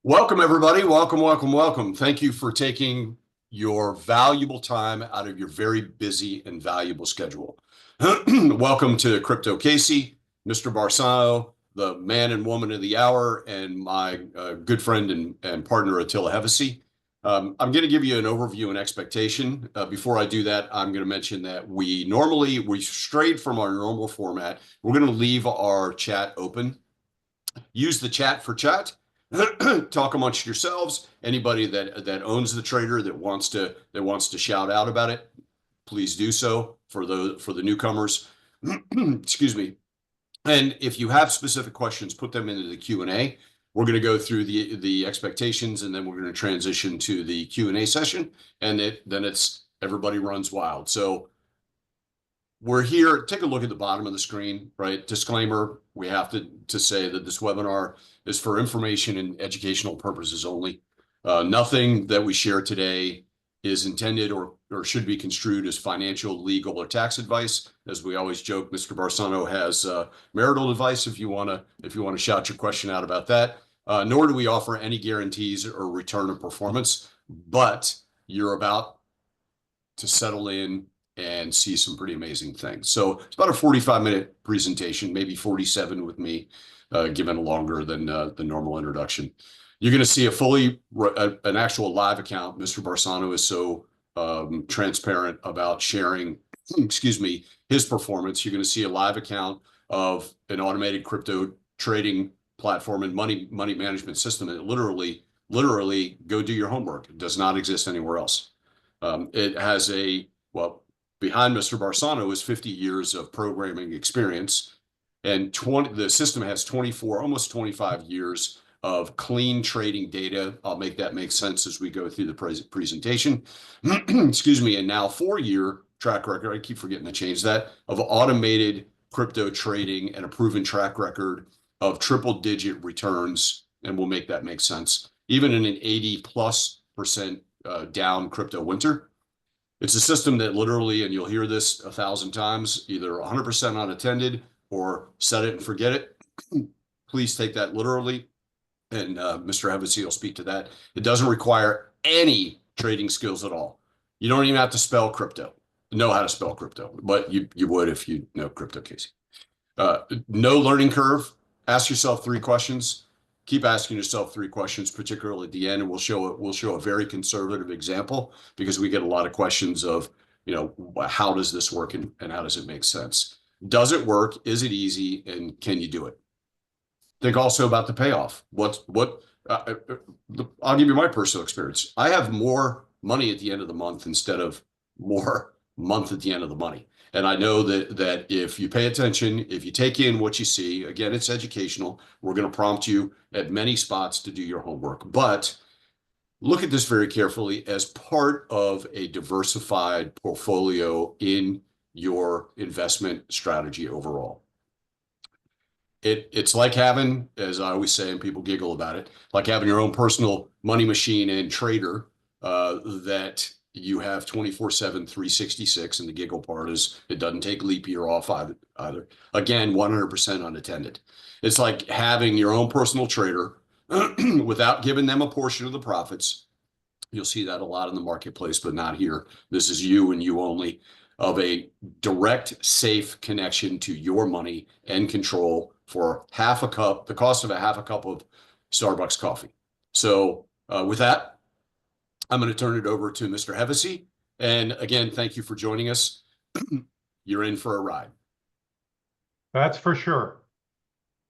Welcome, everybody. Welcome, welcome, welcome. Thank you for taking your valuable time out of your very busy and valuable schedule. Welcome to Crypto Casey, Mr. Barsano, the man and woman of the hour, and my good friend and partner, Attila Hevesi. I'm going to give you an overview and expectation. Before I do that, I'm going to mention that we strayed from our normal format. We're going to leave our chat open. Use the chat for chat. Talk amongst yourselves. Anybody that owns the trader that wants to shout out about it, please do so for the newcomers. Excuse me. And if you have specific questions, put them into the Q&A. We're going to go through the expectations, and then we're going to transition to the Q&A session, and then it's everybody runs wild. So we're here. Take a look at the bottom of the screen, right? Disclaimer, we have to say that this webinar is for information and educational purposes only. Nothing that we share today is intended or should be construed as financial, legal, or tax advice. As we always joke, Mr. Barsano has marital advice if you want to shout your question out about that. Nor do we offer any guarantees or return of performance, but you're about to settle in and see some pretty amazing things. So it's about a 45-minute presentation, maybe 47 with me, given longer than the normal introduction. You're going to see an actual live account. Mr. Barsano is so transparent about sharing, excuse me, his performance. You're going to see a live account of an automated crypto trading platform and money management system. And literally go do your homework. It does not exist anywhere else. It has behind Mr. Barsano is 50 years of programming experience, and the system has 24, almost 25 years of clean trading data. I'll make that make sense as we go through the presentation. Excuse me, and now 4-year track record, I keep forgetting to change that, of automated crypto trading and a proven track record of triple-digit returns, and we'll make that make sense, even in an 80+% down crypto winter. It's a system that literally, and you'll hear this 1,000 times, either 100% unattended or set it and forget it. Please take that literally. And Mr. Hevesi will speak to that. It doesn't require any trading skills at all. You don't even have to know how to spell crypto, but you would if you know crypto, Casey. No learning curve. Ask yourself 3 questions. Keep asking yourself 3 questions, particularly at the end, and we'll show a very conservative example because we get a lot of questions of, how does this work and how does it make sense? Does it work? Is it easy? And can you do it? Think also about the payoff. I'll give you my personal experience. I have more money at the end of the month instead of more month at the end of the money. And I know that if you pay attention, if you take in what you see, again, it's educational. We're going to prompt you at many spots to do your homework. But look at this very carefully as part of a diversified portfolio in your investment strategy overall. It's like having, as I always say, and people giggle about it, like having your own personal money machine and trader that you have 24/7, 366, and the giggle part is it doesn't take leap year off either. Again, 100% unattended. It's like having your own personal trader without giving them a portion of the profits. You'll see that a lot in the marketplace, but not here. This is you and you only, of a direct, safe connection to your money and control for half a cup, the cost of a half a cup of Starbucks coffee. So with that, I'm going to turn it over to Mr. Hevesi. And again, thank you for joining us. You're in for a ride. That's for sure.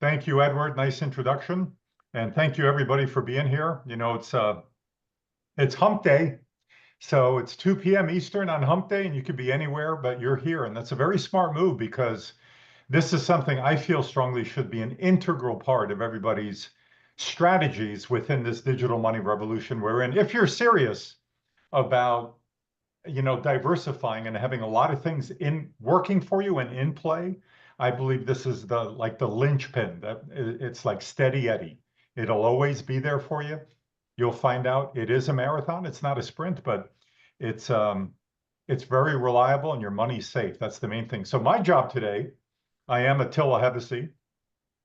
Thank you, Edward. Nice introduction. And thank you, everybody, for being here. It's hump day. So it's 2 p.m. Eastern on hump day, and you could be anywhere, but you're here. And that's a very smart move because this is something I feel strongly should be an integral part of everybody's strategies within this digital money revolution we're in. If you're serious about, diversifying and having a lot of things in working for you and in play, I believe this is the linchpin. That it's like steady Eddie. It'll always be there for you. You'll find out it is a marathon. It's not a sprint, but it's very reliable and your money's safe. That's the main thing. So my job today, I am Attila Hevesi.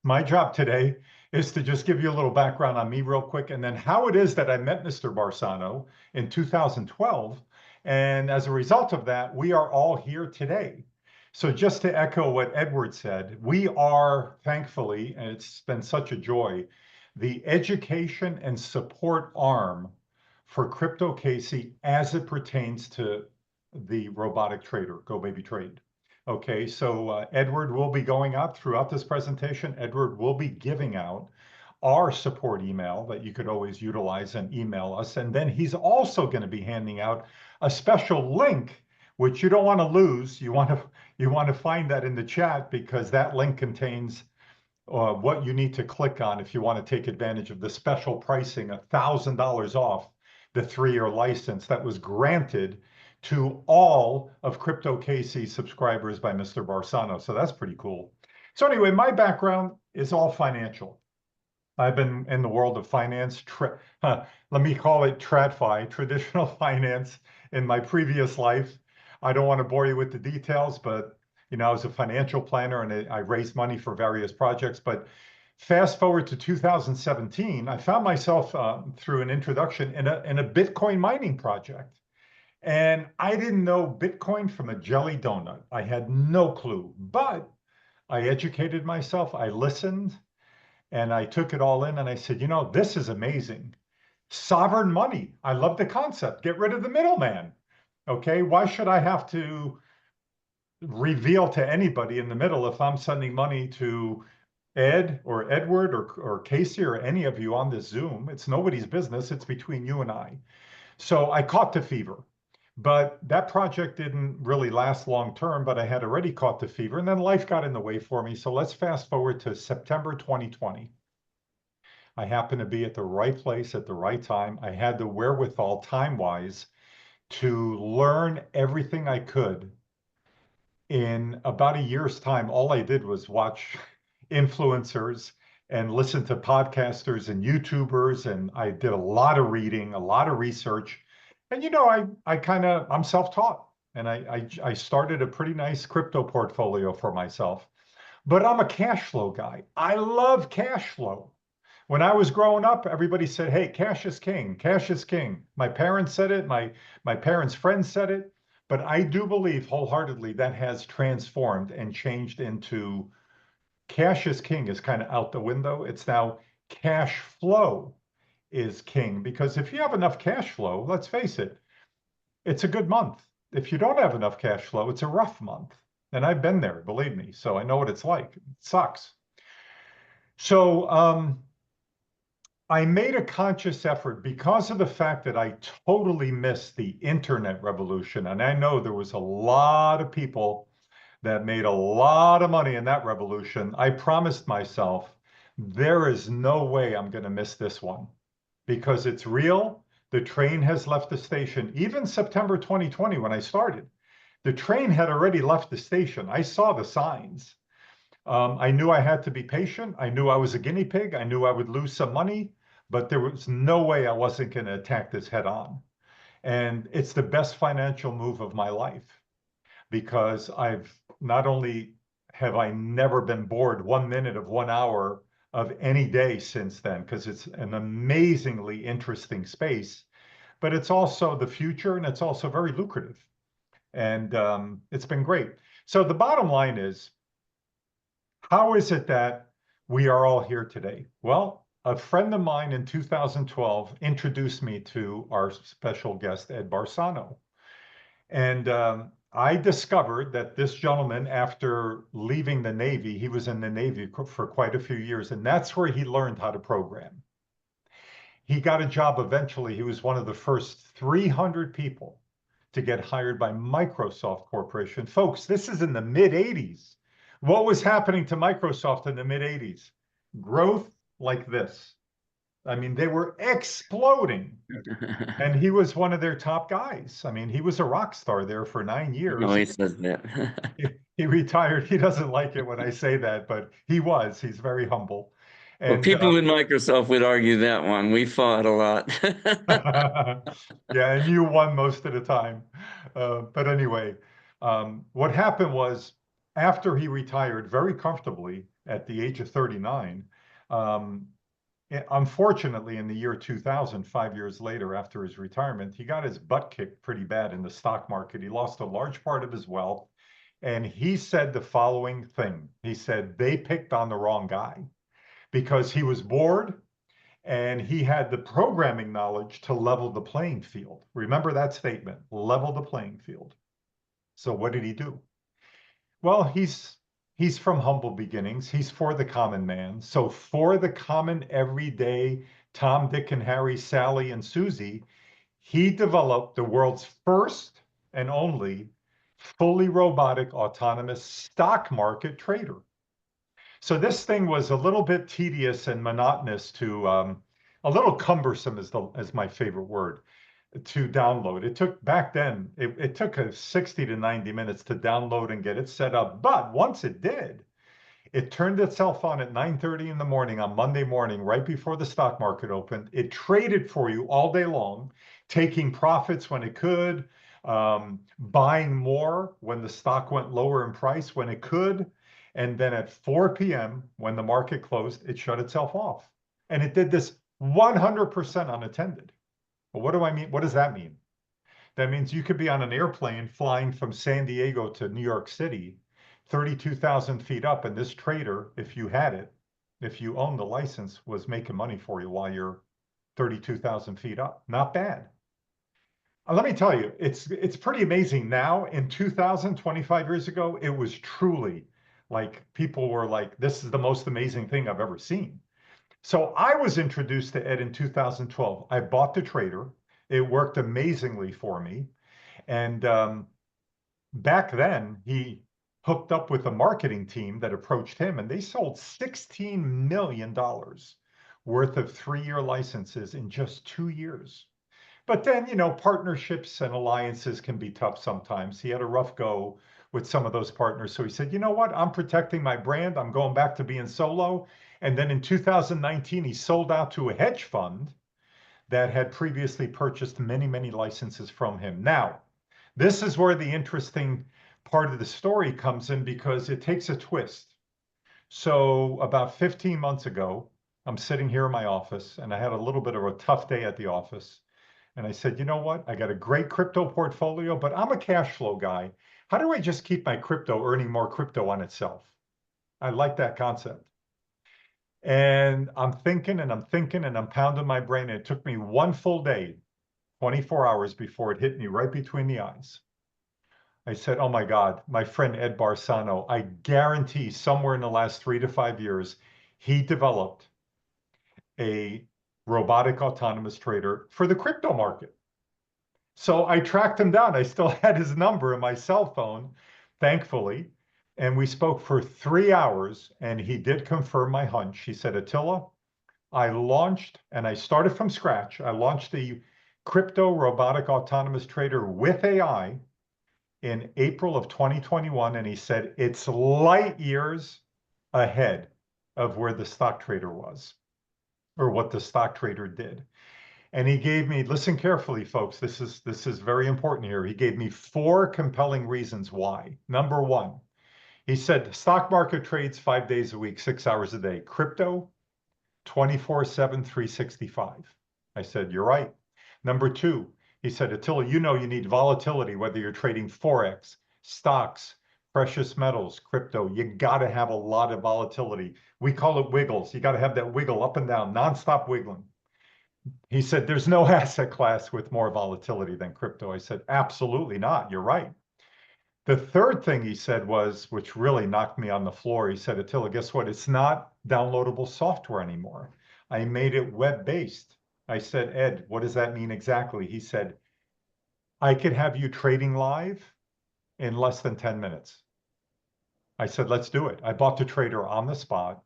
My job today is to just give you a little background on me real quick, and then how it is that I met Mr. Barsano in 2012. And as a result of that, we are all here today. So just to echo what Edward said, we are thankfully, and it's been such a joy, the education and support arm for Crypto Casey as it pertains to the robotic trader, GoBabyTrade. Okay, so Edward will be going out throughout this presentation. Edward will be giving out our support email that you could always utilize and email us. And then he's also going to be handing out a special link, which you don't want to lose. You want to find that in the chat, because that link contains what you need to click on if you want to take advantage of the special pricing, $1,000 off the 3-year license that was granted to all of Crypto Casey subscribers by Mr. Barsano. So that's pretty cool. So anyway, my background is all financial. I've been in the world of finance, let me call it TradFi, traditional finance, in my previous life. I don't want to bore you with the details, but I was a financial planner and I raised money for various projects. But fast forward to 2017, I found myself through an introduction in a Bitcoin mining project. And I didn't know Bitcoin from a jelly donut. I had no clue, but I educated myself, I listened, and I took it all in and I said, this is amazing. Sovereign money. I love the concept. Get rid of the middleman. Okay, why should I have to reveal to anybody in the middle if I'm sending money to Ed or Edward or Casey or any of you on this Zoom? It's nobody's business. It's between you and I. So I caught the fever. But that project didn't really last long term, but I had already caught the fever, and then life got in the way for me. So let's fast forward to September 2020. I happened to be at the right place at the right time. I had the wherewithal time-wise to learn everything I could. In about a year's time, all I did was watch influencers and listen to podcasters and YouTubers, and I did a lot of reading, a lot of research. And I'm self-taught, and I started a pretty nice crypto portfolio for myself. But I'm a cash flow guy. I love cash flow. When I was growing up, everybody said, "Hey, cash is king. Cash is king." My parents said it. My parents' friends said it. But I do believe wholeheartedly that has transformed and changed into cash is king is kind of out the window. It's now cash flow is king, because if you have enough cash flow, let's face it, it's a good month. If you don't have enough cash flow, it's a rough month. And I've been there, believe me. So I know what it's like. It sucks. So I made a conscious effort, because of the fact that I totally missed the internet revolution. And I know there was a lot of people that made a lot of money in that revolution. I promised myself, there is no way I'm going to miss this one, because it's real. The train has left the station. Even September 2020, when I started, the train had already left the station. I saw the signs. I knew I had to be patient. I knew I was a guinea pig. I knew I would lose some money, but there was no way I wasn't going to attack this head on. And it's the best financial move of my life, because I've not only have I never been bored 1 minute of 1 hour of any day since then, because it's an amazingly interesting space, but it's also the future, and it's also very lucrative. And it's been great. So the bottom line is, how is it that we are all here today? Well, a friend of mine in 2012 introduced me to our special guest, Ed Barsano. And I discovered that this gentleman, after leaving the Navy, he was in the Navy for quite a few years, and that's where he learned how to program. He got a job eventually. He was one of the first 300 people to get hired by Microsoft Corporation. Folks, this is in the mid-'80s. What was happening to Microsoft in the mid-'80s? Growth like this. I mean, they were exploding. And he was one of their top guys. I mean, he was a rock star there for 9 years. No, he says that. He retired. He doesn't like it when I say that, but he was. He's very humble. Well, And people in Microsoft would argue that one. We fought a lot. yeah, and you won most of the time. But anyway, what happened was, after he retired very comfortably at the age of 39, Unfortunately, in the year 2000, 5 years later after his retirement, he got his butt kicked pretty bad in the stock market. He lost a large part of his wealth. And he said the following thing. He said, they picked on the wrong guy because he was bored and he had the programming knowledge to level the playing field. Remember that statement, level the playing field. So what did he do? Well, he's from humble beginnings. He's for the common man. So for the common everyday Tom, Dick, and Harry, Sally, and Susie, he developed the world's first and only fully robotic autonomous stock market trader. So this thing was a little bit tedious and monotonous to a little cumbersome is my favorite word to download. It took back then, it took 60 to 90 minutes to download and get it set up. But once it did, it turned itself on at 9:30 in the morning on Monday morning, right before the stock market opened. It traded for you all day long, taking profits when it could, buying more when the stock went lower in price when it could. And then at 4 p.m., when the market closed, it shut itself off. And it did this 100% unattended. Well, what do I mean? What does that mean? That means you could be on an airplane flying from San Diego to New York City, 32,000 feet up, and this trader, if you had it, if you owned the license, was making money for you while you're 32,000 feet up. Not bad. Let me tell you, it's pretty amazing now. In 2000, 25 years ago, it was truly like people were like, this is the most amazing thing I've ever seen. So I was introduced to Ed in 2012. I bought the trader. It worked amazingly for me. And back then, he hooked up with a marketing team that approached him, and they sold $16 million worth of 3-year licenses in just 2 years. But then, partnerships and alliances can be tough sometimes. He had a rough go with some of those partners. So he said, you know what? I'm protecting my brand. I'm going back to being solo. And then in 2019, he sold out to a hedge fund that had previously purchased many, many licenses from him. Now, this is where the interesting part of the story comes in because it takes a twist. So about 15 months ago, I'm sitting here in my office and I had a little bit of a tough day at the office. And I said, you know what? I got a great crypto portfolio, but I'm a cash flow guy. How do I just keep my crypto earning more crypto on itself? I like that concept. And I'm thinking and I'm thinking and I'm pounding my brain. And it took me one full day, 24 hours before it hit me right between the eyes. I said, oh my God, my friend Ed Barsano, I guarantee somewhere in the last 3 to 5 years, he developed a robotic autonomous trader for the crypto market. So I tracked him down. I still had his number in my cell phone, thankfully. And we spoke for 3 hours, and he did confirm my hunch. He said, Attila, I launched, and I started from scratch. I launched the crypto robotic autonomous trader with AI in April of 2021. And he said, it's light years ahead of where the stock trader was, or what the stock trader did. And he gave me, listen carefully, folks, this is very important here. He gave me 4 compelling reasons why. Number 1, he said, the stock market trades 5 days a week, 6 hours a day. Crypto, 24/7, 365. I said, you're right. Number 2, he said, Attila, you need volatility, whether you're trading Forex, stocks, precious metals, crypto. You got to have a lot of volatility. We call it wiggles. You got to have that wiggle up and down, nonstop wiggling. He said, there's no asset class with more volatility than crypto. I said, absolutely not. You're right. The third thing he said was, which really knocked me on the floor, he said, Attila, guess what? It's not downloadable software anymore. I made it web-based. I said, Ed, what does that mean exactly? He said, I could have you trading live in less than 10 minutes. I said, let's do it. I bought the trader on the spot.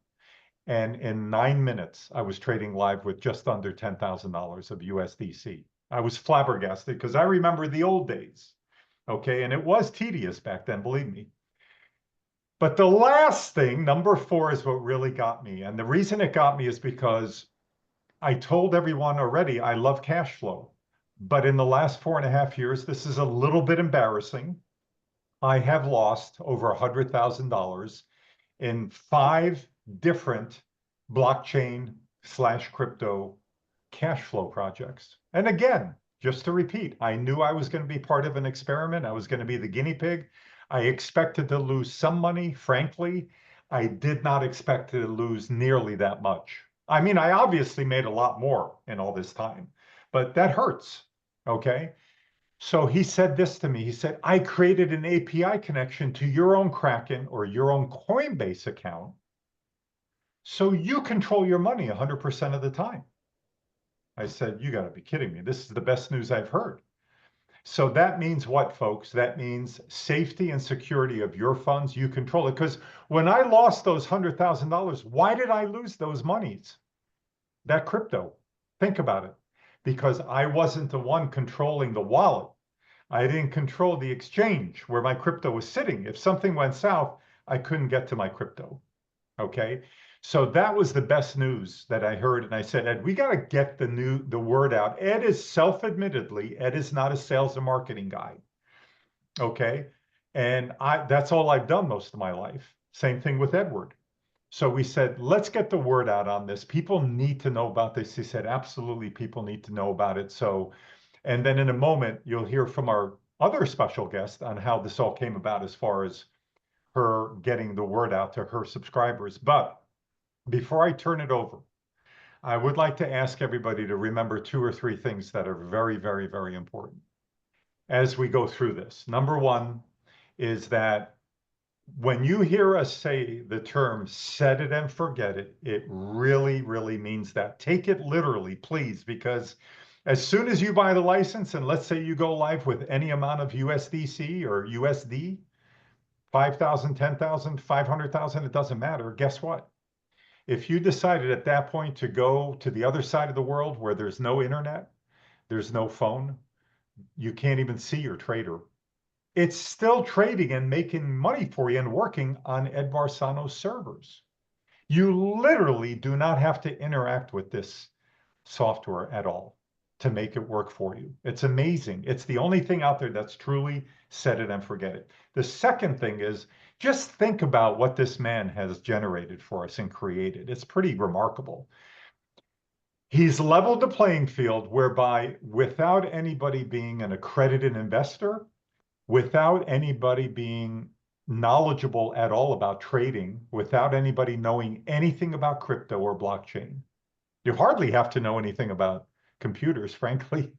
And in 9 minutes, I was trading live with just under $10,000 of USDC. I was flabbergasted because I remember the old days. Okay, and it was tedious back then, believe me. But the last thing, number 4, is what really got me. And the reason it got me is because I told everyone already I love cash flow. But in the last 4.5 years, this is a little bit embarrassing. I have lost over $100,000 in 5 different blockchain/crypto cash flow projects. And again, just to repeat, I knew I was going to be part of an experiment. I was going to be the guinea pig. I expected to lose some money. Frankly, I did not expect to lose nearly that much. I mean, I obviously made a lot more in all this time, but that hurts. Okay. So he said this to me. He said, I created an API connection to your own Kraken or your own Coinbase account so you control your money 100% of the time. I said, you got to be kidding me. This is the best news I've heard. So that means what, folks? That means safety and security of your funds. You control it. Because when I lost those $100,000, why did I lose those monies? That crypto. Think about it. Because I wasn't the one controlling the wallet. I didn't control the exchange where my crypto was sitting. If something went south, I couldn't get to my crypto. Okay. So that was the best news that I heard. And I said, Ed, we got to get the word out. Ed is self-admittedly, Ed is not a sales and marketing guy. Okay. And that's all I've done most of my life. Same thing with Edward. So we said, let's get the word out on this. People need to know about this. He said, absolutely, people need to know about it. So, and then in a moment, you'll hear from our other special guest on how this all came about as far as her getting the word out to her subscribers. But before I turn it over, I would like to ask everybody to remember 2 or 3 things that are very, very, very important as we go through this. Number one is that when you hear us say the term set it and forget it, it really, really means that. Take it literally, please, because as soon as you buy the license, and let's say you go live with any amount of USDC or USD, 5,000, 10,000, 500,000, it doesn't matter. Guess what? If you decided at that point to go to the other side of the world where there's no internet, there's no phone, you can't even see your trader, it's still trading and making money for you and working on Ed Barsano's servers. You literally do not have to interact with this software at all to make it work for you. It's amazing. It's the only thing out there that's truly set it and forget it. The second thing is just think about what this man has generated for us and created. It's pretty remarkable. He's leveled the playing field whereby without anybody being an accredited investor, without anybody being knowledgeable at all about trading, without anybody knowing anything about crypto or blockchain, you hardly have to know anything about computers, frankly.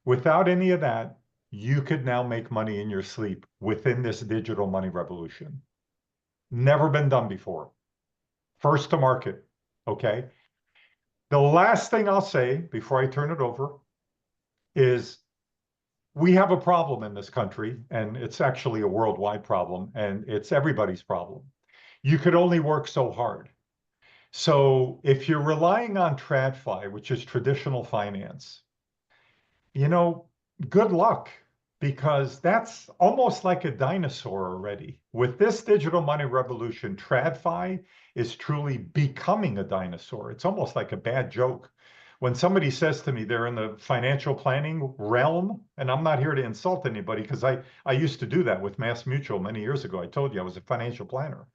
Without any of that, you could now make money in your sleep within this digital money revolution. Never been done before. First to market, okay? The last thing I'll say before I turn it over is we have a problem in this country, and it's actually a worldwide problem, and it's everybody's problem. You could only work so hard. So if you're relying on TradFi, which is traditional finance, you know, good luck, because that's almost like a dinosaur already. With this digital money revolution, TradFi is truly becoming a dinosaur. It's almost like a bad joke. When somebody says to me they're in the financial planning realm, and I'm not here to insult anybody because I used to do that with Mass Mutual many years ago. I told you I was a financial planner.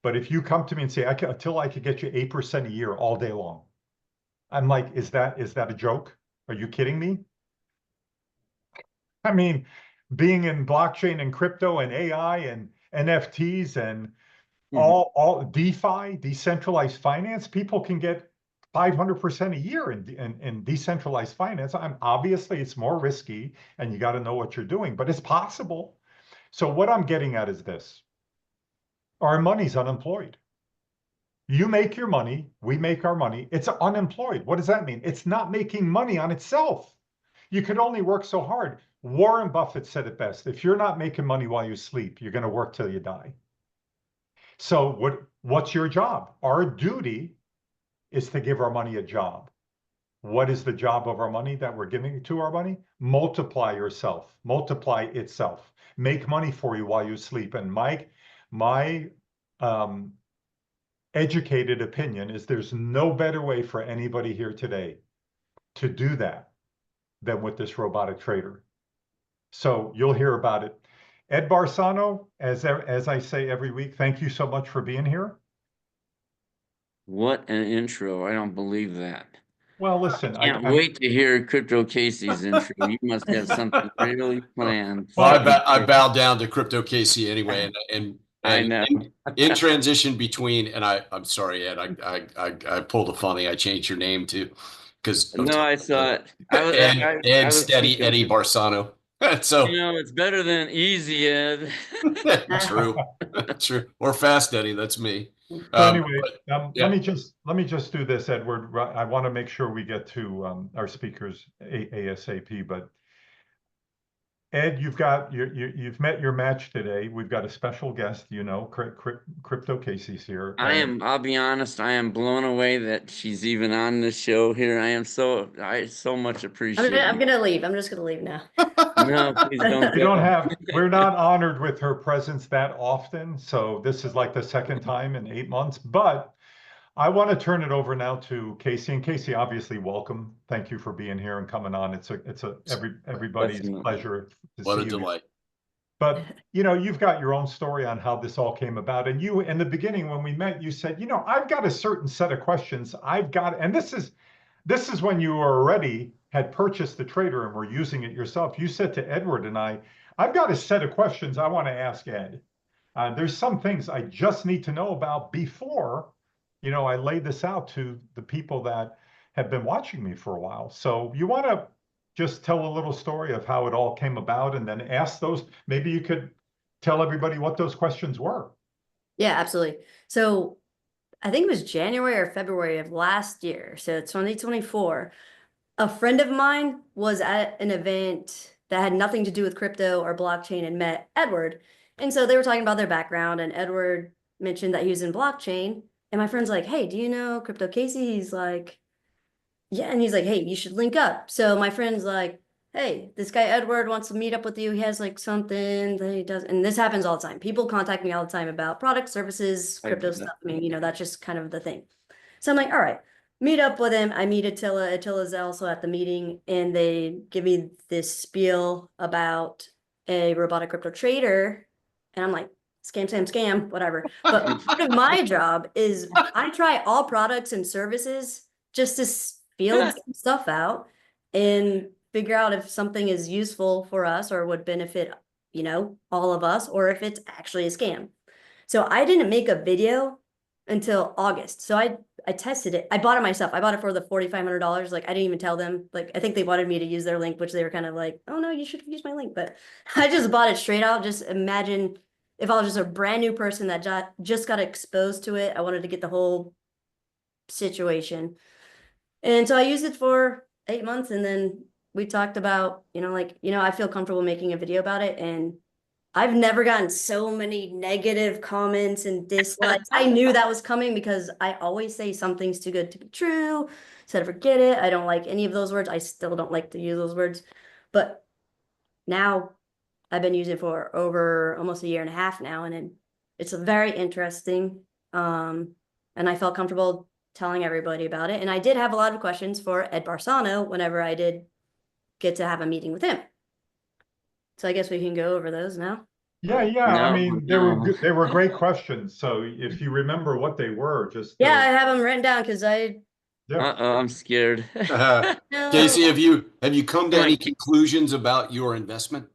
But if you come to me and say, until I could get you 8% a year all day long, I'm like, is that a joke? Are you kidding me? I mean, being in blockchain and crypto and AI and NFTs and all DeFi, decentralized finance, people can get 500% a year in decentralized finance. Obviously, it's more risky and you got to know what you're doing, but it's possible. So what I'm getting at is this. Our money's unemployed. You make your money, we make our money. It's unemployed. What does that mean? It's not making money on itself. You could only work so hard. Warren Buffett said it best. If you're not making money while you sleep, you're going to work till you die. So what's your job? Our duty is to give our money a job. What is the job of our money that we're giving to our money? Multiply yourself, multiply itself, make money for you while you sleep. And my educated opinion is there's no better way for anybody here today to do that than with this robotic trader. So you'll hear about it. Ed Barsano, as I say every week, thank you so much for being here. What an intro. I don't believe that. Well, listen, Can't wait to hear Crypto Casey's intro. You must have something really planned. Well, Well, I bowed down to Crypto Casey anyway, I and know. in transition between, and I'm sorry, Ed, I pulled a funny. I changed your name too, because No, I saw it. Ed I was Steady thinking, Eddie Barsano. So it's better than easy, Ed. true, true, or Fast Eddie. That's me. so anyway, yeah. let me just do this, Edward. I want to make sure we get to our speakers ASAP. But Ed, you've met your match today. We've got a special guest, Crypto Casey's here. I'll be honest, I am blown away that she's even on the show here. I so much appreciate it. I'm gonna leave. I'm just gonna leave now. No, please don't go. We're not honored with her presence that often. So this is like the second time in 8 months, but I want to turn it over now to Casey. And Casey, obviously, welcome. Thank you for being here and coming on. It's everybody's Definitely. pleasure to What a see you. delight. But you've got your own story on how this all came about. And you, in the beginning, when we met, you said, I've got a certain set of questions and this is when you already had purchased the trader and were using it yourself. You said to Edward and I've got a set of questions I want to ask Ed. There's some things I just need to know about before I laid this out to the people that have been watching me for a while. So you want to just tell a little story of how it all came about and then ask those, maybe you could tell everybody what those questions were. Yeah, absolutely. So I think it was January or February of last year. So 2024. A friend of mine was at an event that had nothing to do with crypto or blockchain and met Edward. And so they were talking about their background, and Edward mentioned that he was in blockchain. And my friend's like, hey, do you know Crypto Casey? He's like, yeah. And he's like, hey, you should link up. So my friend's like, hey, this guy Edward wants to meet up with you. He has like something that he does. And this happens all the time. People contact me all the time about products, services, crypto stuff. I mean, that's just kind of the thing. So I'm like, all right, meet up with him. I meet Attila. Attila's also at the meeting, and they give me this spiel about a robotic crypto trader. And I'm like, scam, whatever. But part of my job is I try all products and services just to feel some stuff out and figure out if something is useful for us or would benefit, all of us, or if it's actually a scam. So I didn't make a video until August. So I tested it. I bought it myself. I bought it for the $4,500. Like, I didn't even tell them. Like, I think they wanted me to use their link, which they were kind of like, oh no, you should use my link. But I just bought it straight out. Just imagine if I was just a brand new person that just got exposed to it. I wanted to get the whole situation. And so I used it for 8 months, and then we talked about, I feel comfortable making a video about it. And I've never gotten so many negative comments and dislikes. I knew that was coming because I always say something's too good to be true. Said forget it. I don't like any of those words. I still don't like to use those words. But now I've been using it for over almost a year and a half now, and it's very interesting. And I felt comfortable telling everybody about it. And I did have a lot of questions for Ed Barsano whenever I did get to have a meeting with him. So I guess we can go over those now. Yeah. I mean, they were great questions. So if you remember what they were, just I have them written down because I'm scared. Casey, have you come to any conclusions about your investment?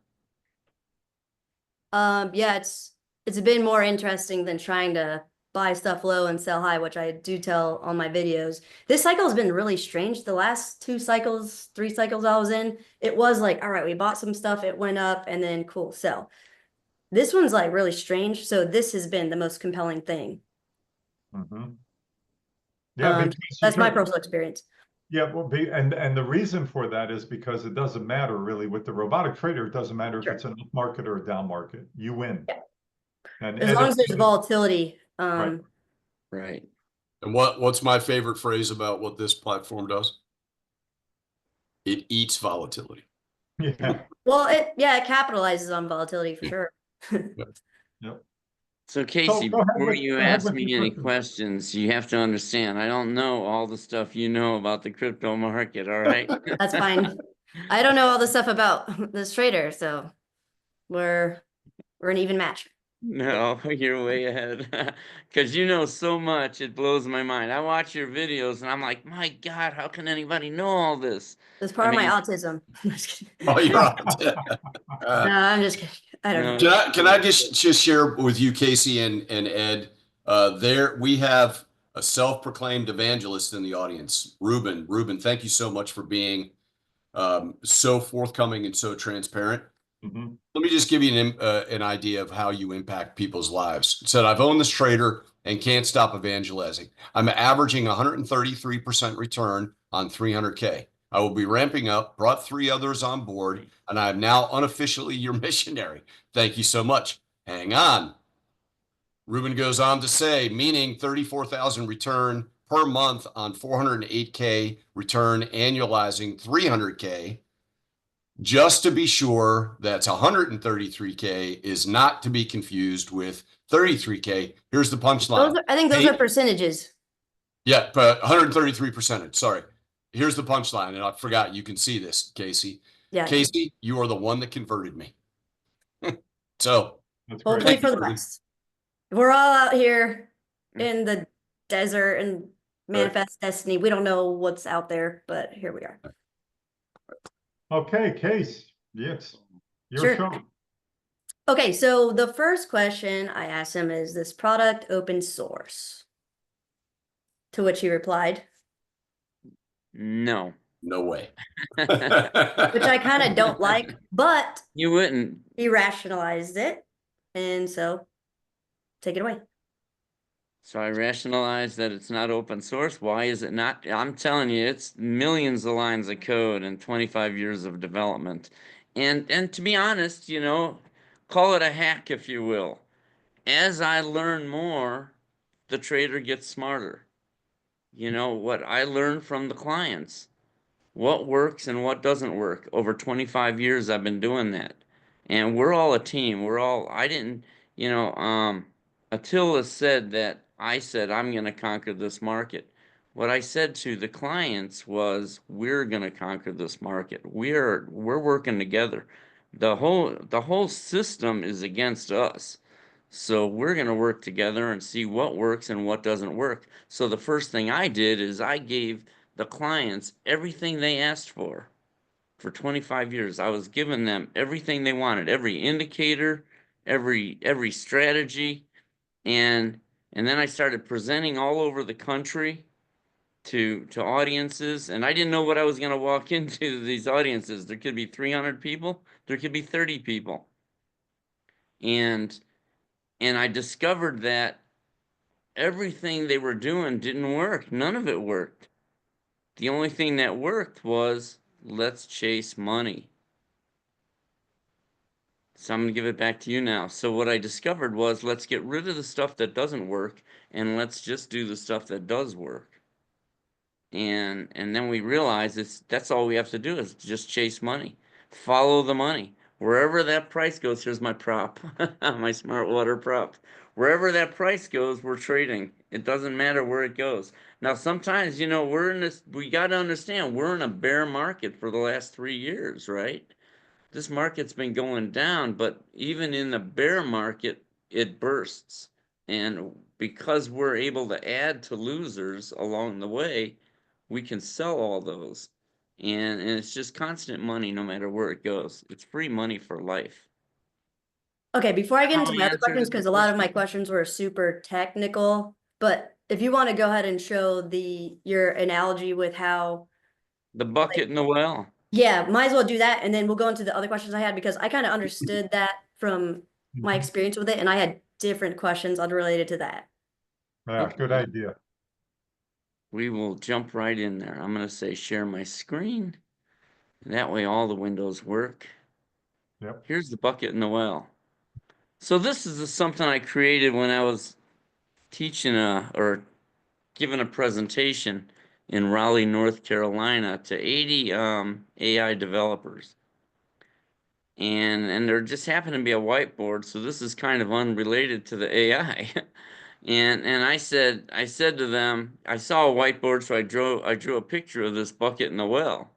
Yeah, it's been more interesting than trying to buy stuff low and sell high, which I do tell on my videos. This cycle has been really strange. The last 3 cycles I was in, it was like, all right, we bought some stuff, it went up, and then cool, sell. This one's like really strange. So this has been the most compelling thing. Mm-hmm. Yeah, that's my personal experience. Yeah, well, and the reason for that is because it doesn't matter really with the robotic trader. It doesn't matter if it's an up market or a down market. You win. Yeah. And as long as there's volatility. Right. And what's my favorite phrase about what this platform does? It eats volatility. Yeah. Well, it capitalizes on volatility for sure. Yep. So Casey, before you ask me any questions, you have to understand, I don't know all the stuff you know about the crypto market, all right? That's fine. I don't know all the stuff about this trader, so we're an even match. No, you're way ahead. Because you know so much, it blows my mind. I watch your videos and I'm like, my God, how can anybody know all this? That's part of my autism. Oh, you're right. No, I'm just kidding. I don't No. know. Can I just share with you, Casey and Ed? There we have a self-proclaimed evangelist in the audience, Ruben. Ruben, thank you so much for being so forthcoming and so transparent. Mhm. Let me just give you an idea of how you impact people's lives. It said, I've owned this trader and can't stop evangelizing. I'm averaging 133% return on 300K. I will be ramping up, brought 3 others on board, and I am now unofficially your missionary. Thank you so much. Hang on. Ruben goes on to say, meaning 34,000 return per month on 408K return, annualizing 300K. Just to be sure, that's 133K is not to be confused with 33K. Here's the punchline. I think those are percentages. Yeah, but 133%. Sorry. Here's the punchline, and I forgot you can see this, Casey. Yeah. Casey, you are the one that converted me. So hopefully for the best. We're all out here in the desert and manifest destiny. We don't know what's out there, but here we are. Okay, Case. Yes, your show. Okay, so the first question I asked him is this product open source? To which he replied, No. No way. Which I kind of don't like, but you wouldn't. He rationalized it, and so take it away. So I rationalized that it's not open source. Why is it not? I'm telling you, it's millions of lines of code and 25 years of development. And to be honest, you know, call it a hack if you will. As I learn more, the trader gets smarter. You know, what I learn from the clients, what works and what doesn't work. Over 25 years, I've been doing that. And we're all a team. I didn't, you know, Attila said that I said, I'm going to conquer this market. What I said to the clients was, we're going to conquer this market. We're working together. The whole system is against us. So we're going to work together and see what works and what doesn't work. So the first thing I did is I gave the clients everything they asked for 25 years. I was giving them everything they wanted, every indicator, every strategy, and then I started presenting all over the country to audiences, and I didn't know what I was going to walk into these audiences. There could be 300 people, there could be 30 people. And I discovered that everything they were doing didn't work. None of it worked. The only thing that worked was, let's chase money. So I'm going to give it back to you now. So what I discovered was, let's get rid of the stuff that doesn't work and let's just do the stuff that does work. And then we realized that's all we have to do is just chase money. Follow the money. Wherever that price goes, here's my prop, my smart water prop. Wherever that price goes, we're trading. It doesn't matter where it goes. Now, sometimes, you know, we got to understand, we're in a bear market for the last 3 years, right? This market's been going down, but even in the bear market, it bursts. And because we're able to add to losers along the way, we can sell all those. And it's just constant money no matter where it goes. It's free money for life. Okay, before I get into my other questions, because a lot of my questions were super technical, but if you want to go ahead and show your analogy with how the bucket in the well. Yeah, might as well do that, and then we'll go into the other questions I had, because I kind of understood that from my experience with it, and I had different questions unrelated to that. Yeah, good idea. We will jump right in there. I'm going to say share my screen. That way all the windows work. Yep. Here's the bucket in the well. So this is something I created when I was teaching or giving a presentation in Raleigh, North Carolina to 80 AI developers. And there just happened to be a whiteboard, so this is kind of unrelated to the AI. and I said to them, I saw a whiteboard, so I drew a picture of this bucket in the well.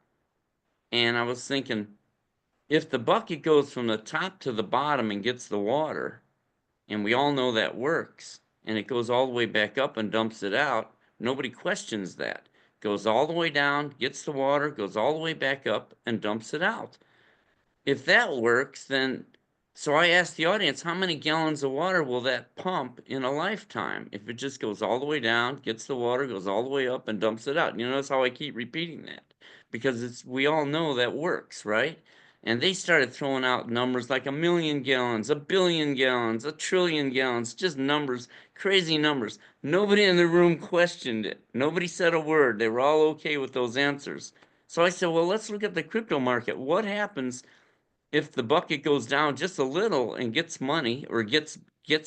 And I was thinking, if the bucket goes from the top to the bottom and gets the water, And we all know that works. And it goes all the way back up and dumps it out. Nobody questions that. Goes all the way down, gets the water, goes all the way back up and dumps it out. If that works, then, so I asked the audience, how many gallons of water will that pump in a lifetime? If it just goes all the way down, gets the water, goes all the way up and dumps it out. You notice how I keep repeating that? Because we all know that works, right? And they started throwing out numbers like 1,000,000 gallons, 1,000,000,000 gallons, 1,000,000,000,000 gallons, just numbers, crazy numbers. Nobody in the room questioned it. Nobody said a word. They were all okay with those answers. So I said, well, let's look at the crypto market. What happens if the bucket goes down just a little and gets money or gets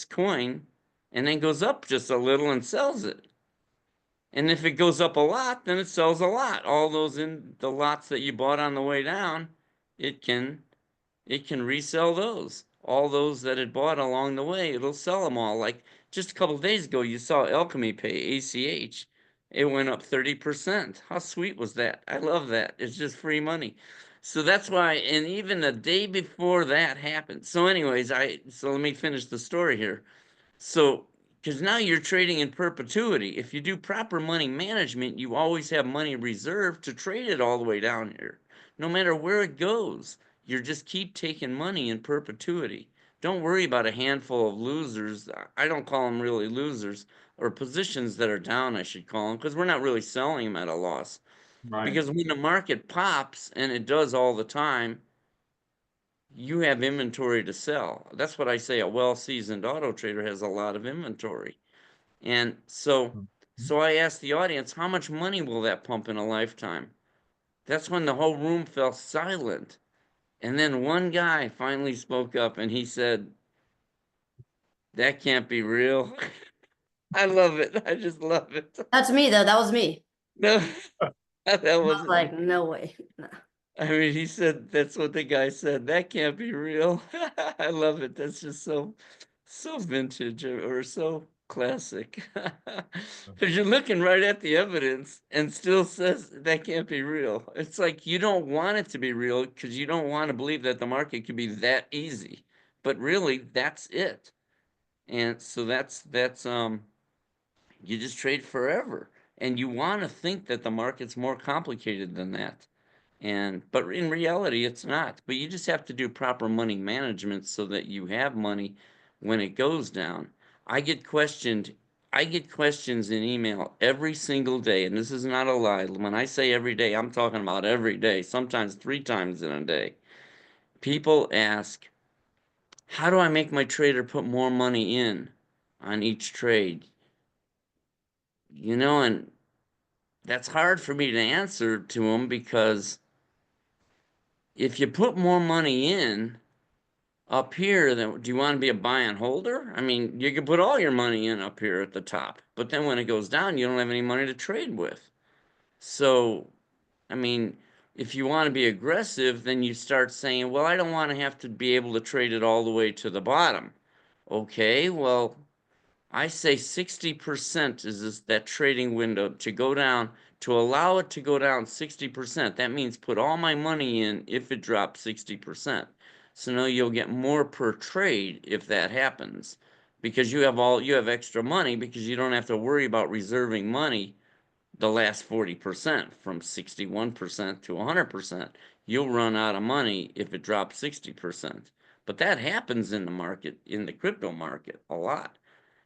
coin and then goes up just a little and sells it? And if it goes up a lot, then it sells a lot. All those in the lots that you bought on the way down, it can resell those. All those that it bought along the way, it'll sell them all. Like just a couple of days ago, you saw Alchemy Pay, ACH. It went up 30%. How sweet was that? I love that. It's just free money. So that's why, and even the day before that happened. So anyways, so let me finish the story here. So, because now you're trading in perpetuity. If you do proper money management, you always have money reserved to trade it all the way down here. No matter where it goes, you just keep taking money in perpetuity. Don't worry about a handful of losers. I don't call them really losers, or positions that are down, I should call them, because we're not really selling them at a loss. Right. Because when the market pops, and it does all the time, you have inventory to sell. That's what I say, a well-seasoned auto trader has a lot of inventory. And so I asked the audience, how much money will that pump in a lifetime? That's when the whole room fell silent. And then one guy finally spoke up and he said, that can't be real. I love it. I just love it. That's me though. That was me. No, that I was wasn't like, me. no way. No. I mean, he said, that's what the guy said. That can't be real. I love it. That's just so vintage or so classic. Because you're looking right at the evidence and still says that can't be real. It's like you don't want it to be real because you don't want to believe that the market could be that easy. But really, that's it. And so that's you just trade forever. And you want to think that the market's more complicated than that. But in reality, it's not. But you just have to do proper money management so that you have money when it goes down. I get questions in email every single day, and this is not a lie. When I say every day, I'm talking about every day, sometimes 3 times in a day. People ask, how do I make my trader put more money in on each trade? And that's hard for me to answer to them because if you put more money in up here, then do you want to be a buy and holder? I mean, you can put all your money in up here at the top, but then when it goes down, you don't have any money to trade with. So, I mean, if you want to be aggressive, then you start saying, well, I don't want to have to be able to trade it all the way to the bottom. Okay, well, I say 60% is that trading window to go down, to allow it to go down 60%. That means put all my money in if it drops 60%. So now you'll get more per trade if that happens because you have extra money because you don't have to worry about reserving money the last 40% from 61% to 100%. You'll run out of money if it drops 60%. But that happens in the market, in the crypto market, a lot.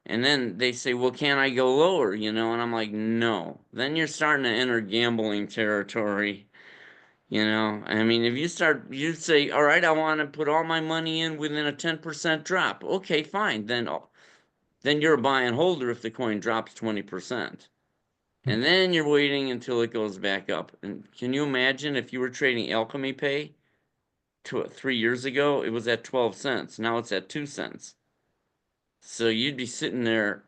And then they say, well, can I go lower? And I'm like, no. Then you're starting to enter gambling territory. I mean, if you say, all right, I want to put all my money in within a 10% drop. Okay, fine. Then you're a buy and holder if the coin drops 20%. And then you're waiting until it goes back up. And can you imagine if you were trading Alchemy Pay 3 years ago, it was at 12 cents. Now it's at 2 cents. So you'd be sitting there,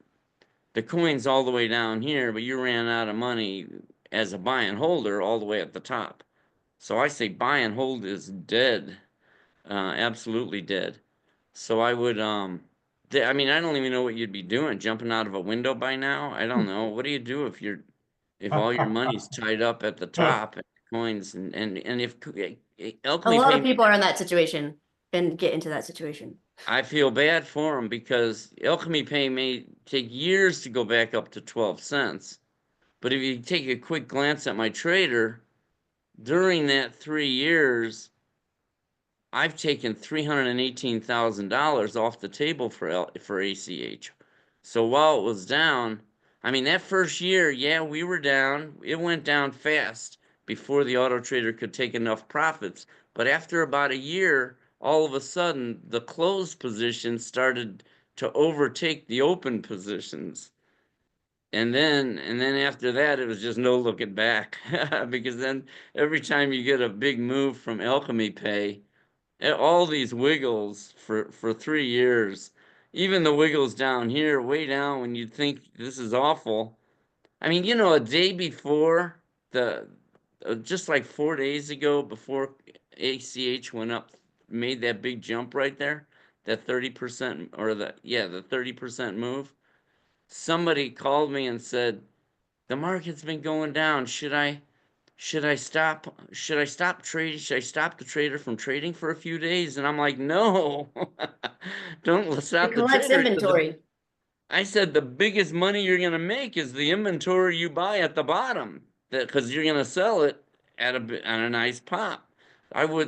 the coin's all the way down here, but you ran out of money as a buy and holder all the way at the top. So I say buy and hold is dead, absolutely dead. So I would, I mean, I don't even know what you'd be doing, jumping out of a window by now. I don't know. What do you do if all your money's tied up at the top and coins and if A Alchemy lot Pay, of people are in that situation and get into that situation. I feel bad for them because Alchemy Pay may take years to go back up to 12 cents. But if you take a quick glance at my trader, during that 3 years, I've taken $318,000 off the table for ACH. So while it was down, I mean, that first year, yeah, we were down. It went down fast before the auto trader could take enough profits. But after about a year, all of a sudden, the closed positions started to overtake the open positions. And then after that, it was just no looking back because then every time you get a big move from Alchemy Pay, all these wiggles for 3 years, even the wiggles down here, way down when you think this is awful. I mean, a day before the, just like 4 days ago, before ACH went up, made that big jump right there, that 30% or the 30% move. Somebody called me and said, the market's been going down. Should I stop trading? Should I stop the trader from trading for a few days? And I'm like, no, don't stop It the collects trader. inventory. I said the biggest money you're gonna make is the inventory you buy at the bottom, because you're gonna sell it at a nice pop.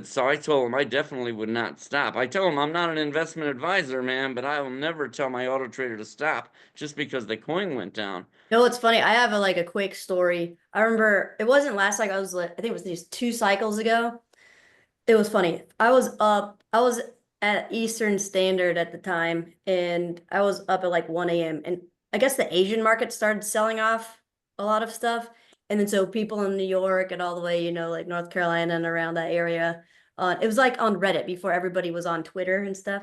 So I told him I definitely would not stop. I tell him I'm not an investment advisor, man, but I will never tell my auto trader to stop just because the coin went down. No, it's funny. I have a quick story. I remember it wasn't last cycle. I think it was these 2 cycles ago. It was funny. I was at Eastern Standard at the time, and I was up at like 1 a.m. And I guess the Asian market started selling off a lot of stuff. And then so people in New York and all the way, like North Carolina and around that area, it was like on Reddit before everybody was on Twitter and stuff.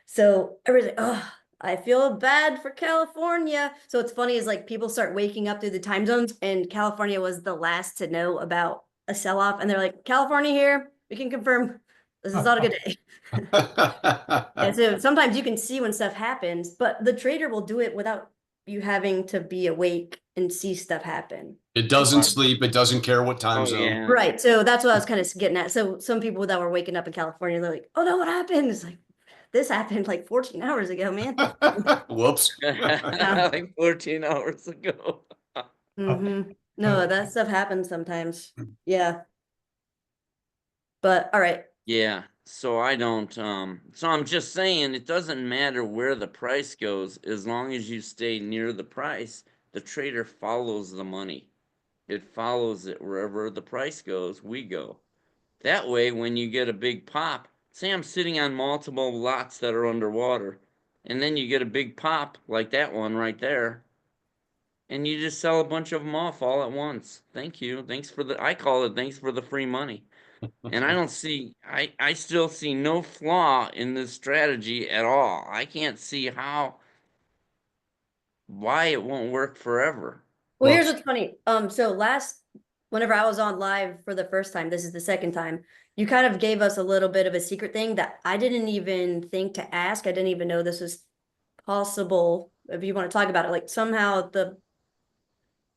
So everybody's like, oh, I feel bad for California. So it's funny is like people start waking up through the time zones, and California was the last to know about a sell-off. And they're like, California here, we can confirm this is not a good day. And so sometimes you can see when stuff happens, but the trader will do it without you having to be awake and see stuff happen. It doesn't sleep. It doesn't care what time Oh, zone. yeah. Right. So that's what I was kind of getting at. So some people that were waking up in California, they're like, oh no, what happened? It's like, this happened like 14 hours ago, man. Whoops. Like 14 hours ago. Mm-hmm. No, that stuff happens sometimes. Yeah. But all right. Yeah, so I don't, so I'm just saying it doesn't matter where the price goes, as long as you stay near the price, the trader follows the money. It follows it wherever the price goes, we go. That way, when you get a big pop, say I'm sitting on multiple lots that are underwater, and then you get a big pop like that one right there, and you just sell a bunch of them off all at once. Thank you. I call it thanks for the free money. And I still see no flaw in this strategy at all. I can't see why it won't work forever. Well, Well, here's what's funny. So whenever I was on live for the first time, this is the second time, you kind of gave us a little bit of a secret thing that I didn't even think to ask. I didn't even know this was possible. If you want to talk about it, like somehow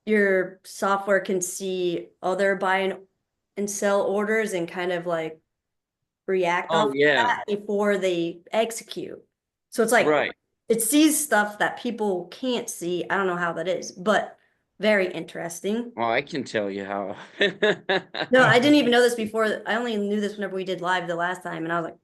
your software can see other buy and sell orders and kind of like react off Oh, of yeah, that before they execute. So it's like right. it sees stuff that people can't see. I don't know how that is, but very interesting. Well, I can tell you how. No, I didn't even know this before. I only knew this whenever we did live the last time, and I was like,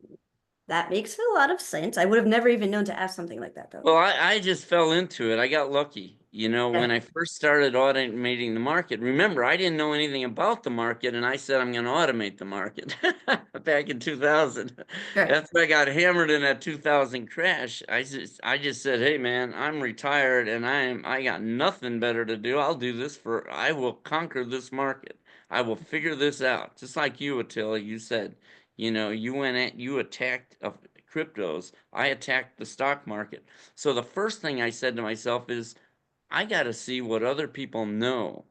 that makes a lot of sense. I would have never even known to ask something like that, though. Well, I just fell into it. I got lucky. Yeah. When I first started automating the market, remember, I didn't know anything about the market, and I said I'm going to automate the market back in 2000. Sure. After I got hammered in that 2000 crash, I just said, hey, man, I'm retired, and I got nothing better to do. I will conquer this market. I will figure this out. Just like you, Attila, you said, you attacked cryptos. I attacked the stock market. So the first thing I said to myself is, I got to see what other people know.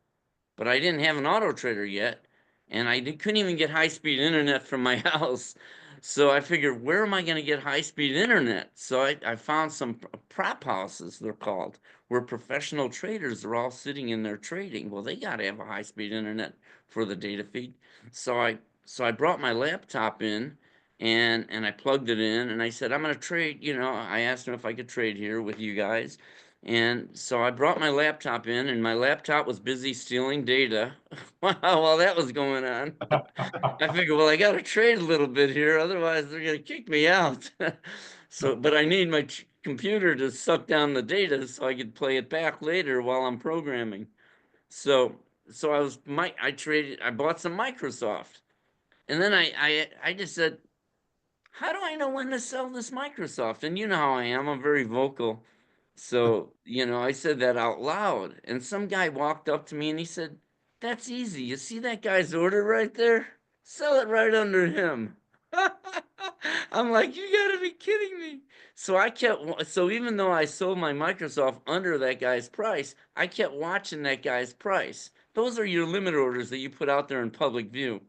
But I didn't have an auto trader yet, and couldn't even get high-speed internet from my house. So I figured, where am I going to get high-speed internet? So I found some prop houses, they're called, where professional traders are all sitting in there trading. Well, they got to have a high-speed internet for the data feed. So I brought my laptop in, and I plugged it in, and I said, I'm gonna trade, I asked him if I could trade here with you guys. And so I brought my laptop in, and my laptop was busy stealing data while that was going on. I figured, well, I got to trade a little bit here, otherwise they're going to kick me out. But I need my computer to suck down the data so I could play it back later while I'm programming. So I bought some Microsoft, and then I just said, how do I know when to sell this Microsoft? And you know how I am, I'm very vocal. So, I said that out loud, and some guy walked up to me and he said, that's easy. You see that guy's order right there? Sell it right under him. I'm like, you gotta be kidding me. So even though I sold my Microsoft under that guy's price, I kept watching that guy's price. Those are your limit orders that you put out there in public view.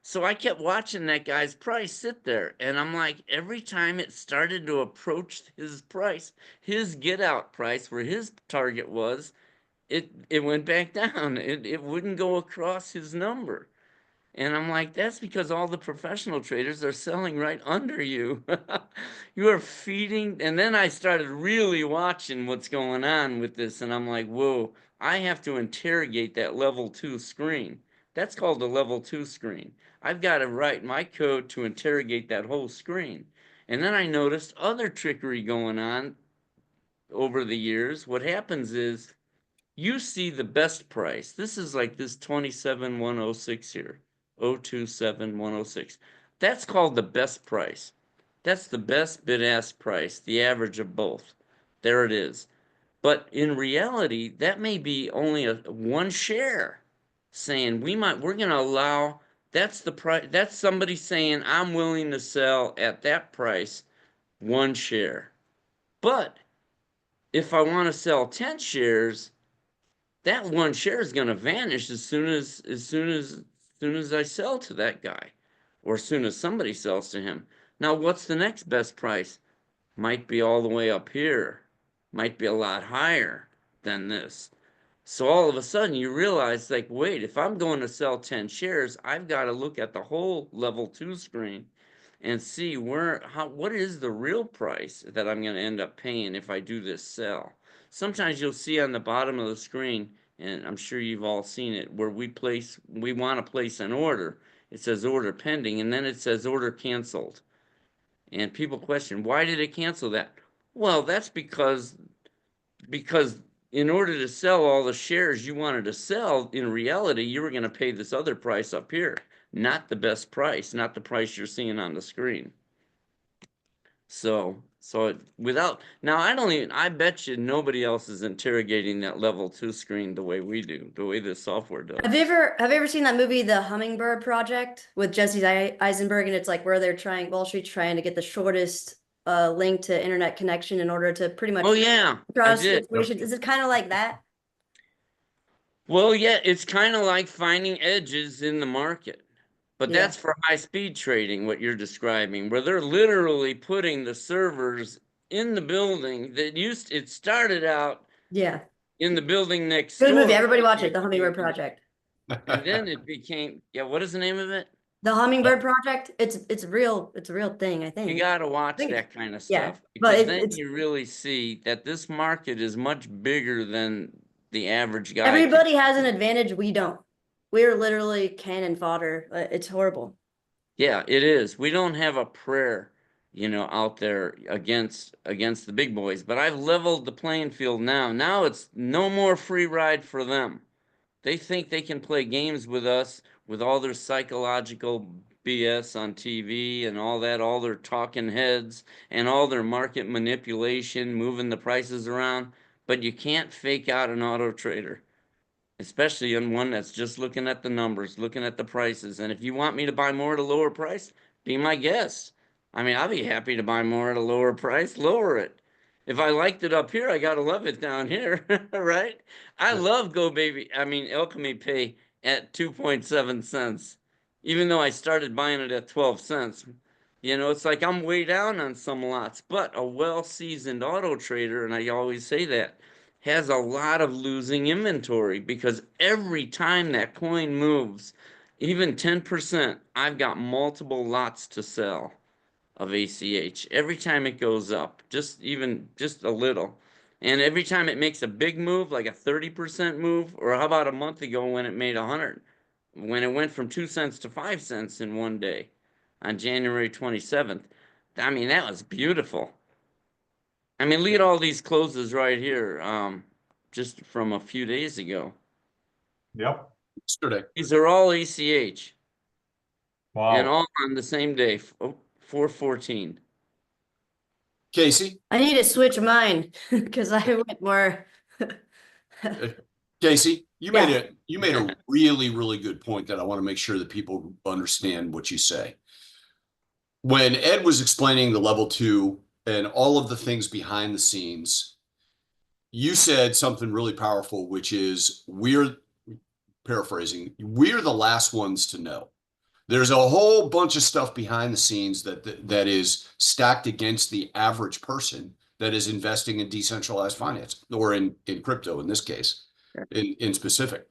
So I kept watching that guy's price sit there, and I'm like, every time it started to approach his price, his get out price where his target was, it went back down. It wouldn't go across his number. And I'm like, that's because all the professional traders are selling right under you. You are feeding. And then I started really watching what's going on with this. And I'm like, whoa, I have to interrogate that level 2 screen. That's called a level 2 screen. I've got to write my code to interrogate that whole screen. And then I noticed other trickery going on over the years. What happens is you see the best price. This is like this 27106 here. 027106. That's called the best price. That's the best bid-ask price, the average of both. There it is. But in reality, that may be only one share saying we're going to allow, that's the price, that's somebody saying I'm willing to sell at that price, one share. But if I want to sell 10 shares, that one share is going to vanish as soon as I sell to that guy, or as soon as somebody sells to him. Now, what's the next best price? Might be all the way up here, might be a lot higher than this. So all of a sudden you realize, like, wait, if I'm going to sell 10 shares, I've got to look at the whole level 2 screen and see what is the real price that I'm going to end up paying if I do this sell. Sometimes you'll see on the bottom of the screen, and I'm sure you've all seen it, where we want to place an order. It says order pending, and then it says order canceled. And people question, why did it cancel that? Well, that's because in order to sell all the shares you wanted to sell, in reality, you were going to pay this other price up here, not the best price, not the price you're seeing on the screen. I bet you nobody else is interrogating that level 2 screen the way we do, the way this software does. Have you ever seen that movie, The Hummingbird Project, with Jesse Eisenberg? And it's like where Wall Street's trying to get the shortest link to internet connection in order to pretty much. Oh yeah, I did. Is it kind of like that? Well, yeah, it's kind of like finding edges in the market. But Yeah. that's for high-speed trading, what you're describing, where they're literally putting the servers in the building it started out in the building next door. Good movie. Everybody watch it, The Hummingbird Project. And then it became, what is the name of it? The Hummingbird Project. It's a real thing, I think. You got to watch that kind of Yeah, stuff. but Because then you really see that this market is much bigger than the average guy. Everybody has an advantage. We don't. We're literally cannon fodder. It's horrible. Yeah, it is. We don't have a prayer, out there against the big boys. But I've leveled the playing field now. Now it's no more free ride for them. They think they can play games with us with all their psychological BS on TV and all their talking heads and all their market manipulation, moving the prices around. But you can't fake out an auto trader, especially in one that's just looking at the numbers, looking at the prices. And if you want me to buy more at a lower price, be my guest. I mean, I'll be happy to buy more at a lower price, lower it. If I liked it up here, I got to love it down here, right? I love Alchemy Pay at 2.7 cents, even though I started buying it at 12 cents. It's like I'm way down on some lots, but a well-seasoned auto trader, and I always say that, has a lot of losing inventory because every time that coin moves, even 10%, I've got multiple lots to sell. of ACH. Every time it goes up, just a little. And every time it makes a big move, like a 30% move, or how about a month ago when it made 100, when it went from 2 cents to 5 cents in one day on January 27th. I mean, that was beautiful. I mean, look at all these closes right here, just from a few days ago. Yep. Yesterday. These are all ACH. And Wow. all on the same day, 4/14. Casey, I need to switch mine because I went more. Casey, Yeah. you made a really, really good point that I want to make sure that people understand what you say. When Ed was explaining the level 2 and all of the things behind the scenes, you said something really powerful, which is we're paraphrasing, we're the last ones to know. There's a whole bunch of stuff behind the scenes that is stacked against the average person that is investing in decentralized finance or in crypto in this case, in specific.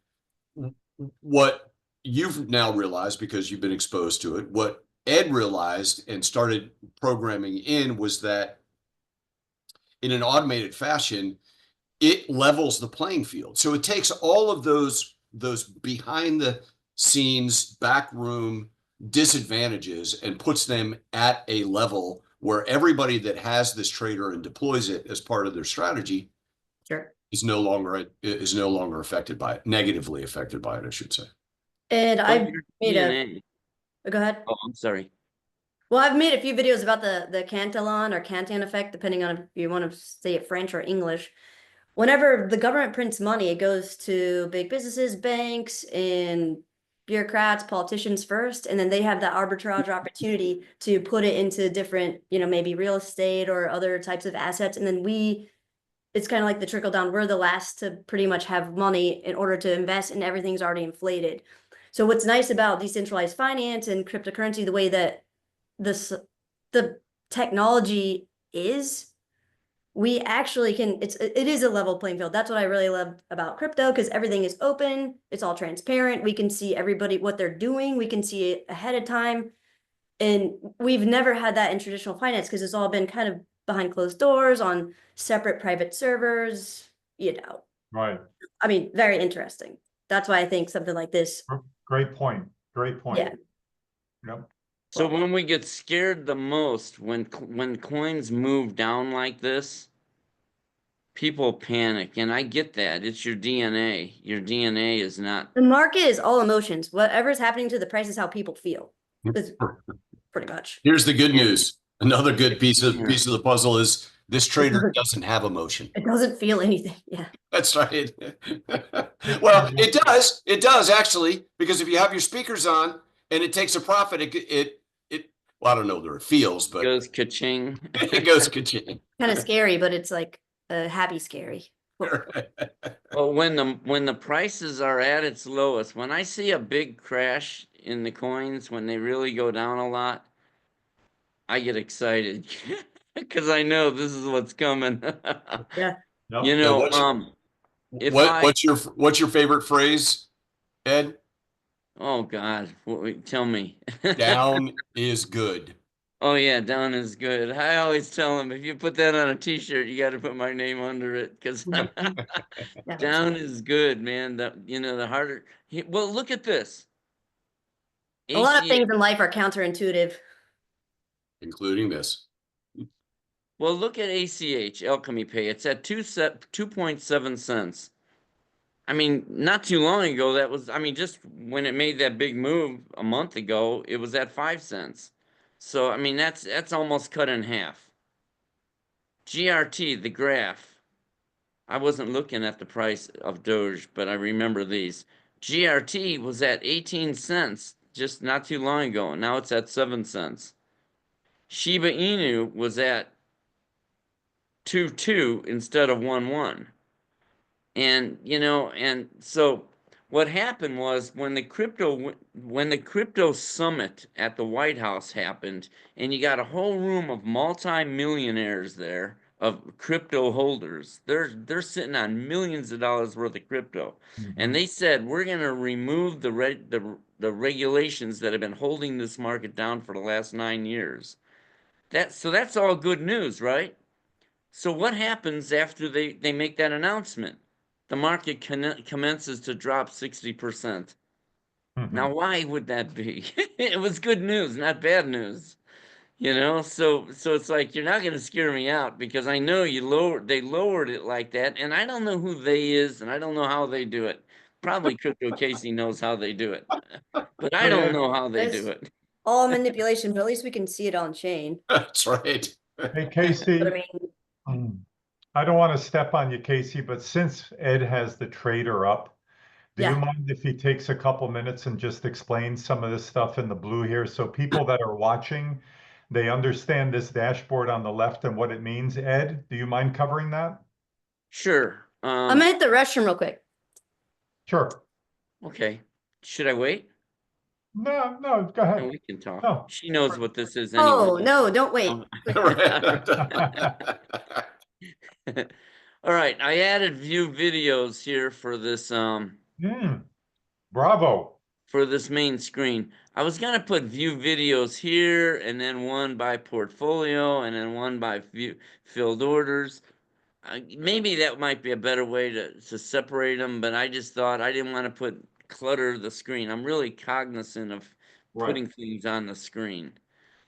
What you've now realized because you've been exposed to it, what Ed realized and started programming in was that in an automated fashion, it levels the playing field. So it takes all of those behind the scenes, backroom disadvantages and puts them at a level where everybody that has this trader and deploys it as part of their strategy Sure. is no longer affected by it, negatively affected by it, I should say. And Well, I your made DNA. go ahead. Oh, I'm sorry. Well, I've made a few videos about the Cantillon or Canton effect, depending on if you want to say it French or English. Whenever the government prints money, it goes to big businesses, banks, and bureaucrats, politicians first, and then they have that arbitrage opportunity to put it into different, maybe real estate or other types of assets. And then it's kind of like the trickle down. We're the last to pretty much have money in order to invest, and everything's already inflated. So what's nice about decentralized finance and cryptocurrency, the way that the technology is, we actually it is a level playing field. That's what I really love about crypto, because everything is open, it's all transparent, we can see everybody what they're doing, we can see it ahead of time. And we've never had that in traditional finance because it's all been kind of behind closed doors on separate private servers, Right. I mean, very interesting. That's why I think something like this. Great point. Great point. Yeah. Yep. So when we get scared the most, when coins move down like this, people panic, and I get that. It's your DNA. Your DNA is not. The market is all emotions. Whatever's happening to the price is how people feel. It's pretty much. Here's the good news. Another good piece of the puzzle is this trader doesn't have emotion. It doesn't feel anything. Yeah. That's right. Well, it does. It does actually, because if you have your speakers on and it takes a profit, well, I don't know whether it feels, but Goes ka-ching. it goes ka-ching. Kind of scary, but it's like a happy scary. Well, when the prices are at its lowest, when I see a big crash in the coins, when they really go down a lot, I get excited because I know this is what's coming. Yeah. Yep. You know, what's your favorite phrase, Ed? Oh God, tell me. Down is good. Oh yeah, down is good. I always tell them, if you put that on a t-shirt, you got to put my name under it, because down is good, man. The harder. Well, look at this. A lot of things in life are counterintuitive. Including this. Well, look at ACH, Alchemy Pay. It's at 2.7 cents. I mean, not too long ago, just when it made that big move a month ago, it was at 5 cents. So, I mean, that's almost cut in half. GRT, the graph. I wasn't looking at the price of Doge, but I remember these. GRT was at 18 cents just not too long ago. Now it's at 7 cents. Shiba Inu was at 2.2 instead of 1.1. And so what happened was when the crypto summit at the White House happened, and you got a whole room of multi-millionaires there, of crypto holders. They're sitting on millions of dollars worth of crypto. And they said, we're going to remove the regulations that have been holding this market down for the last 9 years. that's all good news, right? So what happens after they make that announcement? The market commences to drop 60%. Mhm. Now, why would that be? It was good news, not bad news. You know, so it's like you're not going to scare me out because I know they lowered it like that, and I don't know who they is, and I don't know how they do it. Probably Crypto Casey knows how they do it, but I Hey, don't Ed, know how they do It's it. all manipulation, but at least we can see it on chain. That's right. hey, But I Casey, mean, I don't want to step on you, Casey, but since Ed has the trader up, do you yeah, mind if he takes a couple minutes and just explains some of this stuff in the blue here? So people that are watching, they understand this dashboard on the left and what it means. Ed, do you mind covering that? Sure. I'm gonna hit the restroom real quick. Sure. Okay. Should I wait? No, no, go No, ahead. we can talk. No. She knows what this is Oh, anyway. no, don't wait. Um, Right. All right, I added view videos here for this Bravo. for this main screen. I was gonna put view videos here and then one by portfolio and then one by view filled orders. Maybe that might be a better way to separate them, but I just thought I didn't want to put clutter the screen. I'm really cognizant of Right. putting things on the screen,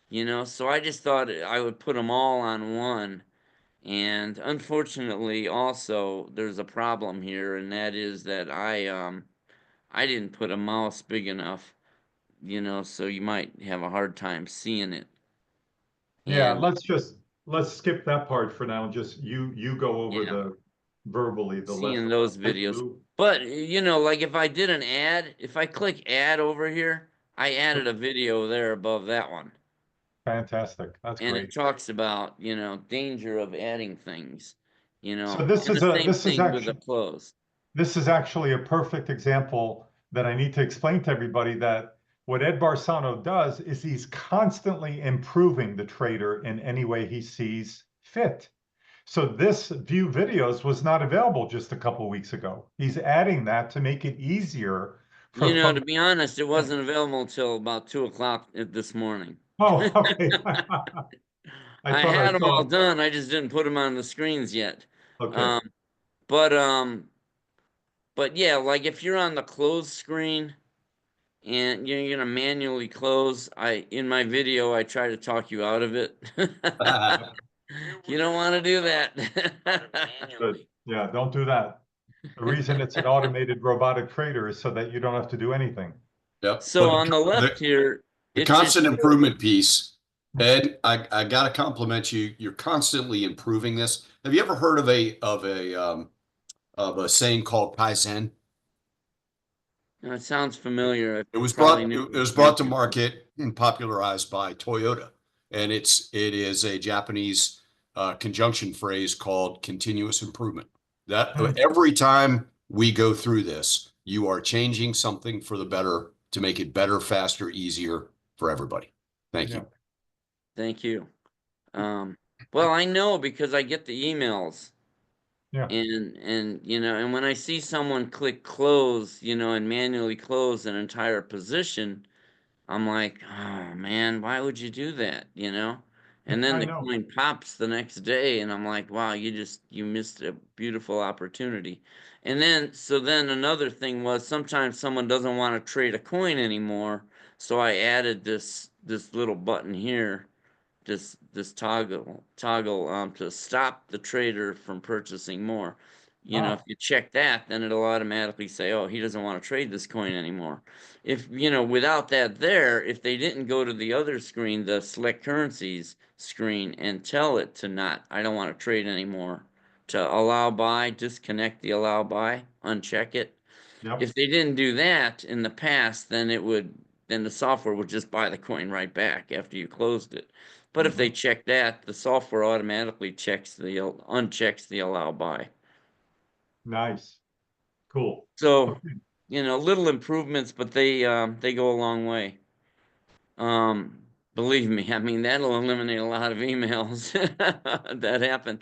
you know, so I just thought I would put them all on one. And unfortunately, also, there's a problem here, and that is that I didn't put a mouse big enough, you know, so you might have a hard time seeing it. Yeah, And let's skip that part for now. Just you go over yeah, the verbally the seeing left those light videos. blue. But you know, like if I did an ad, if I click add over here, I added a video there above that one. Fantastic. That's And great. it talks about, you know, danger of adding things, you So know, and the same thing with the close. this is actually a perfect example that I need to explain to everybody that what Ed Barsano does is he's constantly improving the trader in any way he sees fit. So this view videos was not available just a couple weeks ago. He's adding that to make it easier for You know, to folks. be honest, it wasn't available until about 2 o'clock this morning. Oh, okay. I I thought I had them all saw. done. I just didn't put them on the screens yet. Okay. Um, but um, but yeah, like if you're on the close screen and you're gonna manually close, in my video I try to talk you out of it. You don't want to do that. But yeah, don't do that. The reason it's an automated robotic trader is so that you don't have to do anything. Yep. So But on the left here, the it just constant improvement piece, Ed, I got to compliment you. You're constantly improving this. Have you ever heard of a saying called Kaizen? it sounds familiar. I It was probably brought knew it it was was brought to mentioned. market and popularized by Toyota, and it is a Japanese conjunction phrase called continuous improvement. That Hmm. every time we go through this, you are changing something for the better to make it better, faster, easier for everybody. Thank Yeah. you. Thank you. Well, I know because I get the emails Yeah. and you know, and when I see someone click close, you know, and manually close an entire position, I'm like, oh man, why would you do that? You know? And then I the know. coin pops the next day, and I'm like, wow, you missed a beautiful opportunity. And then so then another thing was sometimes someone doesn't want to trade a coin anymore, so I added this little button here, this toggle to stop the trader from purchasing more. You know, if Ah, you check that, then it'll automatically say, oh, he doesn't want to trade this coin anymore. If, you know, without that there, if they didn't go to the other screen, the select currencies screen, and tell it to not, I don't want to trade anymore, to allow buy, disconnect the allow buy, uncheck it. yep. If they didn't do that in the past, then the software would just buy the coin right back after you closed it. But if they Mhm. check that, the software automatically unchecks the allow buy. Nice. Cool. So, Okay. you know, little improvements, but they go a long way. Believe me, I mean that'll eliminate a lot of emails that happen,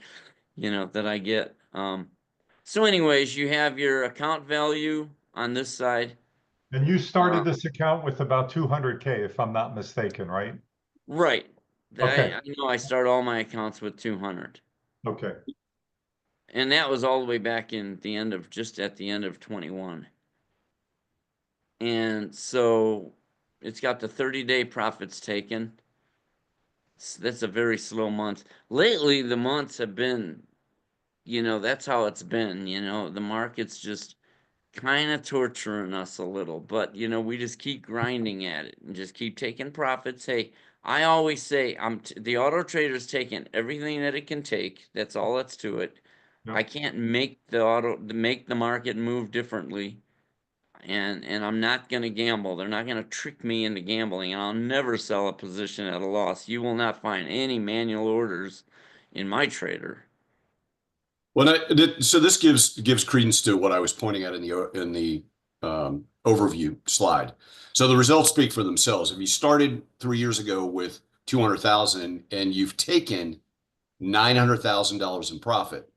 you know, that I get. So anyways, you have your account value on this side. And you Uh, started this account with about 200K, if I'm not mistaken, right? right. Okay. I know I start all my accounts with 200. Okay. And that was all the way back in just at the end of 21. And so it's got the 30-day profits taken. That's a very slow month. Lately, the months have been, that's how it's been. The market's just kind of torturing us a little, but we just keep grinding at it and just keep taking profits. Hey, I always say the auto trader's taking everything that it can take. That's all that's to it. Yep. I can't make the market move differently. And I'm not going to gamble. They're not going to trick me into gambling. And I'll never sell a position at a loss. You will not find any manual orders in my trader. Well, so this gives credence to what I was pointing at in the overview slide. So the results speak for themselves. If you started 3 years ago with 200,000 and you've taken $900,000 in profit,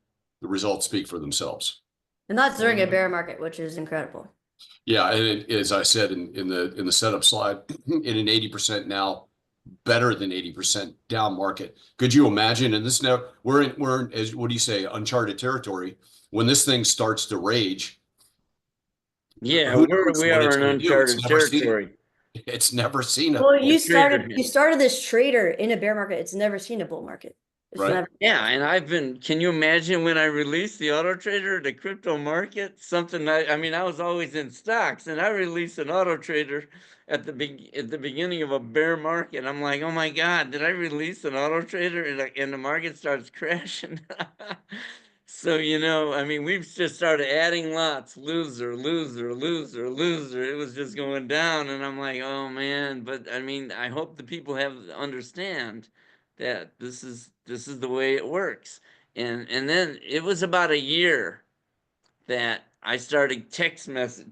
the results speak for themselves. And that's during a bear market, which is incredible. Yeah, and as I said in the setup slide, in an 80% now, better than 80% down market. Could you imagine? And this now we're in as what do you say, uncharted territory. When this thing starts to rage, Yeah, who knows we what are it's in going to do? It's uncharted never seen. territory. It's never seen Well, The trader you started this trader in a bear market. It's never seen a bull market. It's Right. never. Yeah, and can you imagine when I released the auto trader, the crypto market? I mean, I was always in stocks, and I released an auto trader at the beginning of a bear market. I'm like, oh my God, did I release an auto trader and the market starts crashing? So, I mean, we've just started adding lots, loser, loser, loser, loser. It was just going down, and I'm like, oh man. But I mean, I hope the people understand that this is the way it works. And then it was about a year that I started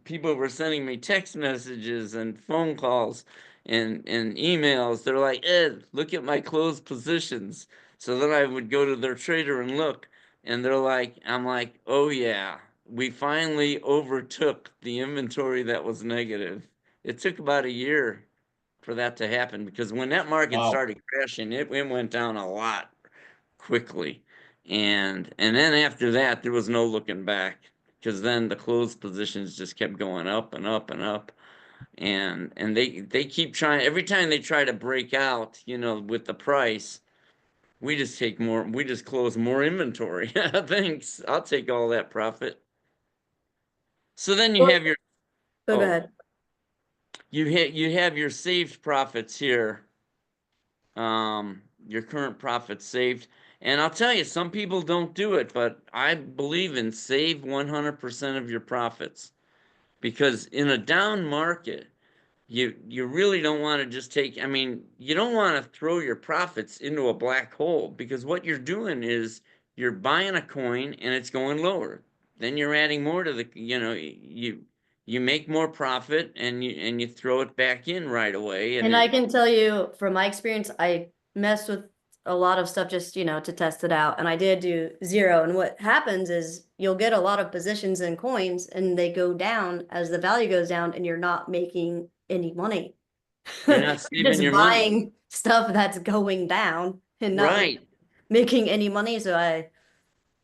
people were sending me text messages and phone calls and emails. They're like, Ed, look at my closed positions. So then I would go to their trader and look, and I'm like, oh yeah, we finally overtook the inventory that was negative. It took about a year for that to happen, because when that market started crashing, it went down a lot quickly. And then after that, there was no looking back, because then the closed positions just kept going up and up and up. And they keep trying. Every time they try to break out, with the price, we just close more inventory. Thanks. I'll take all that profit. So then you have your Go ahead. you have your saved profits here. Your current profits saved. And I'll tell you, some people don't do it, but I believe in save 100% of your profits, because in a down market, you really don't want to just I mean, you don't want to throw your profits into a black hole, because what you're doing is you're buying a coin and it's going lower. Then you're adding more to you make more profit and you throw it back in right away. And I can tell you from my experience, I messed with a lot of stuff just, to test it out. And I did do zero. And what happens is you'll get a lot of positions in coins and they go down as the value goes down, and you're not making any money. You're not saving just your buying money. stuff that's going down and not Right. making any money. So I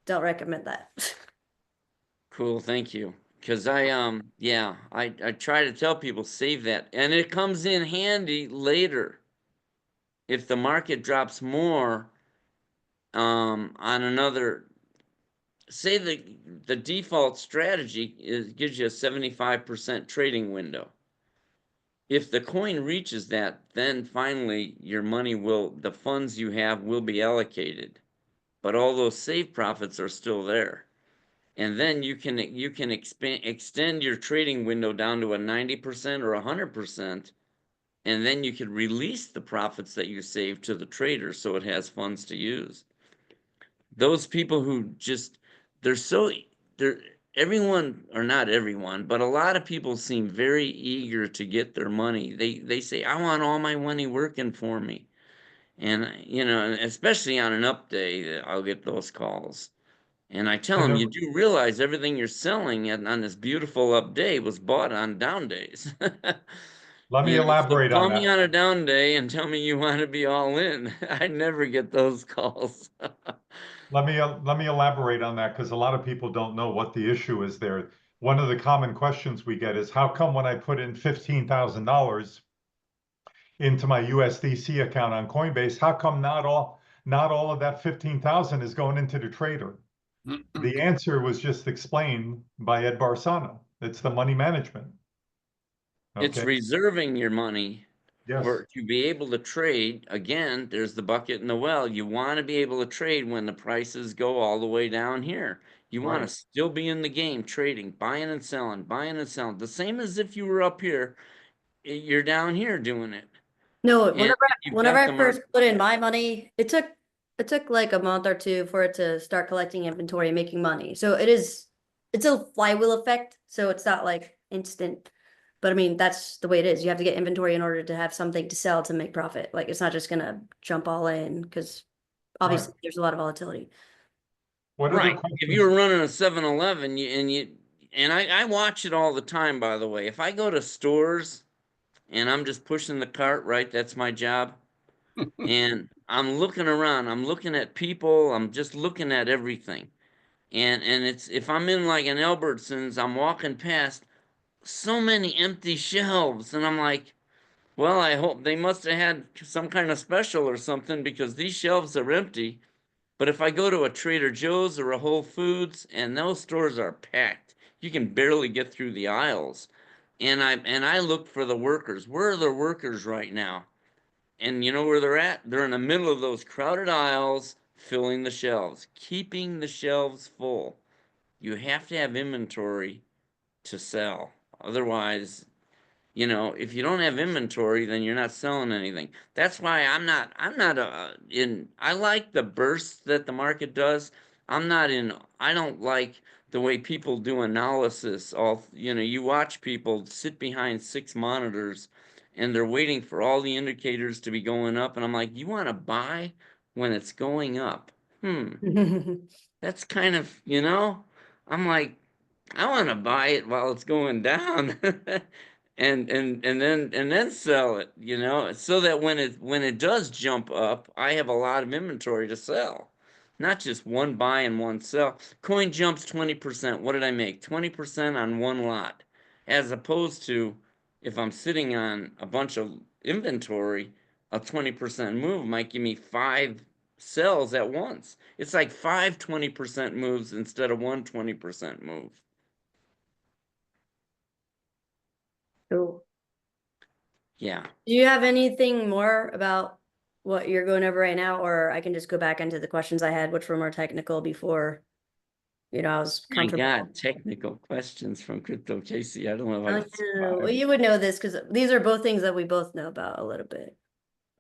don't recommend that. Cool, thank you. Because I try to tell people save that, and it comes in handy later. If the market drops more, on another, say the default strategy gives you a 75% trading window. If the coin reaches that, then finally the funds you have will be allocated, but all those save profits are still there. And then you can extend your trading window down to a 90% or 100%, and then you can release the profits that you saved to the trader, so it has funds to use. Those people who they're everyone, or not everyone, but a lot of people seem very eager to get their money. They say, I want all my money working for me. And especially on an up day, I'll get those calls. And I tell them, you do realize everything you're selling on this beautiful up day was bought on down days. Let me You know, so elaborate on call me that. on a down day and tell me you want to be all in. I never get those calls. Let me elaborate on that because a lot of people don't know what the issue is there. One of the common questions we get is how come when I put in $15,000 into my USDC account on Coinbase, how come not all of that 15,000 is going into the trader? The answer was just explained by Ed Barsano. It's the money management. It's Okay. reserving your money Yes. to be able to trade. Again, there's the bucket and the well. You want to be able to trade when the prices go all the way down here. You want to Right. still be in the game, trading, buying and selling, buying and selling. The same as if you were up here, you're down here doing it. No, And you've whenever got I the first market. put in my money, it took like a month or two for it to start collecting inventory and making money. So it's a flywheel effect. So it's not like instant. But I mean, that's the way it is. You have to get inventory in order to have something to sell to make profit. Like it's not just gonna jump all in because Right. obviously there's a lot of volatility. What other Right. If you questions? were running a 7-Eleven, and I watch it all the time, by the way. If I go to stores and I'm just pushing the cart, right? That's my job. And I'm looking around, I'm looking at people, I'm just looking at everything. And it's if I'm in like an Albertsons, I'm walking past so many empty shelves, and I'm like, well, I hope they must have had some kind of special or something because these shelves are empty. But if I go to a Trader Joe's or a Whole Foods, and those stores are packed, you can barely get through the aisles. And I look for the workers. Where are the workers right now? And you know where they're at? They're in the middle of those crowded aisles, filling the shelves, keeping the shelves full. You have to have inventory to sell. Otherwise, if you don't have inventory, then you're not selling anything. That's why I'm not I like the bursts that the market does. I don't like the way people do analysis. You watch people sit behind 6 monitors and they're waiting for all the indicators to be going up. And I'm like, you want to buy when it's going up? That's kind of, I'm like, I want to buy it while it's going down. and then sell it, so that when it does jump up, I have a lot of inventory to sell. Not just one buy and one sell. Coin jumps 20%. What did I make? 20% on one lot. As opposed to if I'm sitting on a bunch of inventory, a 20% move might give me 5 sells at once. It's like 5 20% moves instead of one 20% move. Cool. Yeah. Do you have anything more about what you're going over right now, or I can just go back into the questions I had, which were more technical before, I was My comfortable. God, technical questions from Crypto Casey. I don't know if I Oh, can no. Well, survive. you would know this because these are both things that we both know about a little bit.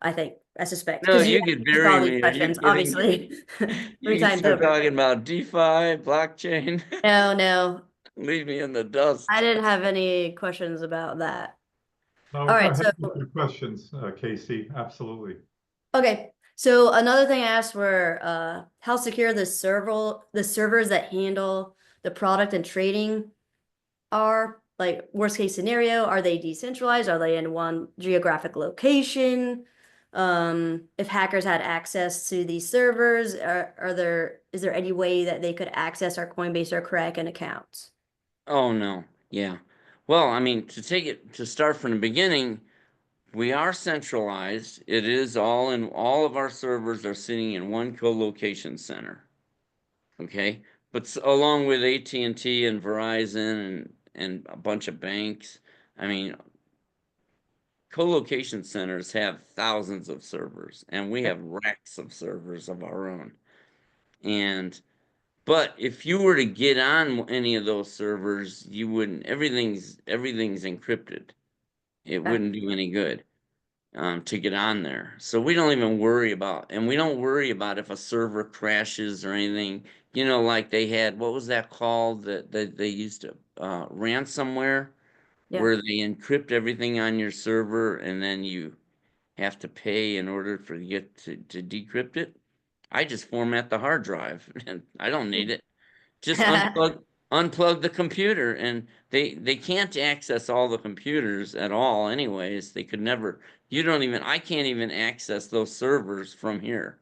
I suspect, No, because you you could ask all bury these me. Are you questions, kidding obviously, me? 3 You can times start over. talking about DeFi, blockchain. No, Leave me in the dust. I didn't have any questions about that. No, All go right, ahead so with your questions, Casey. Absolutely. okay. So another thing I asked were how secure the servers that handle the product and trading are. Like worst case scenario, are they decentralized? Are they in one geographic location? If hackers had access to these servers, is there any way that they could access our Coinbase or Kraken accounts? Oh, no. Yeah. Well, I mean, to start from the beginning, we are centralized. It is all of our servers are sitting in one co-location center. Okay. But along with AT&T and Verizon and a bunch of banks, I mean, co-location centers have thousands of servers, and we have racks of servers of our own. But if you were to get on any of those servers, you wouldn't. Everything's encrypted. It Okay. wouldn't do any good to get on there. So we don't even worry about, and we don't worry about if a server crashes or anything. Like they had, what was that called that they used to ransomware, Yeah. where they encrypt everything on your server and then you have to pay in order for you to decrypt it. I just format the hard drive and I don't need it. Just unplug the computer, and they can't access all the computers at all anyways. They could never, I can't even access those servers from here.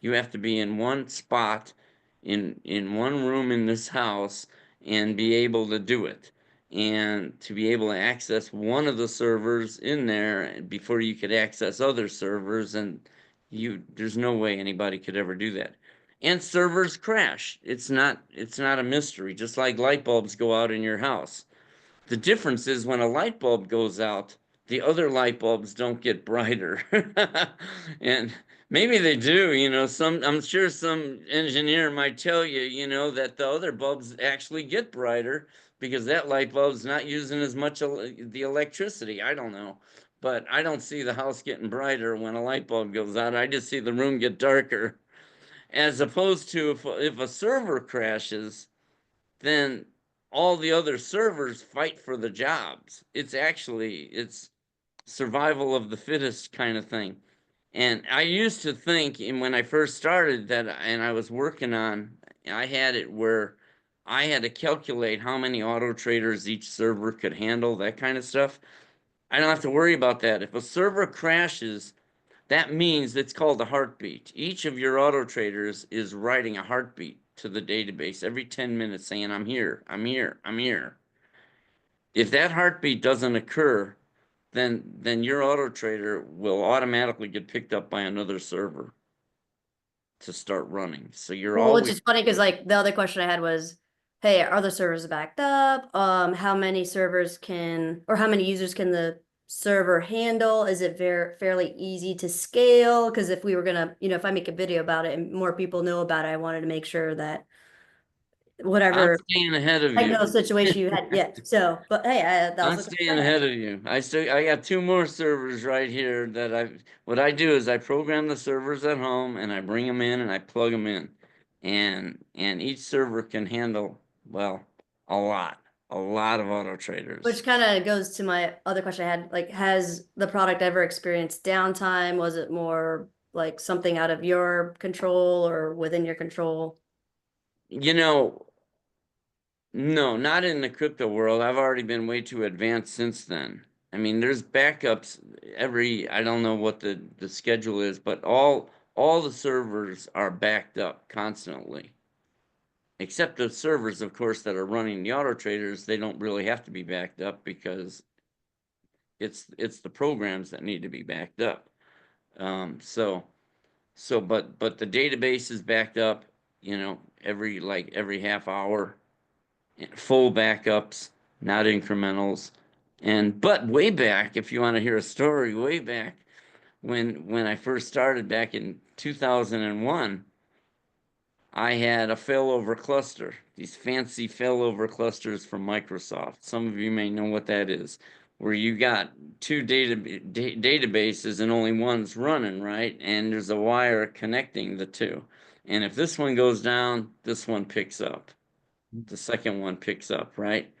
You have to be in one spot in one room in this house and be able to do it. And to be able to access one of the servers in there before you could access other servers, and there's no way anybody could ever do that. And servers crash. It's not a mystery, just like light bulbs go out in your house. The difference is when a light bulb goes out, the other light bulbs don't get brighter. And maybe they do, I'm sure some engineer might tell you, that the other bulbs actually get brighter because that light bulb's not using as much the electricity. I don't know. But I don't see the house getting brighter when a light bulb goes out. I just see the room get darker. As opposed to if a server crashes, then all the other servers fight for the jobs. It's survival of the fittest kind of thing. And I used to think, and when I first started that, and I was working on, I had it where I had to calculate how many auto traders each server could handle, that kind of stuff. I don't have to worry about that. If a server crashes, that means it's called a heartbeat. Each of your auto traders is writing a heartbeat to the database every 10 minutes saying, I'm here, I'm here, I'm here. If that heartbeat doesn't occur, then your auto trader will automatically get picked up by another server to start running. So you're Well, which always, is funny because like the other question I had was, hey, are the servers backed up? How many servers can, or how many users can the server handle? Is it fairly easy to scale? Because if we were gonna, if I make a video about it and more people know about it, I wanted to make sure that I'm whatever staying ahead of technical you. situation you had, yeah. So, but hey, that I'm was the staying question I had. ahead of you. I got two more servers right here that what I do is I program the servers at home and I bring them in and I plug them in. And each server can handle, well, a lot of auto traders. Which kind of goes to my other question I had, like, has the product ever experienced downtime? Was it more like something out of your control or within your control? You know, no, not in the crypto world. I've already been way too advanced since then. I mean, there's backups I don't know what the schedule is, but all the servers are backed up constantly. Except the servers, of course, that are running the auto traders, they don't really have to be backed up because it's the programs that need to be backed up. But the database is backed up, every half hour, full backups, not incrementals. But way back, if you want to hear a story, way back when I first started back in 2001, I had a failover cluster, these fancy failover clusters from Microsoft. Some of you may know what that is, where you got two databases and only one's running, right? And there's a wire connecting the two. And if this one goes down, this one picks up. The second one picks up, right?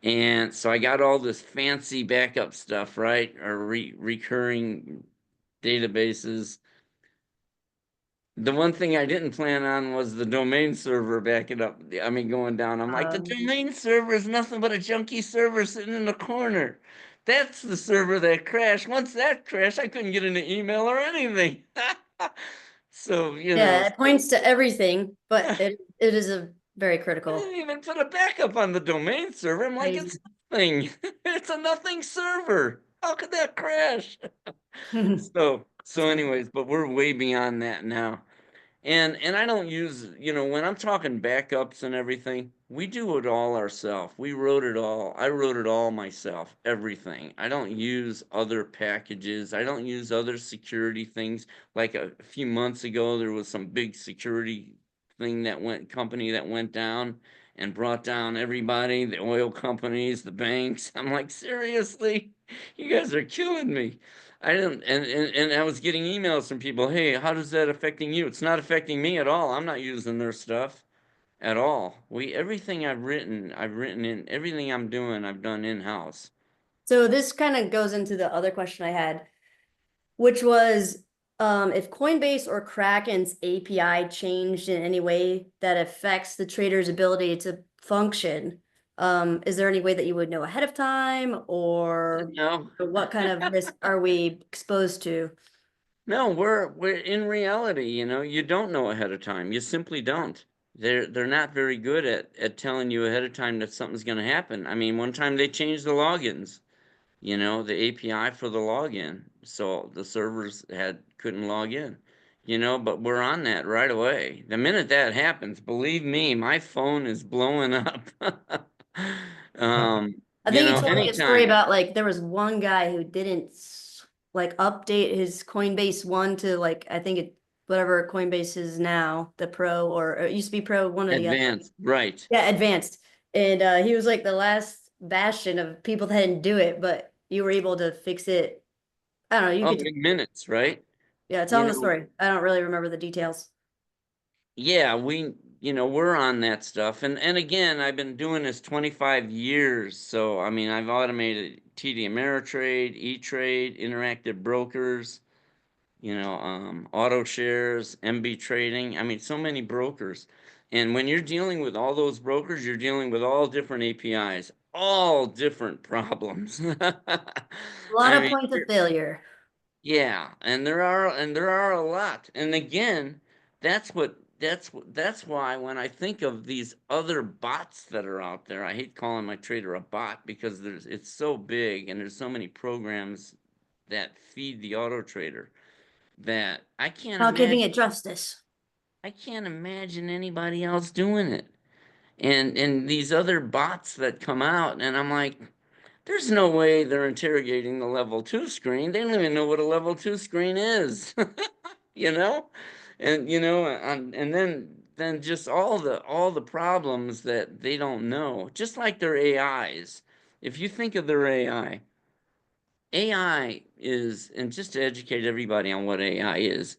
And so I got all this fancy backup stuff, right? Or recurring databases. The one thing I didn't plan on was the domain server backing up. I mean, going down. I'm like, the domain server is nothing but a junky server sitting in the corner. That's the server that crashed. Once that crashed, I couldn't get into email or anything. So, Yeah, it points to everything, but it is a very I critical. didn't even put a backup on the domain server. I'm like, it's nothing. It's a nothing server. How could that crash? So anyways, but we're way beyond that now. And I don't use, when I'm talking backups and everything, we do it all ourselves. We wrote it all. I wrote it all myself, everything. I don't use other packages. I don't use other security things. Like a few months ago, there was some big security company that went down and brought down everybody, the oil companies, the banks. I'm like, seriously? You guys are killing me. I didn't, and I was getting emails from people, hey, how does that affecting you? It's not affecting me at all. I'm not using their stuff at all. Everything I've written in, everything I'm doing, I've done in-house. So this kind of goes into the other question I had, which was if Coinbase or Kraken's API changed in any way that affects the trader's ability to function, is there any way that you would know ahead of time, or No, what kind of risk are we exposed to? no, we're in reality, you don't know ahead of time. You simply don't. They're not very good at telling you ahead of time that something's going to happen. I mean, one time they changed the logins, the API for the login, so the servers couldn't log in, but we're on that right away. The minute that happens, believe me, my phone is blowing up. I think you told me a story Anytime. about like there was one guy who didn't like update his Coinbase one to like I think it whatever Coinbase is now, the Pro or it used to be Pro, one or the other. Advanced, right. Yeah, advanced. And he was like the last bastion of people that didn't do it, but you were able to fix it. I don't know, you Oh, could in minutes, right? yeah, tell You them the know, story. I don't really remember the details. yeah, we're on that stuff. And again, I've been doing this 25 years. So, I mean, I've automated TD Ameritrade, E-Trade, Interactive Brokers, auto shares, MB trading. I mean, so many brokers. And when you're dealing with all those brokers, you're dealing with all different APIs, all different problems. A lot I of mean, points of failure. yeah, and there are a lot. And again, that's why when I think of these other bots that are out there, I hate calling my trader a bot because it's so big and there's so many programs that feed the auto trader that Not giving it justice. I can't imagine anybody else doing it. And these other bots that come out, and I'm like, there's no way they're interrogating the level 2 screen. They don't even know what a level 2 screen is, you know? And then just all the problems that they don't know, just like their AIs. If you think of their AI is, and just to educate everybody on what AI is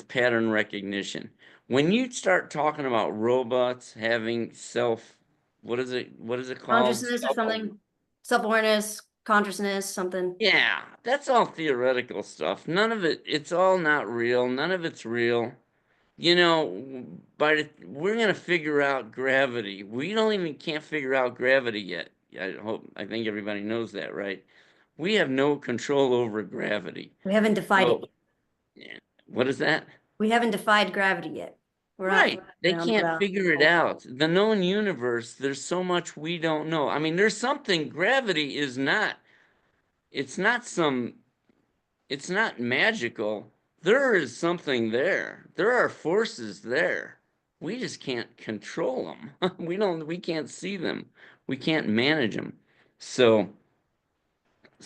pattern recognition. When you start talking about robots having what is it called? Consciousness or something. Self-awareness, consciousness, something. Yeah, that's all theoretical stuff. None of it, it's all not real. None of it's real. We're gonna figure out gravity. We don't even can't figure out gravity yet. I think everybody knows that, right? We have no control over gravity. We haven't defied it So, yet. yeah, what is that? We haven't defied gravity yet. We're not Right. They around can't about. figure it out. The known universe, there's so much we don't know. I mean, there's something, gravity is not, it's not some, it's not magical. There is something there. There are forces there. We just can't control them. We can't see them. We can't manage them. So,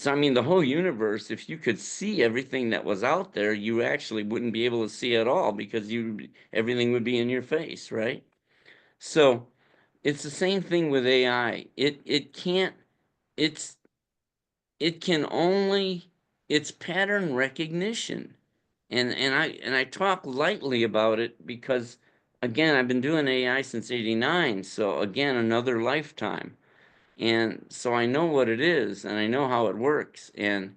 I mean, the whole universe, if you could see everything that was out there, you actually wouldn't be able to see at all because everything would be in your face, right? So it's the same thing with AI. It can't, it's it can only, it's pattern recognition. And I talk lightly about it because again, I've been doing AI since '89, so again, another lifetime. And so I know what it is and I know how it works. And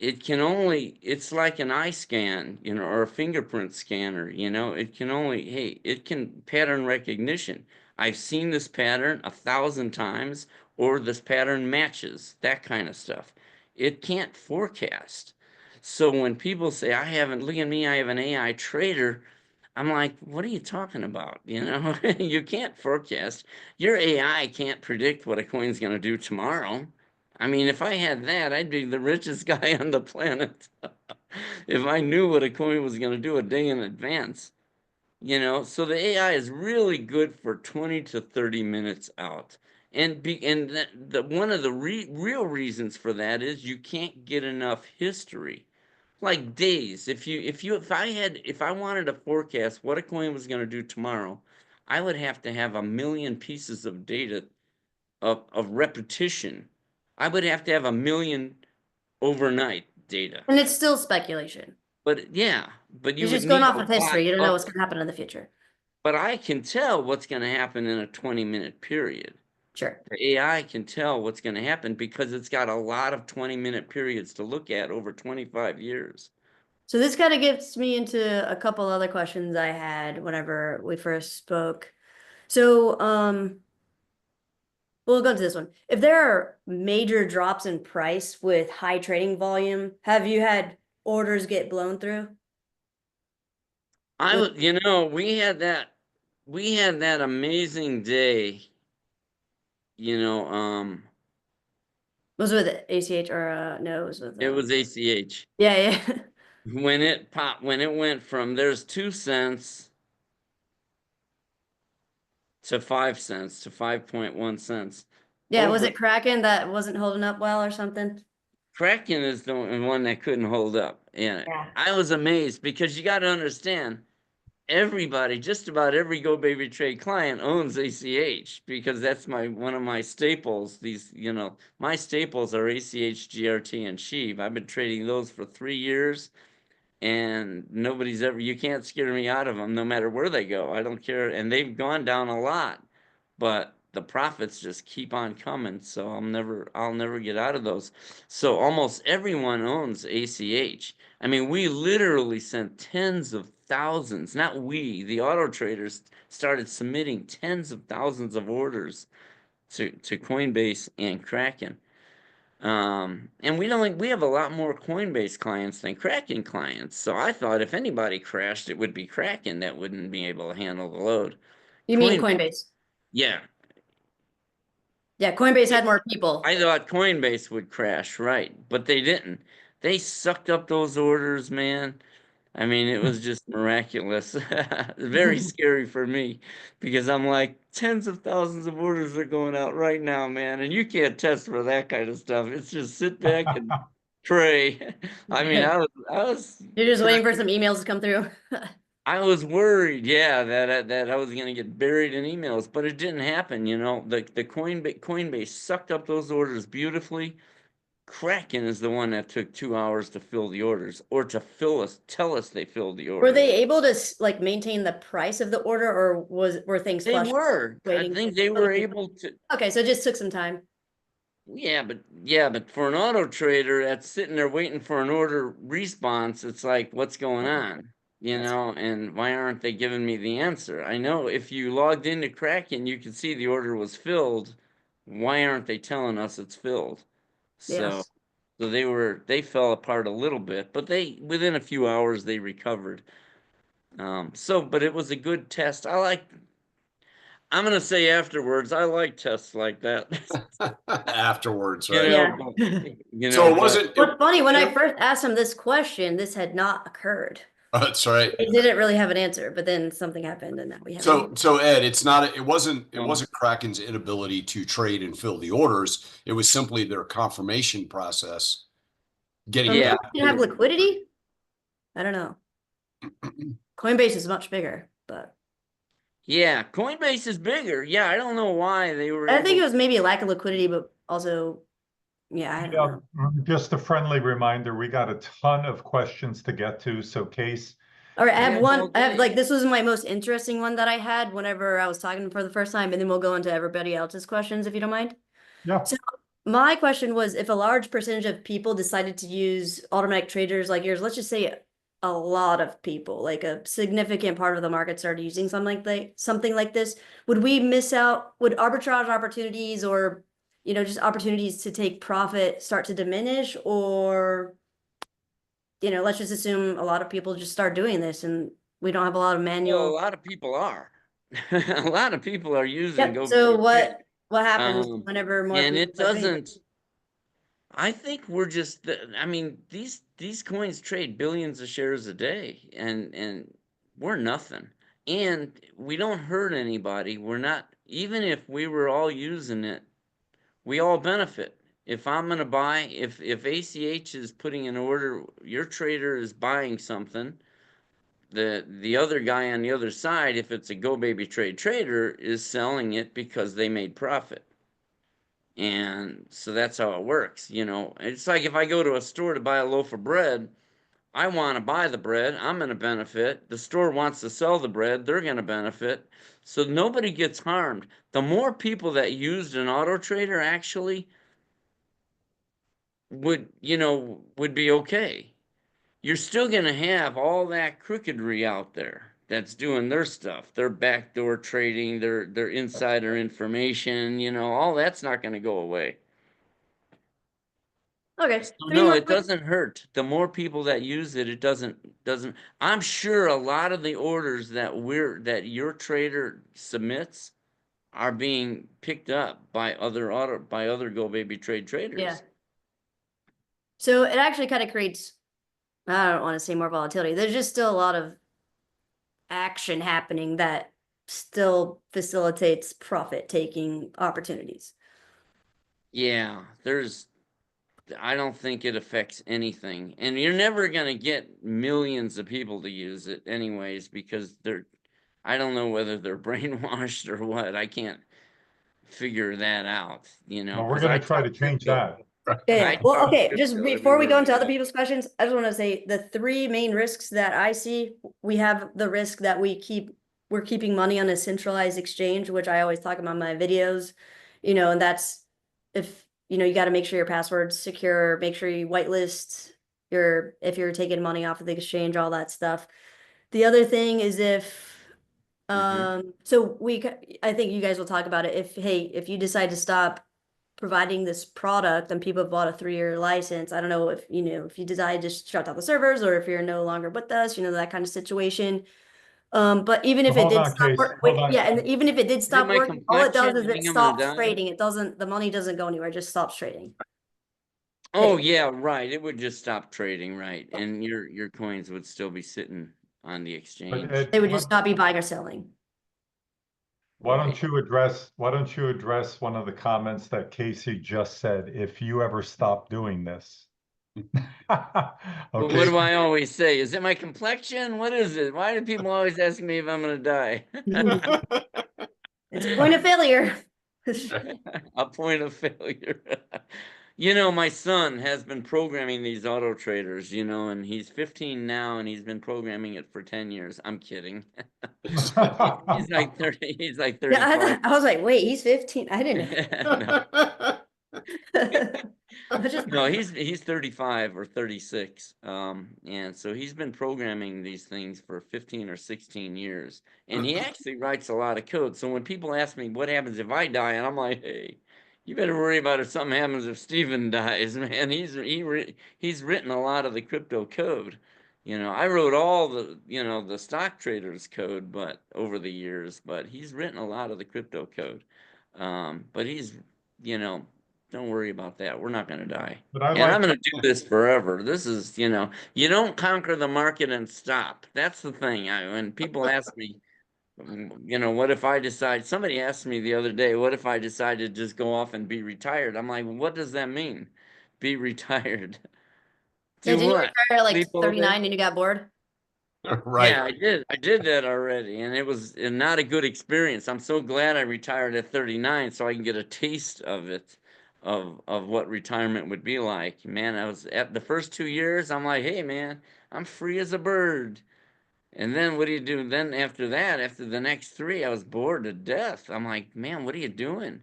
it's like an eye scan, or a fingerprint scanner, it can pattern recognition. I've seen this pattern 1,000 times, or this pattern matches, that kind of stuff. It can't forecast. So when people say, look at me, I have an AI trader, I'm like, what are you talking about? You can't forecast. Your AI can't predict what a coin's going to do tomorrow. I mean, if I had that, I'd be the richest guy on the planet. If I knew what a coin was going to do a day in advance, so the AI is really good for 20 to 30 minutes out. One of the real reasons for that is you can't get enough history. Like days. If I wanted to forecast what a coin was going to do tomorrow, I would have to have 1 million pieces of data of repetition. I would have to have 1 million overnight data. And it's still speculation. But yeah, but you It's would just going need off a of lot history. You don't know of what's going to happen in the future. but I can tell what's going to happen in a 20-minute period. Sure. The AI can tell what's going to happen because it's got a lot of 20-minute periods to look at over 25 years. So this kind of gets me into a couple other questions I had whenever we first spoke. So, we'll go to this one. If there are major drops in price with high trading volume, have you had orders get blown through? I would, you know, we had that amazing day, you know, Was it with ACH or no, it was with it was ACH. yeah, yeah. When it popped, when it went from there's 2 cents to 5 cents to 5.1 cents. Yeah, was Over it Kraken that wasn't holding up well or something? Kraken is the one that couldn't hold up. And Yeah. I was amazed because you got to understand, everybody, just about every GoBabyTrade client owns ACH because that's one of my staples. These, you know, my staples are ACH, GRT, and Sheave. I've been trading those for 3 years, and nobody's ever, you can't scare me out of them no matter where they go. I don't care. And they've gone down a lot, but the profits just keep on coming. So I'll never get out of those. So almost everyone owns ACH. I mean, we literally sent tens of thousands, not we, the auto traders started submitting tens of thousands of orders to Coinbase and Kraken. And we have a lot more Coinbase clients than Kraken clients. So I thought if anybody crashed, it would be Kraken that wouldn't be able to handle the load. You mean Coinbase? Yeah. Yeah, Coinbase had more people. I thought Coinbase would crash, right? But they didn't. They sucked up those orders, man. I mean, it was just miraculous. Very scary for me because I'm like, tens of thousands of orders are going out right now, man. And you can't test for that kind of stuff. It's just sit back and pray. I mean, I was You're just waiting for trying, some emails to come through. I was worried, yeah, that I was gonna get buried in emails, but it didn't happen, you know. The Coinbase sucked up those orders beautifully. Kraken is the one that took 2 hours to fill the orders, or to tell us they filled the Were orders. they able to like maintain the price of the order, or were things They flush were. I waiting? think they were able to. Okay, so it just took some time. Yeah, but for an auto trader that's sitting there waiting for an order response, it's like, what's going on? You know, and why aren't they giving me the answer? I know if you logged into Kraken, you could see the order was filled. Why aren't they telling us it's filled? So, Yes. so they fell apart a little bit, but within a few hours they recovered. But it was a good test. I'm gonna say afterwards, I like tests like that. Afterwards, You right? know, Yeah. but, you So know, it but wasn't. What's funny, when I first asked him this question, this had not occurred. That's right. It didn't really have an answer, but then something happened and now we have an So, answer. so Ed, it's not. It wasn't. It um, wasn't Kraken's inability to trade and fill the orders. It was simply their confirmation process getting Maybe yeah, back you to have the. liquidity? I don't know. Coinbase is much bigger, but yeah, Coinbase is bigger. Yeah, I don't know why they were I think it able. was maybe a lack of liquidity, but also, yeah, I don't Yeah, know. just a friendly reminder, we got a ton of questions to get to, so Case. All right, I We have have one. all I have day. like this was my most interesting one that I had whenever I was talking for the first time, and then we'll go into everybody else's questions if you don't mind. Yeah. So my question was, if a large percentage of people decided to use automatic traders like yours, let's just say a lot of people, like a significant part of the market started using something like this, would we miss out? Would arbitrage opportunities or just opportunities to take profit start to diminish, or let's just assume a lot of people just start doing this and we don't have a lot of Well, a manual. lot of people are. A lot of people are using Yep. So GoBabyTrade. what happens Um, whenever more and people it start doing it? doesn't. I think we're just. I mean, these coins trade billions of shares a day, and we're nothing. And we don't hurt anybody. We're not. Even if we were all using it, we all benefit. If I'm gonna buy, if ACH is putting an order, your trader is buying something. The other guy on the other side, if it's a GoBabyTrade trader, is selling it because they made profit. And so that's how it works. You know, it's like if I go to a store to buy a loaf of bread, I want to buy the bread, I'm going to benefit. The store wants to sell the bread, they're going to benefit. So nobody gets harmed. The more people that used an auto trader actually would be okay. You're still going to have all that crookery out there. that's doing their stuff, their backdoor trading, their insider information, you know, all that's not going to go away. Okay, So three no, more it quick. doesn't hurt. The more people that use it, it doesn't. I'm sure a lot of the orders that your trader submits are being picked up by other GoBabyTrade traders. Yeah. So it actually kind of creates, I don't want to say more volatility. There's just still a lot of action happening that still facilitates profit taking opportunities. Yeah, I don't think it affects anything. And you're never going to get millions of people to use it anyways, because I don't know whether they're brainwashed or what. I can't figure that out, you know, Well, we're because going I to try to talk change crypto. that. Yeah. Well, talk okay, just crypto before we go everywhere into I other go. people's questions, I just want to say the three main risks that I see, we have the risk that we're keeping money on a centralized exchange, which I always talk about in my videos, you know, and that's if, you know, you got to make sure your password's secure, make sure you whitelist if you're taking money off of the exchange, all that stuff. The other thing is so I think you guys will talk about it. If you decide to stop providing this product and people have bought a 3-year license, I don't know if, you know, if you decide to shut down the servers or if you're no longer with us, you know, that kind of situation. But even if it Hold did on, stop Case. working, Hold on. yeah, and even if it did Is it stop my working, all it does complexion? is You it think I'm gonna stops die? trading. The money doesn't go anywhere, it just stops trading. Oh Hey. yeah, right. It would just stop trading, right? And your coins would still be sitting on the But exchange. Ed, They would just not be buying or selling. why Right. don't you address one of the comments that Casey just said, if you ever stop doing this? Well, Okay. what do I always say? Is it my complexion? What is it? Why do people always ask me if I'm gonna die? It's a point of failure. A point of failure. You know, my son has been programming these auto traders, you know, and he's 15 now and he's been programming it for 10 years. I'm kidding. He's like 30, he's like Yeah, 35. I was like, wait, he's 15. I didn't No. know. I just No, he's 35 or 36. And so he's been programming these things for 15 or 16 years. And he actually writes a lot of code. So when people ask me what happens if I die, and I'm like, hey, you better worry about if something happens if Steven dies, man. He's written a lot of the crypto code. You know, I wrote all the, you know, the stock traders code, but over the years, but he's written a lot of the crypto code. But he's, you know, don't worry about that. We're not going to die. But I And I'm like, going to do this forever. This is, you know, you don't conquer the market and stop. That's the thing. When people ask me, you know, what if I decide, somebody asked me the other day, what if I decide to just go off and be retired? I'm like, what does that mean? Be retired. Yeah, Do didn't you what? retire at like Sleep all day? 39 and you got bored? Right. Yeah, I did. I did that already, and it was not a good experience. I'm so glad I retired at 39 so I can get a taste of it, of what retirement would be like. Man, I was at the first 2 years, I'm like, hey man, I'm free as a bird. And then what do you do? Then after that, after the next three, I was bored to death. I'm like, man, what are you doing?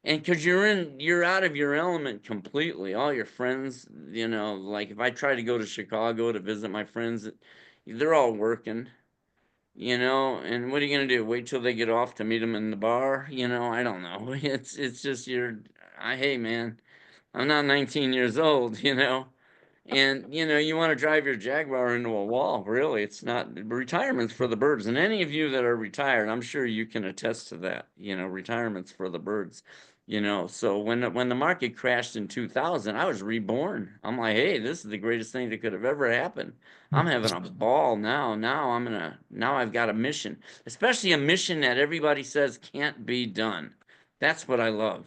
And because you're out of your element completely. All your friends, you know, like if I try to go to Chicago to visit my friends, they're all working, you know, and what are you gonna do? Wait till they get off to meet them in the bar? You know, I don't know. It's just hey man, I'm not 19 years old, you know. And you know, you want to drive your Jaguar into a wall. Really, it's not retirement's for the birds. And any of you that are retired, I'm sure you can attest to that. You know, retirement's for the birds. You know, so when the market crashed in 2000, I was reborn. I'm like, hey, this is the greatest thing that could have ever happened. I'm having a ball now. Now I've got a mission, especially a mission that everybody says can't be done. That's what I love.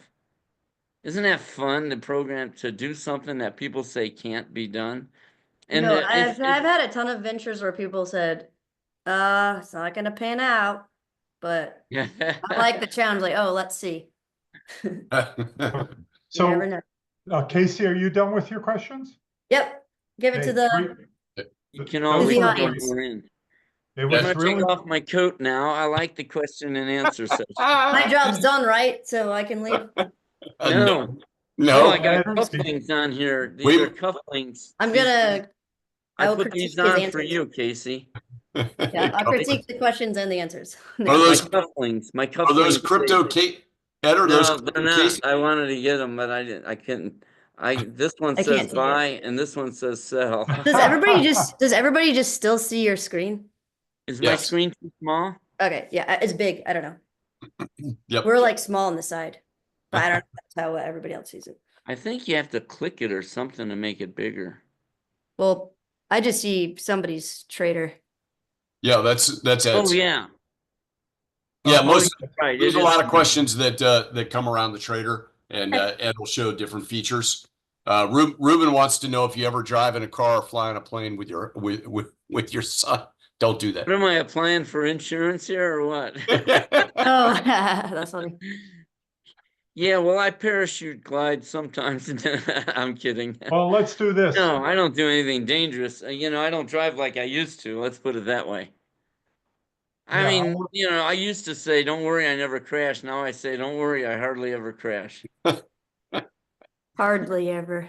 Isn't that fun to program to do something that people say can't be done? And No, if I've had a ton of ventures where people said, it's not gonna pan out, but yeah, I like the challenge, like, oh, let's see. You never so, know. Casey, are you done with your questions? Yep, give it to Okay, the you can those always the were tell great. audience. we're in. It I'm was gonna take really, off my coat now. I like the question and answer session. My job's done, right? So I can leave. No, No. I got Ed, cufflinks on here. These We are cufflinks. I'm These, I I will put critique these his on for answers. you, Casey. Yeah, I'll critique the questions and the answers. Are My those cufflinks, my are those cufflinks. crypto Ed, are those No, they're crypto not. Casey? I wanted to get them, but I didn't. I couldn't. This one I says can't see it. buy, and this one says sell. Does everybody just still see your screen? Is my Yes. screen too small? Okay, yeah, it's big. I don't know. Yep. We're like small on the side, but I don't know if that's how everybody else sees it. I think you have to click it or something to make it bigger. Well, I just see somebody's trader. Yeah, that's Ed's. Oh yeah. Yeah, Oh, most Right. there's it a is lot of mine. questions that come around the trader, and Ed will show different features. Ruben wants to know if you ever drive in a car or fly on a plane with your son. Don't do What am I applying for insurance here or what? that. Oh, that's funny. Yeah, well, I parachute glide sometimes. I'm kidding. well, let's do this. No, I don't do anything dangerous. I don't drive like I used to. Let's put it that way. I Yeah, mean, I used to say, don't worry, I never crash. Now I say, don't worry, I hardly ever crash. Hardly ever.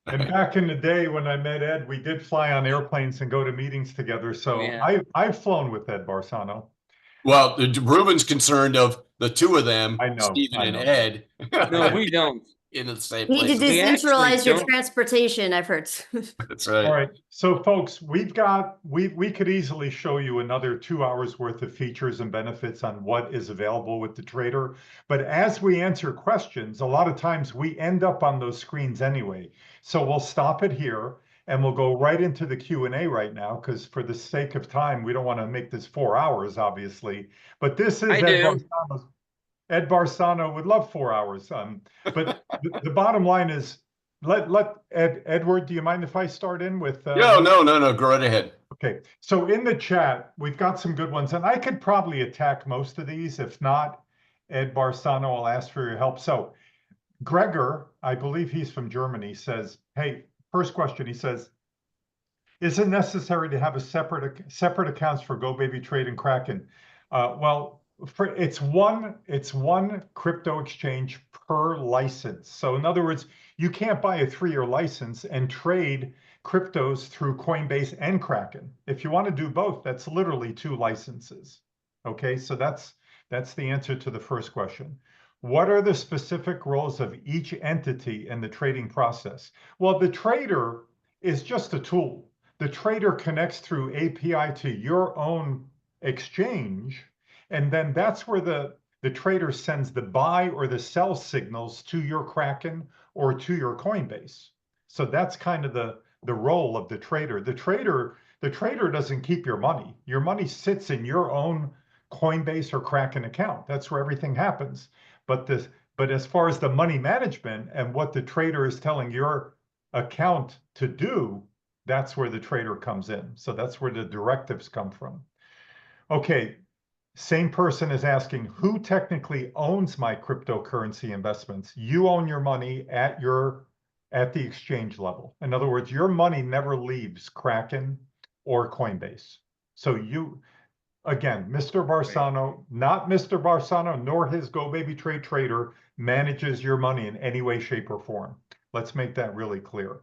And back in the day when I met Ed, we did fly on airplanes and go to meetings together. So Yeah. I've flown with Ed Barsano. Well, Ruben's concerned of the two of them, I know, Stephen I and know. Ed, No, we don't. in the same You need to place. We actually decentralize your don't. transportation, I've heard. That's All right. right, so folks, we could easily show you another 2 hours worth of features and benefits on what is available with the trader. But as we answer questions, a lot of times we end up on those screens anyway. So we'll stop it here and we'll go right into the Q&A right now, because for the sake of time, we don't want to make this 4 hours, obviously. But this is I do. Ed Barsano would love 4 hours. But the bottom line is, Edward, do you mind if I start in with? No, go right ahead. Okay, so in the chat, we've got some good ones, and I could probably attack most of these. If not, Ed Barsano will ask for your help. So Gregor, I believe he's from Germany, says, hey, first question, he says, is it necessary to have a separate accounts for GoBabyTrade and Kraken? Well, it's one crypto exchange per license. So in other words, you can't buy a 3-year license and trade cryptos through Coinbase and Kraken. If you want to do both, that's literally 2 licenses. Okay, so that's the answer to the first question. What are the specific roles of each entity in the trading process? Well, the trader is just a tool. The trader connects through API to your own exchange, and then that's where the trader sends the buy or the sell signals to your Kraken or to your Coinbase. So that's kind of the role of the trader. The trader doesn't keep your money. Your money sits in your own Coinbase or Kraken account. That's where everything happens. But as far as the money management and what the trader is telling your account to do, that's where the trader comes in. So that's where the directives come from. Okay, same person is asking, who technically owns my cryptocurrency investments? You own your money at the exchange level. In other words, your money never leaves Kraken or Coinbase. So again, Mr. Barsano, not Mr. Barsano, nor his GoBabyTrade trader manages your money in any way, shape, or form. Let's make that really clear.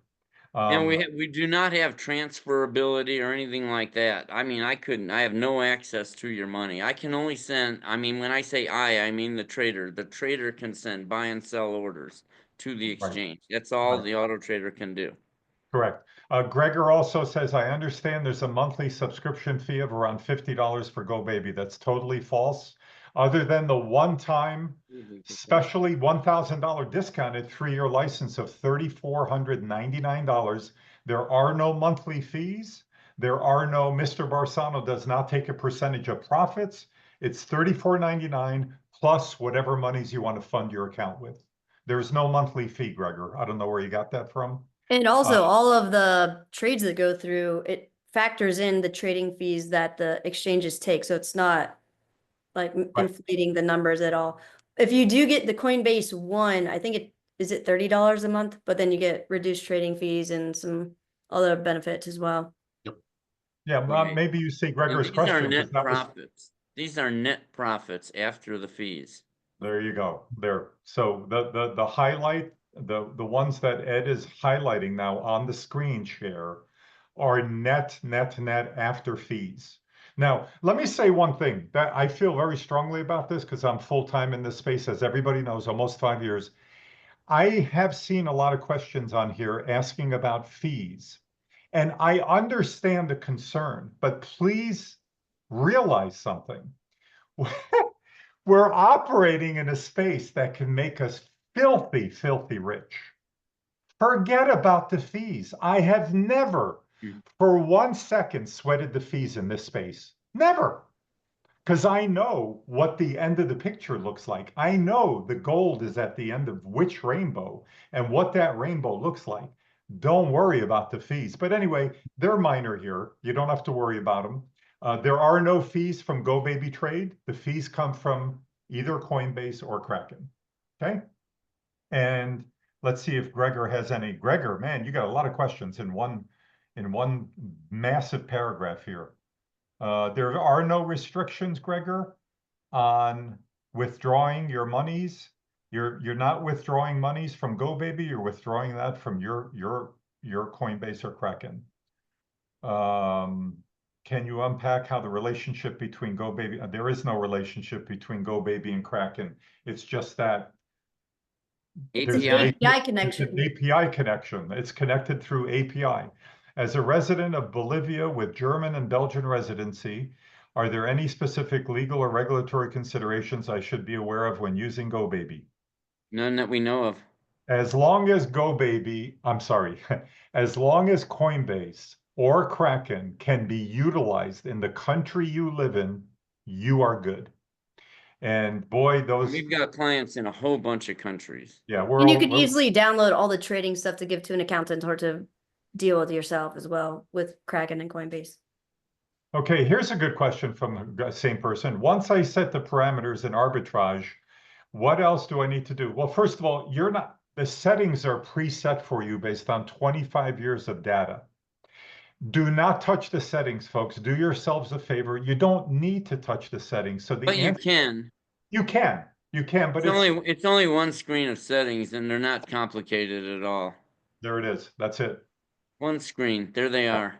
And we do not have transferability or anything like that. I mean, I have no access to your money. I can only send, I mean, when I say I mean the trader. The trader can send buy and sell orders to the exchange. That's all the auto trader can do. Correct. Gregor also says, I understand there's a monthly subscription fee of around $50 for GoBaby. That's totally false. Other than the one-time, specially $1,000 discounted 3-year license of $3,499, there are no monthly fees. There are no, Mr. Barsano does not take a percentage of profits. It's $34.99 plus whatever monies you want to fund your account with. There's no monthly fee, Gregor. I don't know where you got that from. And also, all of the trades that go through, it factors in the trading fees that the exchanges take. So it's not like inflating the numbers at all. If you do get the Coinbase one, I think is it $30 a month, but then you get reduced trading fees and some other benefits as well. Yep. Yeah, Right. maybe you see Gregor's These are question. net profits. These are net profits after the fees. There you go. There. So the highlight, the ones that Ed is highlighting now on the screen share are net after fees. Now, let me say one thing that I feel very strongly about this because I'm full-time in this space, as everybody knows, almost 5 years. I have seen a lot of questions on here asking about fees. And I understand the concern, but please realize something. We're operating in a space that can make us filthy, filthy rich. Forget about the fees. I have never, for 1 second, sweated the fees in this space. Never. Because I know what the end of the picture looks like. I know the gold is at the end of which rainbow and what that rainbow looks like. Don't worry about the fees. But anyway, they're minor here. You don't have to worry about them. There are no fees from GoBabyTrade. The fees come from either Coinbase or Kraken. Okay? And let's see if Gregor has any. Gregor, man, you got a lot of questions in one massive paragraph here. There are no restrictions, Gregor, on withdrawing your monies. You're not withdrawing monies from GoBaby. You're withdrawing that from your Coinbase or Kraken. Can you unpack how the relationship between GoBaby? There is no relationship between GoBaby and Kraken. It's just that there's an API. API connection. It's an API connection. It's connected through API. As a resident of Bolivia with German and Belgian residency, are there any specific legal or regulatory considerations I should be aware of when using GoBaby? None that we know of. As long as GoBaby, I'm sorry, as long as Coinbase or Kraken can be utilized in the country you live in, you are good. And boy, those, We've got clients in a whole bunch of countries. yeah, And you could easily download all the trading stuff to give to an accountant or to deal with yourself as well with Kraken and Coinbase. Okay, here's a good question from the same person. Once I set the parameters in arbitrage, what else do I need to do? Well, first of all, the settings are preset for you based on 25 years of data. Do not touch the settings, folks. Do yourselves a favor. You don't need to touch the settings. So But you can. You can, but it's only one screen of settings, and they're not complicated at all. There it is. That's it. One screen. There they are.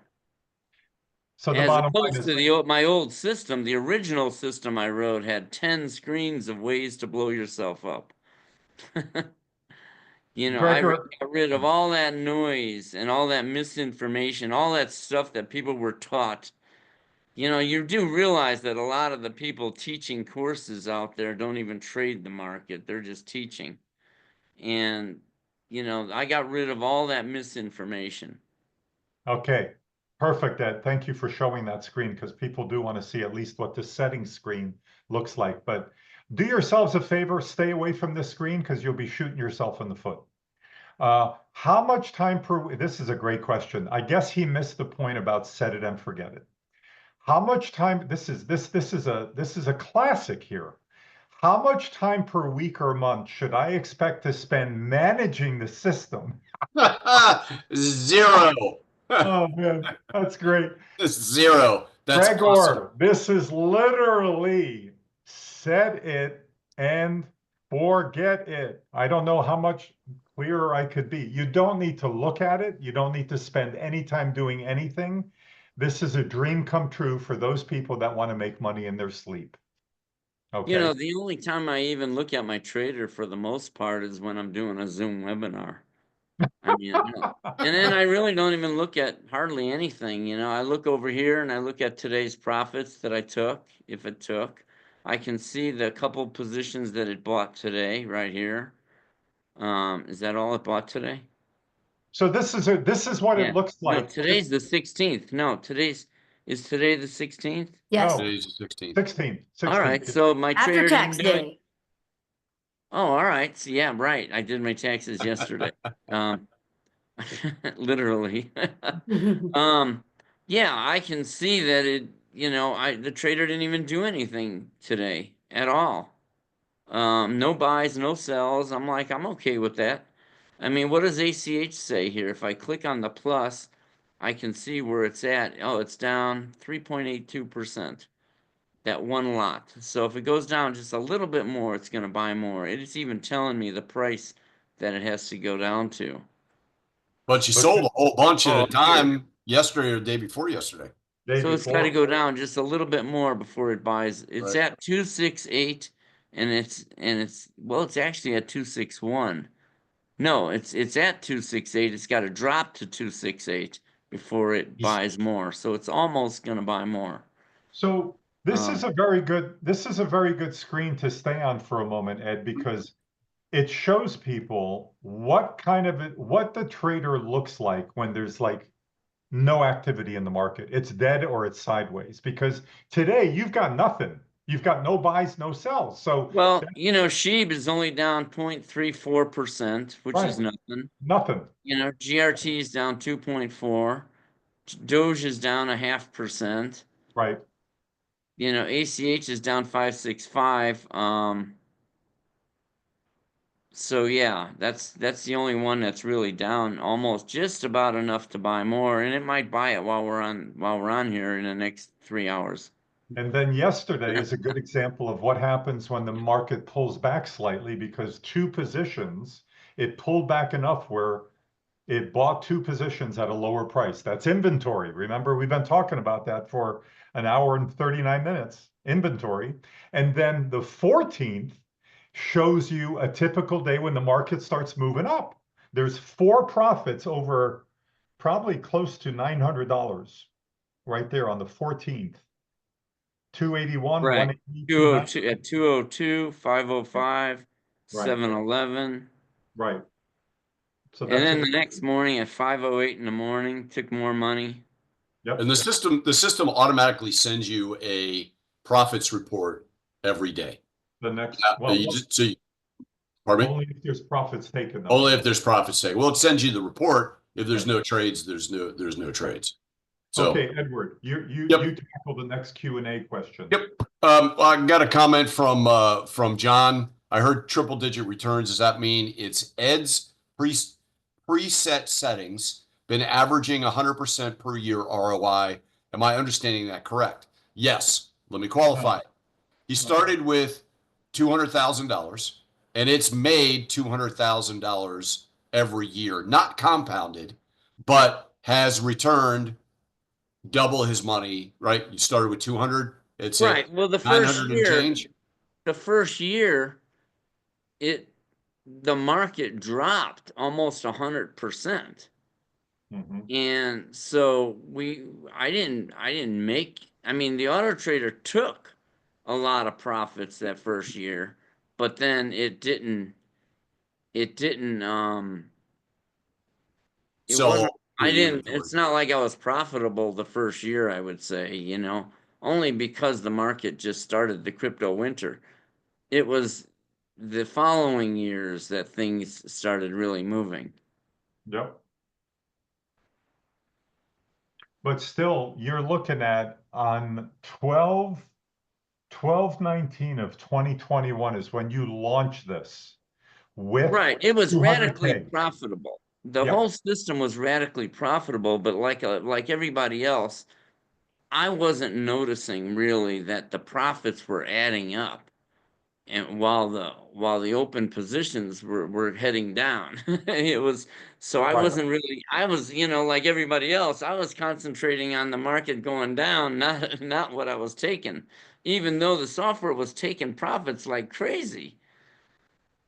So the As bottom line opposed is to my old system, the original system I wrote had 10 screens of ways to blow yourself up. You know, I Gregor, got rid of all that noise and all that misinformation, all that stuff that people were taught. You know, you do realize that a lot of the people teaching courses out there don't even trade the market. They're just teaching. And, you know, I got rid of all that misinformation. Okay, perfect, Ed. Thank you for showing that screen because people do want to see at least what the settings screen looks like. But do yourselves a favor, stay away from this screen because you'll be shooting yourself in the foot. How much time this is a great question. I guess he missed the point about set it and forget it. How much time, this is a classic here. How much time per week or month should I expect to spend managing the system? 0. Oh man, that's great. Zero. That's Gregor, awesome. this is literally set it and forget it. I don't know how much clearer I could be. You don't need to look at it. You don't need to spend any time doing anything. This is a dream come true for those people that want to make money in their sleep. Okay. You know, the only time I even look at my trader for the most part is when I'm doing a Zoom webinar. I mean, and then I really don't even look at hardly anything. You know, I look over here and I look at today's profits that I took, if it took. I can see the couple positions that it bought today right here. Is that all it bought today? So this is what it looks like. No, today's the 16th. No, is today the 16th? Yes. Oh, Today's the 16th. 16. All right, so my trader After tax didn't do it. day. Oh, all right. So yeah, right. I did my taxes yesterday. Literally. Yeah, I can see that the trader didn't even do anything today at all. No buys, no sells. I'm like, I'm okay with that. I mean, what does ACH say here? If I click on the plus, I can see where it's at. Oh, it's down 3.82%. That one lot. So if it goes down just a little bit more, it's going to buy more. It's even telling me the price that it has to go down to. But you sold a whole bunch at a here. time yesterday or the day before yesterday. Day So it's got to before. go down just a little bit more before it buys. It's Right. at 268 and it's well, it's actually at 261. No, it's at 268. It's got to drop to 268 before it buys more. So it's almost going to buy more. So this is Um, a very good screen to stay on for a moment, Ed, because it shows people what the trader looks like when there's like no activity in the market. It's dead or it's sideways. Because today you've got nothing. You've got no buys, no sells. So well, SHIB is only down 0.34%, which is right, nothing. nothing. GRT is down 2.4. Doge is down 0.5%. Right. ACH is down 565. So yeah, that's the only one that's really down almost just about enough to buy more, and it might buy it while we're on here in the next 3 hours. And then yesterday is a good example of what happens when the market pulls back slightly, because two positions, it pulled back enough where it bought two positions at a lower price. That's inventory. Remember, we've been talking about that for an hour and 39 minutes, inventory. And then the 14th shows you a typical day when the market starts moving up. There's four profits over probably close to $900 right there on the 14th. 281, Right. 180, 202 at 202, 505, Right, 711. right. So And that's then a, the next morning at 5:08 in the morning, took more money. yep. And the system automatically sends you a profits report every day. The next, You just, so you, pardon me? only if there's profits taken though. Only if there's profits taken. Well, it sends you the report. If there's no trades, there's no trades. So, Okay, Edward, you yep. tackle the next Q&A question. Yep. I got a comment from John. I heard triple digit returns. Does that mean it's Ed's preset settings been averaging 100% per year ROI? Am I understanding that correct? Yes. Let me qualify. He started with $200,000 and it's made $200,000 every year, not compounded, but has returned double his money, right? You started with 200, it's at Right. Well, 900 and change. the first year, the market dropped almost 100%. Mhm. And so I didn't make, I mean, the auto trader took a lot of profits that first year, but then it So wasn't, the inventory. it's not like I was profitable the first year, I would say, only because the market just started the crypto winter. It was the following years that things started really moving. Yep. But still, you're looking at on 12/19 of 2021 is when you launch this with Right. It was radically 200K. profitable. The Yep. whole system was radically profitable, but like everybody else, I wasn't noticing really that the profits were adding up, and while the open positions were heading down. It was so I Right. wasn't really I was, like everybody else, I was concentrating on the market going down, not what I was taking, even though the software was taking profits like crazy.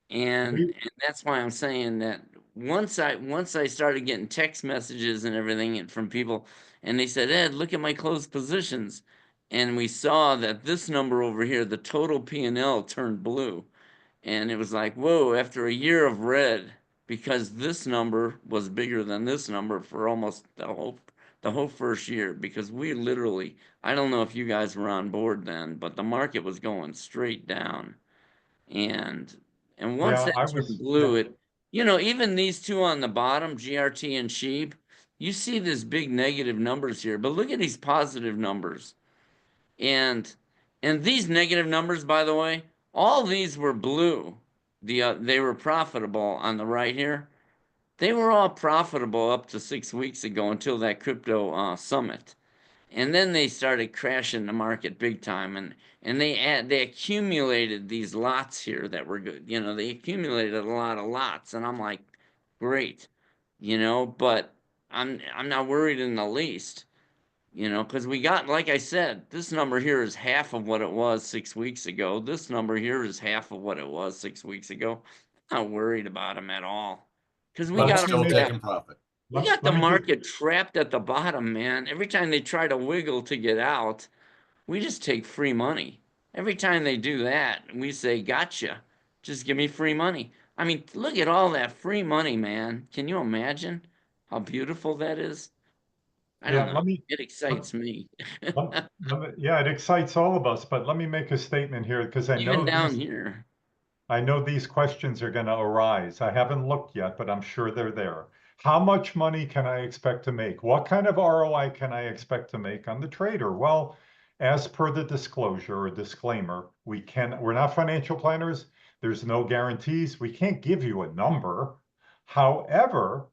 And that's why I'm saying that once I started getting text messages and everything from people, and they said, Ed, look at my closed positions, and we saw that this number over here, the total P&L turned blue, and it was like, whoa! After a year of red, because this number was bigger than this number for almost the whole first year, because we literally, I don't know if you guys were on board then, but the market was going straight down. And once Yeah, that I turned was, blue, yeah. even these two on the bottom, GRT and Sheep, you see these big negative numbers here, but look at these positive numbers. And these negative numbers, by the way, all these were blue. They were profitable on the right here. They were all profitable up to 6 weeks ago until that crypto summit. And then they started crashing the market big time, and they accumulated these lots here that were good. They accumulated a lot of lots, and I'm like, great, but I'm not worried in the least. You know, because we got, like I said, this number here is half of what it was 6 weeks ago. This number here is half of what it was 6 weeks ago. I'm not worried about them at all. Because we Well, But got let me still them make taking profit. we got the let me give market trapped at the bottom, man. Every time they try to wiggle to get out, we just take free money. Every time they do that, we say, gotcha. Just give me free money. I mean, look at all that free money, man. Can you imagine how beautiful that is? I yeah, don't know. It excites me. yeah, it excites all of us, but let me make a statement here because Even down here. I know these questions are going to arise. I haven't looked yet, but I'm sure they're there. How much money can I expect to make? What kind of ROI can I expect to make on the trader? Well, as per the disclosure or disclaimer, we're not financial planners. There's no guarantees. We can't give you a number. However,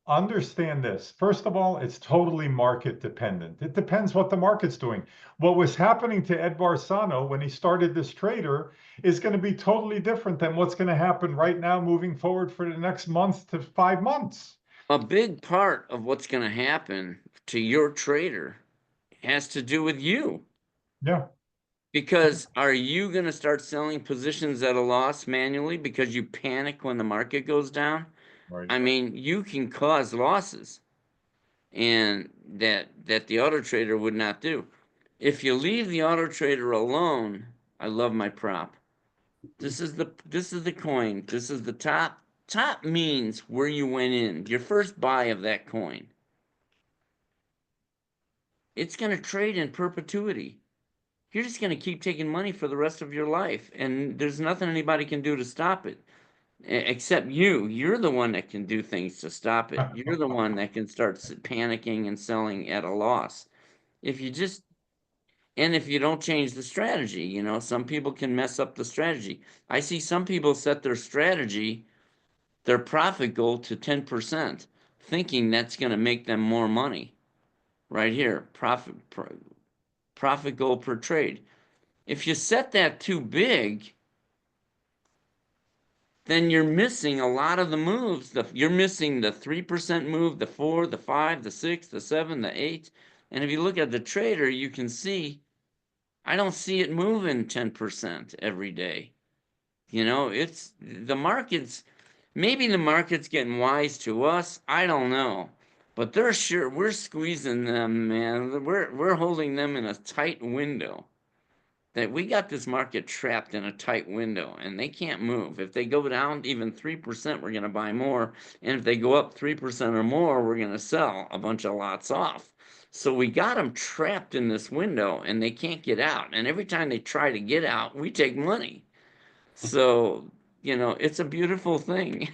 understand this. First of all, it's totally market dependent. It depends what the market's doing. What was happening to Ed Barsano when he started this trader is going to be totally different than what's going to happen right now moving forward for the next month to 5 months. A big part of what's going to happen to your trader has to do with you. Yeah. Because are you going to start selling positions at a loss manually because you panic when the market goes down? Right. I mean, you can cause losses, and that the auto trader would not do. If you leave the auto trader alone, I love my prop. This is the coin. This is the top. Top means where you went in, your first buy of that coin. It's going to trade in perpetuity. You're just going to keep taking money for the rest of your life, and there's nothing anybody can do to stop it, except you. You're the one that can do things to stop it. You're the one that can start panicking and selling at a loss. If you just And if you don't change the strategy, you know, some people can mess up the strategy. I see some people set their strategy, their profit goal to 10%, thinking that's going to make them more money. Right here, profit goal per trade. If you set that too big, then you're missing a lot of the moves. You're missing the 3% move, the 4, the 5, the 6, the 7, the 8. And if you look at the trader, you can see I don't see it moving 10% every day. You know, it's the market's maybe the market's getting wise to us. I don't know. But we're squeezing them, man. We're holding them in a tight window. That we got this market trapped in a tight window and they can't move. If they go down even 3%, we're going to buy more. And if they go up 3% or more, we're going to sell a bunch of lots off. So we got them trapped in this window and they can't get out. And every time they try to get out, we take money. So, you know, it's a beautiful thing.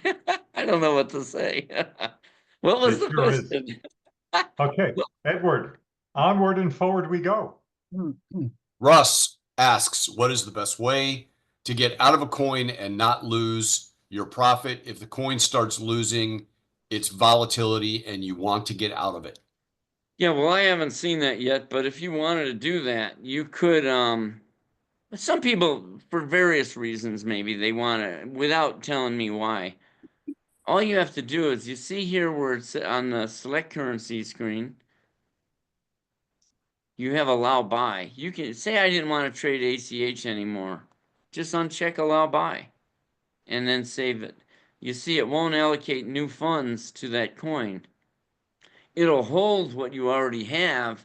I don't know what to say. What was It the sure is. question? Okay, Edward, onward and forward we go. Russ asks, what is the best way to get out of a coin and not lose your profit if the coin starts losing its volatility and you want to get out of it? Yeah, well, I haven't seen that yet, but if you wanted to do that, you could, some people, for various reasons, maybe they want to, without telling me why. All you have to do is, you see here where it's on the select currency screen, you have allow buy. You can say I didn't want to trade ACH anymore. Just uncheck allow buy and then save it. You see it won't allocate new funds to that coin. It'll hold what you already have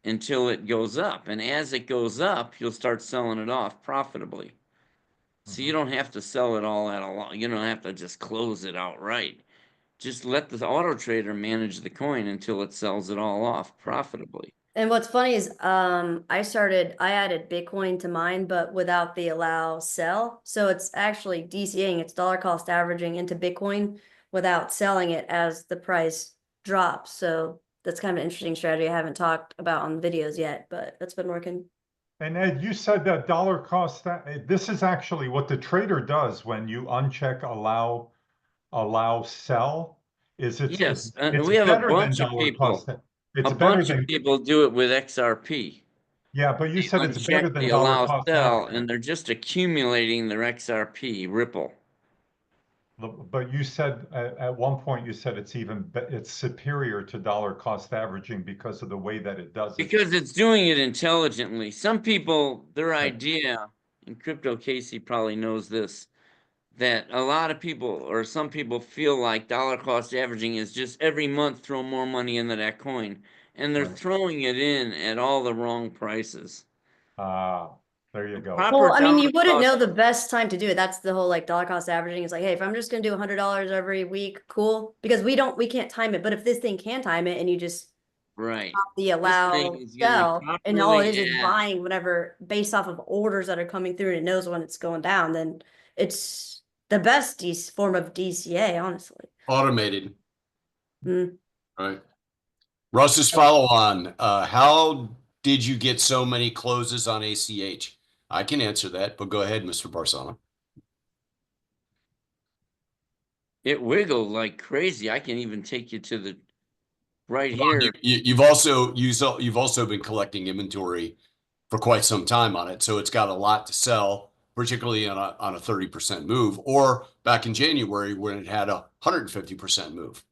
until it goes up. And as it goes up, you'll start selling it off profitably. So you don't have to sell it all at a loss. You don't have to just close it outright. Just let the auto trader manage the coin until it sells it all off profitably. And what's funny is I added Bitcoin to mine, but without the allow sell. So it's actually DCAing, it's dollar cost averaging into Bitcoin without selling it as the price drops. So that's kind of an interesting strategy I haven't talked about on videos yet, but that's been working. And Ed, you said that dollar cost, this is actually what the trader does when you uncheck allow sell, is Yes, it's we have a better than bunch of dollar people. cost. A It's better bunch of than, people do it with XRP. yeah, but you said it's better Uncheck than the dollar allow cost sell, averaging. and they're just accumulating their XRP Ripple. But you said at one point, you said it's superior to dollar cost averaging because of the way that it does it. Because it's doing it intelligently. Some people, their Right. idea, and Crypto Casey probably knows this, that a lot of people or some people feel like dollar cost averaging is just every month throw more money into that coin. And they're Right. throwing it in at all the wrong prices. Ah, there you go. Proper Well, I mean, dollar you wouldn't cost, know the best time to do it. That's the whole like dollar cost averaging. Is like, hey, if I'm just gonna do $100 every week, cool. Because we can't time it. But if this thing can time it and you just right. pop the This thing allow is going to sell, and all it properly is add. buying whatever based off of orders that are coming through and it knows when it's going down, then it's the best form of DCA, honestly. Automated, Mm. right? Russ's follow on. How did you get so many closes on ACH? I can answer that, but go ahead, Mr. Barsano. It wiggled like crazy. I can even take you to the right Well, here. you've also been collecting inventory for quite some time on it, so it's got a lot to sell, particularly on a 30% move, or back in January when it had a 150% move.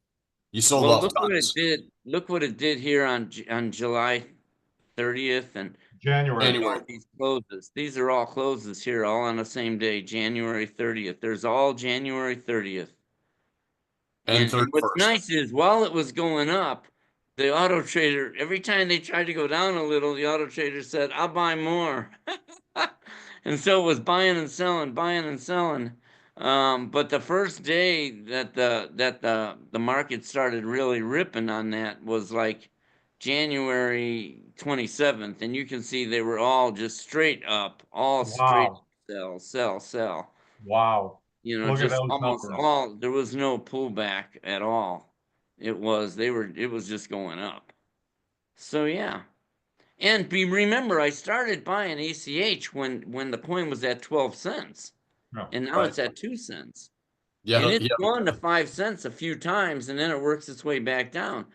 You sold Well, off look what it tons. did. Look what it did here on July 30th, and January. January these closes. These are all closes here, all on the same day, January 30th. There's all January 30th. and And what's 31st. nice is while it was going up, the auto trader, every time they tried to go down a little, the auto trader said, I'll buy more. And so it was buying and selling, buying and selling. But the first day that the market started really ripping on that was like January 27th. And you can see they were all just straight up, all straight Wow. sell, sell, sell. Wow. You know, Look at just those almost numbers. all, there was no pullback at all. It was just going up. So yeah. And remember, I started buying ACH when the coin was at 12 cents, Yeah. and now Right. it's at 2 cents. And Yeah, it's yeah. gone to 5 cents a few times, and then it works its way back down.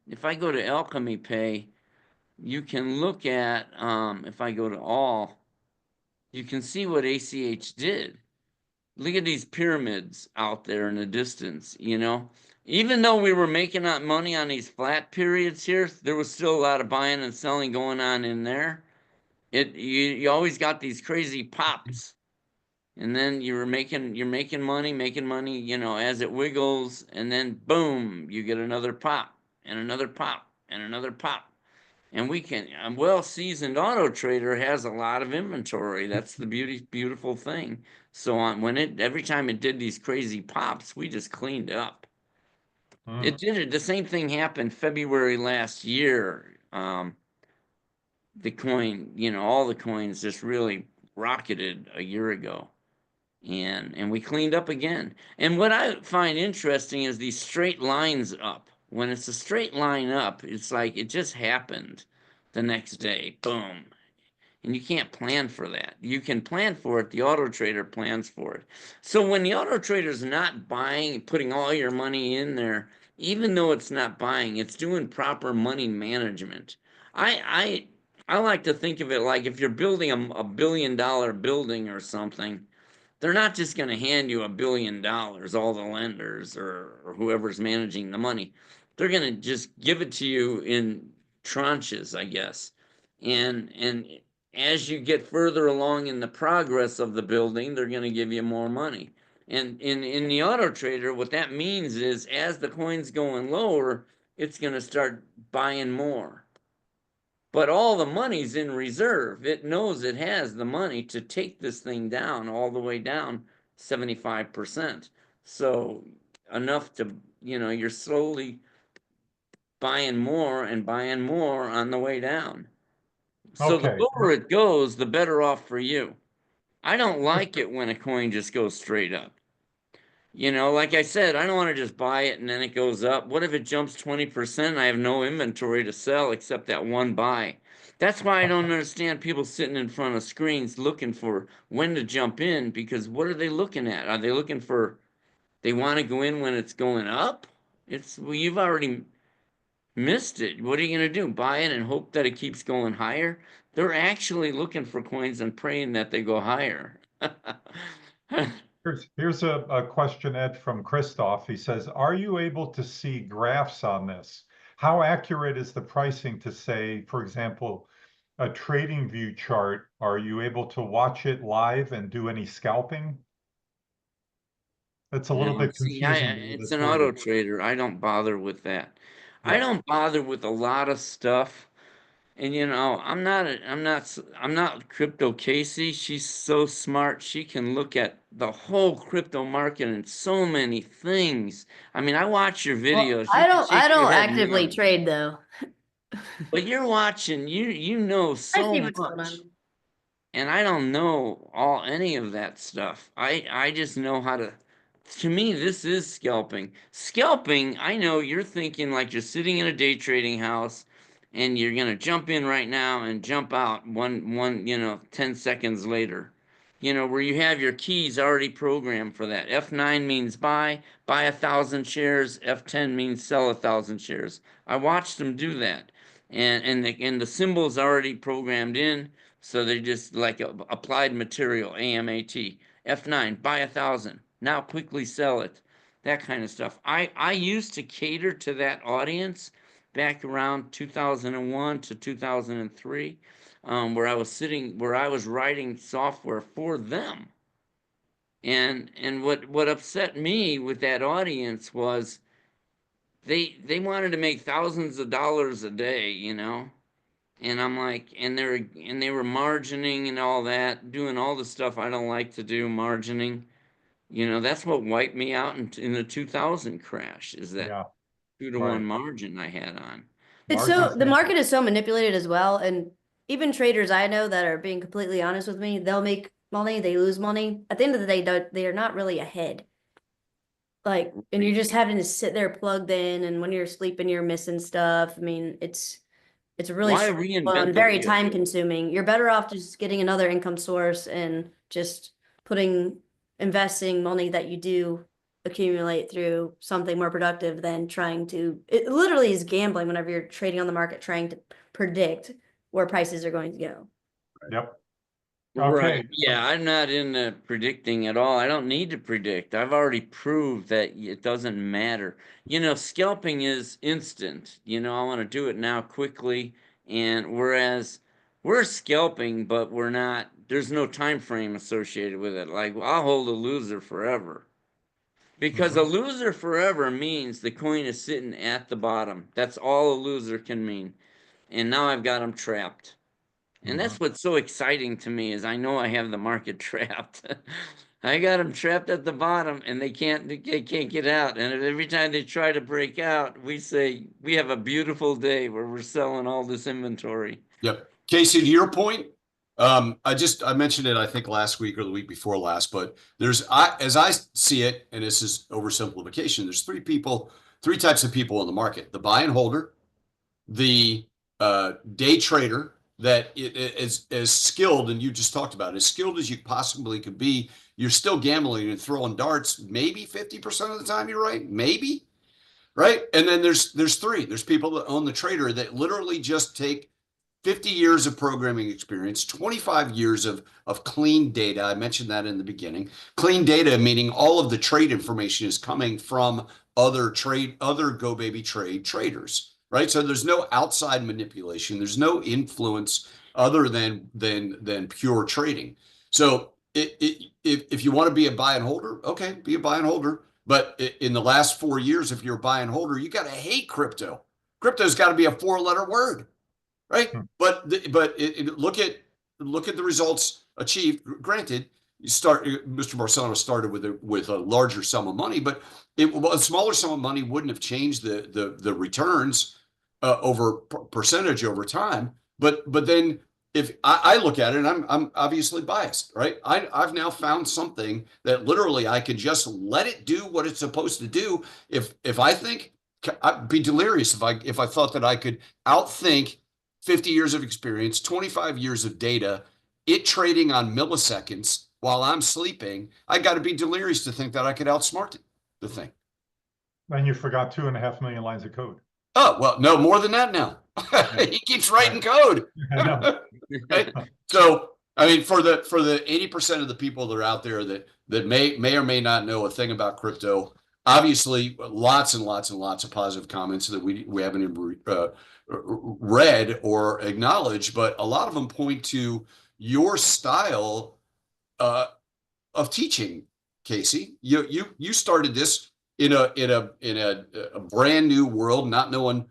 If I go to Alchemy Pay, you can look at, if I go to all, you can see what ACH did. Look at these pyramids out there in the distance, you know? Even though we were making up money on these flat periods here, there was still a lot of buying and selling going on in there. You always got these crazy pops. And then you're making money, you know, as it wiggles, and then boom, you get another pop and another pop and another pop. And a well-seasoned auto trader has a lot of inventory. That's the beautiful thing. So every time it did these crazy pops, we just cleaned up. It did it. The same thing happened February last year. The coin, you know, all the coins just really rocketed a year ago. And we cleaned up again. And what I find interesting is these straight lines up. When it's a straight line up, it's like it just happened the next day. Boom. And you can't plan for that. You can plan for it. The auto trader plans for it. So when the auto trader is not buying, putting all your money in there, even though it's not buying, it's doing proper money management. I like to think of it like if you're building a $1 billion building or something, they're not just going to hand you $1 billion, all the lenders or whoever's managing the money. They're going to just give it to you in tranches, I guess. And as you get further along in the progress of the building, they're going to give you more money. And in the auto trader, what that means is as the coin's going lower, it's going to start buying more. But all the money's in reserve. It knows it has the money to take this thing down all the way down 75%. So enough to, you know, you're slowly buying more and buying more on the way down. So the Okay. lower it goes, the better off for you. I don't like it when a coin just goes straight up. You know, like I said, I don't want to just buy it and then it goes up. What if it jumps 20% and I have no inventory to sell except that one buy? That's why I don't understand people sitting in front of screens looking for when to jump in, because what are they looking at? Are they looking for, they want to go in when it's going up? Well, you've already missed it. What are you going to do? Buy it and hope that it keeps going higher? They're actually looking for coins and praying that they go higher. Here's a question, Ed, from Christoph. He says, are you able to see graphs on this? How accurate is the pricing to say, for example, a trading view chart? Are you able to watch it live and do any scalping? That's a little No, bit see, confusing. it's That's an worded. auto trader. I don't bother with that. I Yeah. don't bother with a lot of stuff. And I'm not Crypto Casey. She's so smart. She can look at the whole crypto market and so many things. I mean, I watch your Well, videos. You can I shake your don't head actively no. trade though. But you're watching, you know I so see what's going much. on. And I don't know any of that stuff. I just know how to me this is scalping. Scalping, I know you're thinking like you're sitting in a day trading house and you're gonna jump in right now and jump out 10 seconds later. Where you have your keys already programmed for that. F9 means buy 1,000 shares. F10 means sell 1,000 shares. I watched them do that. And the symbol's already programmed in. So they just like applied material, AMAT. F9, buy 1,000. Now quickly sell it. That kind of stuff. I used to cater to that audience back around 2001 to 2003, where I was writing software for them. And what upset me with that audience was they wanted to make thousands of dollars a day. And I'm like, and they were margining and all that, doing all the stuff I don't like to do, margining. That's what wiped me out in the 2000 crash, is that Yeah. 2-to-1 Right. margin I had on. It's so Margins the matter. market is so manipulated as well, and even traders I know that are being completely honest with me, they'll make money, they lose money. At the end of the day, they are not really ahead. Like, and you're just having to sit there plugged in, and when you're sleeping, you're missing stuff. I mean, it's really Why stressful reinvent and the very wheel? time consuming. You're better off just getting another income source and just investing money that you do accumulate through something more productive than trying to, it literally is gambling whenever you're trading on the market, trying to predict where prices are going to go. Yep. Right. Okay. Yeah, I'm not into predicting at all. I don't need to predict. I've already proved that it doesn't matter. Scalping is instant. I want to do it now quickly. And whereas we're scalping, but we're not, there's no time frame associated with it. Like, I'll hold a loser forever. Because a loser forever means the coin is sitting at the bottom. That's all a loser can mean. And now I've got them trapped. And that's what's so exciting to me is I know I have the market trapped. I got them trapped at the bottom and they can't get out. And every time they try to break out, we say we have a beautiful day where we're selling all this inventory. Yep. Casey, to your point, I mentioned it, I think last week or the week before last, but as I see it, and this is oversimplification, there's three types of people in the market: the buy and holder, the day trader that is as skilled, and you just talked about it, as skilled as you possibly could be. You're still gambling and throwing darts. Maybe 50% of the time you're right, maybe, right? And then there's three. There's people that own the trader that literally just take 50 years of programming experience, 25 years of clean data. I mentioned that in the beginning. Clean data meaning all of the trade information is coming from other GoBabyTrade traders, right? So there's no outside manipulation. There's no influence other than pure trading. So if you want to be a buy and holder, okay, be a buy and holder. But in the last 4 years, if you're a buy and holder, you got to hate crypto. Crypto's got to be a 4-letter word. Right, but look at the results achieved. Granted, Mr. Barsano started with a larger sum of money, but a smaller sum of money wouldn't have changed the returns over percentage over time. But then if I look at it, and I'm obviously biased, right? I've now found something that literally I can just let it do what it's supposed to do. If I think I'd be delirious if I thought that I could outthink 50 years of experience, 25 years of data, it trading on milliseconds while I'm sleeping. I got to be delirious to think that I could outsmart the thing. And you forgot 2.5 million lines of code. Oh, well, no, more than that now. He keeps writing code. I know. Right? So, I mean, for the 80% of the people that are out there that that may or may not know a thing about crypto. Obviously, lots and lots and lots of positive comments that we haven't even read or acknowledged, but a lot of them point to your style of teaching, Casey. You started this in a brand new world, not knowing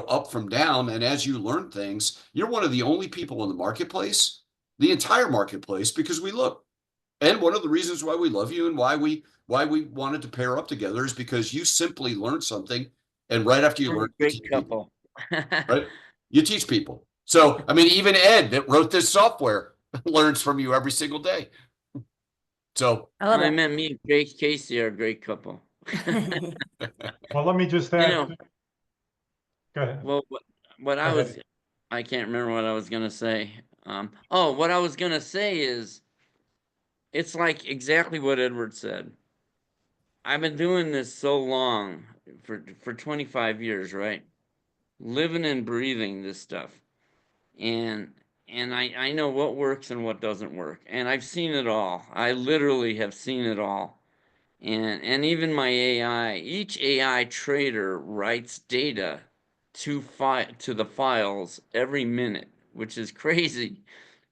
up from down, and as you learn things, you're one of the only people in the marketplace, the entire marketplace, because we look. And one of the reasons why we love you and why we wanted to pair up together is because you simply learned something, and right after you We're a learn, you great teach people, couple. right? You teach people. So, I mean, even Ed that wrote this software learns from you every single day. So, I love I it. meant me and Grace Casey are a great couple. Well, let me just You add. know, Go ahead. well, what Go I was, ahead. I can't remember what I was gonna say. Oh, what I was gonna say is, it's like exactly what Edward said. I've been doing this so long, for 25 years, right? Living and breathing this stuff. And I know what works and what doesn't work. And I've seen it all. I literally have seen it all. And even my AI, each AI trader writes data to the files every minute, which is crazy.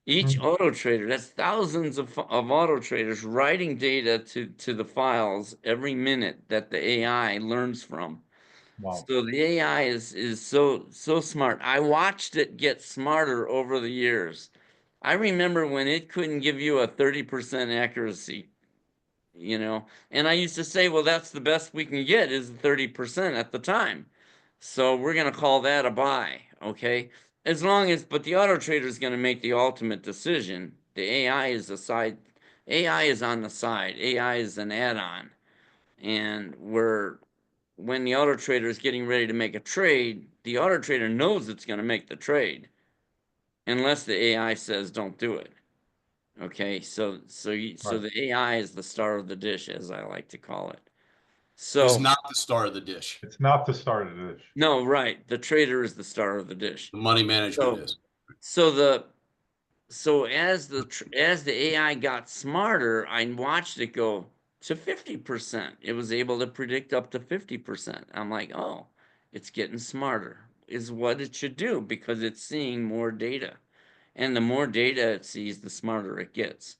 Each Mhm. auto trader, that's thousands of auto traders writing data to the files every minute that the AI learns from. Wow. So the AI is so smart. I watched it get smarter over the years. I remember when it couldn't give you a 30% accuracy, and I used to say, well, that's the best we can get is 30% at the time. So we're going to call that a buy, okay? As long as, but the auto trader is going to make the ultimate decision. The AI is a side, AI is on the side. AI is an add-on. And when the auto trader is getting ready to make a trade, the auto trader knows it's going to make the trade unless the AI says don't do it. Okay, so Right. the AI is the star of the dish, as I like to call it. is So not the star of the dish. It's not the start of the dish. no, right, the trader is the star of the dish. The money management So is. so the so as the AI got smarter, I watched it go to 50%. It was able to predict up to 50%. I'm like, oh, it's getting smarter, is what it should do because it's seeing more data. And the more data it sees, the smarter it gets.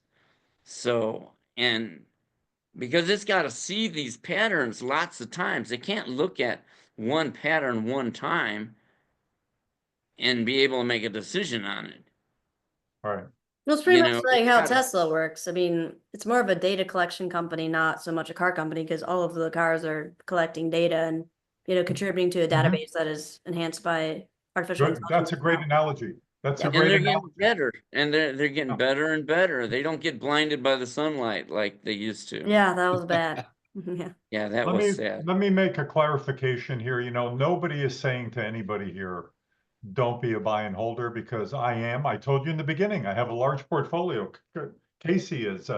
So, and because it's got to see these patterns lots of times, it can't look at one pattern one time and be able to make a decision on it. Right. Well, it's pretty much like It's how gotta, Tesla works. I mean, it's more of a data collection company, not so much a car company, because all of the cars are collecting data and, contributing to a Mhm. database that is enhanced by artificial Good. That's intelligence a as great well. analogy. That's a Yep. and great they're getting analogy. better, and they're getting Yeah. better and better. They don't get blinded by the sunlight like they used to. Yeah, that was bad. Yeah. Yeah, that Let was me sad. let me make a clarification here. Nobody is saying to anybody here, don't be a buy and holder, because I am. I told you in the beginning, I have a large portfolio. Casey is,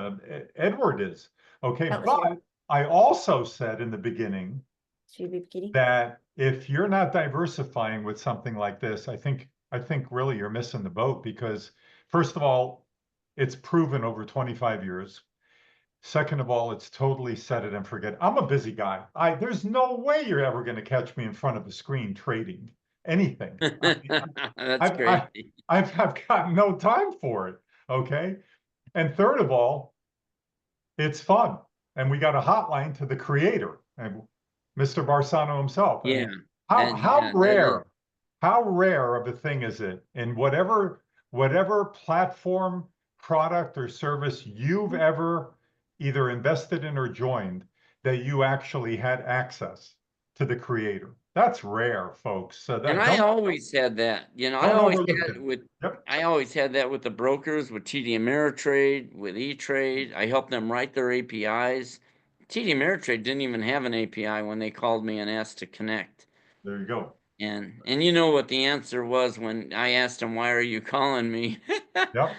Edward is. Okay, That was here. but I also said in the beginning Should we be kidding? that if you're not diversifying with something like this, I think really you're missing the boat, because first of all, it's proven over 25 years. Second of all, it's totally set it and forget. I'm a busy guy. There's no way you're ever going to catch me in front of a screen trading anything. That's I've, I, crazy. I've got no time for it. Okay. And third of all, it's fun. And we got a hotline to the creator and Mr. Barsano himself. Yeah, And how, and how yeah, that is. rare, how rare of a thing is it in whatever platform, product, or service you've ever either invested in or joined, that you actually had access to the creator? That's rare, folks. So And that I don't always had that, I don't always overlook had it. it with, Yep, I always had that with the brokers, with TD Ameritrade, with E-Trade. I helped them write their APIs. TD Ameritrade didn't even have an API when they called me and asked to connect. there you go. And you know what the answer was when I asked them, why are you calling me? Yep.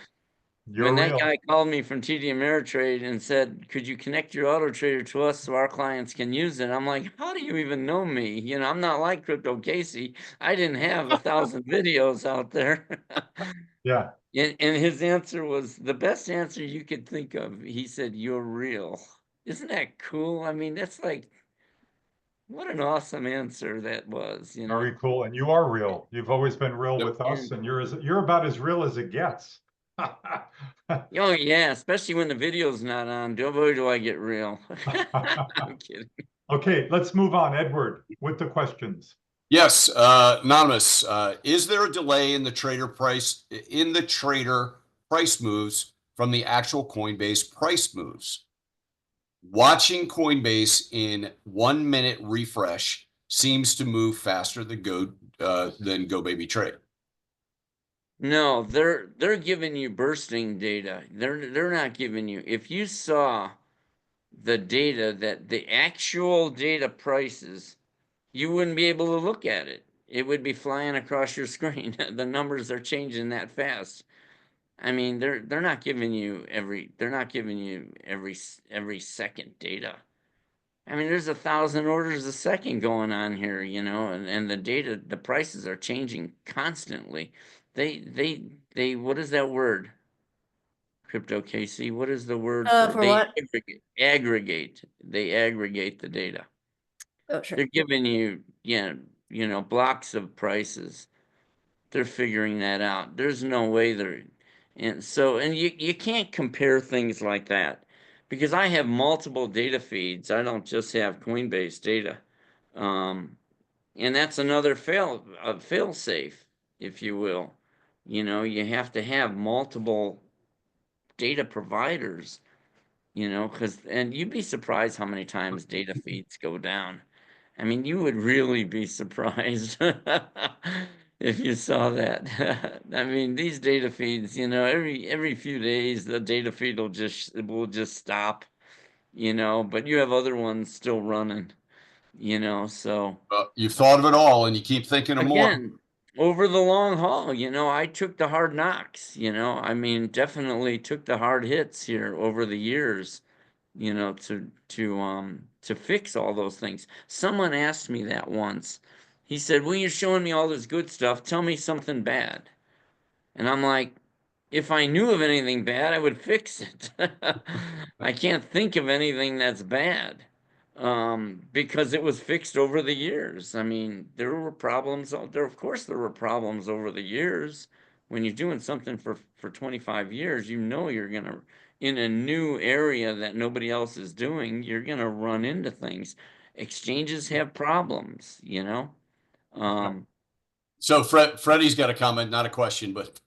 You're When that real. guy called me from TD Ameritrade and said, "Could you connect your auto trader to us so our clients can use it?" I'm like, "How do you even know me? You know, I'm not like Crypto Casey. I didn't have 1,000 videos out there." Yeah. And his answer was the best answer you could think of. He said, "You're real." Isn't that cool? I mean, that's like, what an awesome answer that was, you know? Very cool. And you are real. You've always been real Yep. with us, And and you're about as real as it gets. oh yeah, especially when the video's not on. Boy, do I get real. I'm kidding. Okay, let's move on. Edward, with the questions. Yes, anonymous. Is there a delay in the trader price moves from the actual Coinbase price moves? Watching Coinbase in 1 minute refresh seems to move faster than GoBabyTrade. No, they're giving you bursting data. They're not giving you. If you saw the data that the actual data prices, you wouldn't be able to look at it. It would be flying across your screen. The numbers are changing that fast. I mean, they're not giving you every second data. I mean, there's 1,000 orders a second going on here, you know, and the data, the prices are changing constantly. What is that word? Crypto KC, what is the word for For what? they aggregate the data. Oh, sure. They're giving you, yeah, you know, blocks of prices. They're figuring that out. There's no way and you can't compare things like that because I have multiple data feeds. I don't just have Coinbase data. Um, and that's another fail safe, if you will. You know, you have to have multiple data providers, you know, and you'd be surprised how many times data feeds go down. I mean, you would really be surprised if you saw that. I mean, these data feeds, you know, every few days the data feed will just stop, you know, but you have other ones still running, you know, so You've thought of it all, and you keep thinking of more. again, over the long haul, you know, I took the hard knocks, you know, I mean, definitely took the hard hits here over the years, you know, to fix all those things. Someone asked me that once. He said, "Well, you're showing me all this good stuff. Tell me something bad." And I'm like, if I knew of anything bad, I would fix it. I can't think of anything that's bad, because it was fixed over the years. I mean, there were problems. Of course, there were problems over the years. When you're doing something for 25 years, you know you're gonna, in a new area that nobody else is doing, you're gonna run into things. Exchanges have problems, you know. Um, So Freddie's got a comment, not a question, but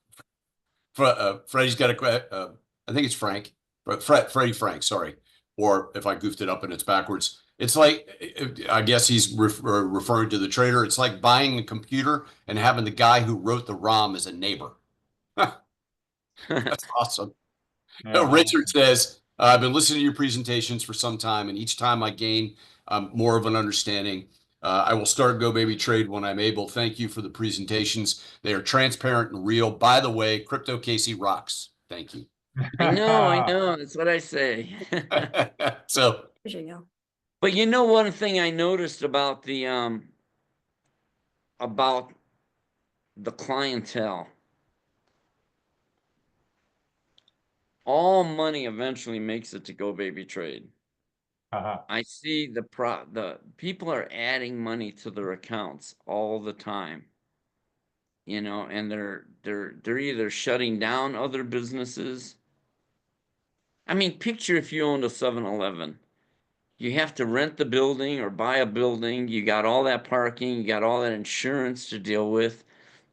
Freddie's got I think it's Frank, but Freddie Frank, sorry. Or if I goofed it up and it's backwards, it's like, I guess he's referring to the trader. It's like buying a computer and having the guy who wrote the ROM as a neighbor. That's awesome. Yeah. Richard says, I've been listening to your presentations for some time, and each time I gain more of an understanding. I will start GoBabyTrade when I'm able. Thank you for the presentations. They are transparent and real. By the way, Crypto Casey rocks. Thank you. I know, that's what I say. So, There you go. But you know, one thing I noticed about the clientele, all money eventually makes it to GoBabyTrade. Uh-huh. I see the people are adding money to their accounts all the time, you know, and they're either shutting down other businesses. I mean, picture if you owned a 7-Eleven. You have to rent the building or buy a building. You got all that parking, you got all that insurance to deal with.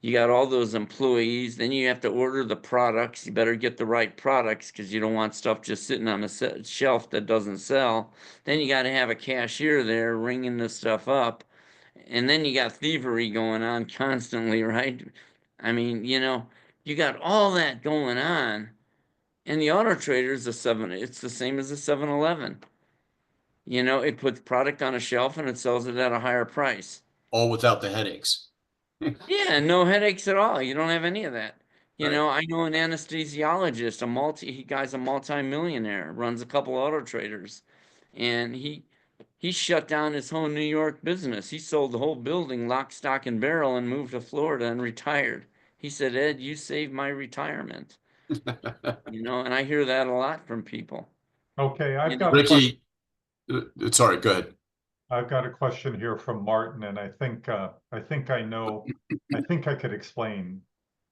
You got all those employees. Then you have to order the products. You better get the right products because you don't want stuff just sitting on the shelf that doesn't sell. Then you got to have a cashier there ringing this stuff up. And then you got thievery going on constantly, right? I mean, you know, you got all that going on. And the auto trader is it's the same as a 7-Eleven. You know, it puts product on a shelf and it sells it at a higher price. all without the headaches. Yeah, no headaches at all. You don't have any of that. You Right. know, I know an anesthesiologist, guy's a multi-millionaire, runs a couple auto traders, and he shut down his whole New York business. He sold the whole building, lock, stock, and barrel, and moved to Florida and retired. He said, Ed, you saved my retirement. You know, and I hear that a lot from people. Okay, You I've know, got a question. Ricky, sorry, go ahead. I've got a question here from Martin, and I think I know. I think I could explain.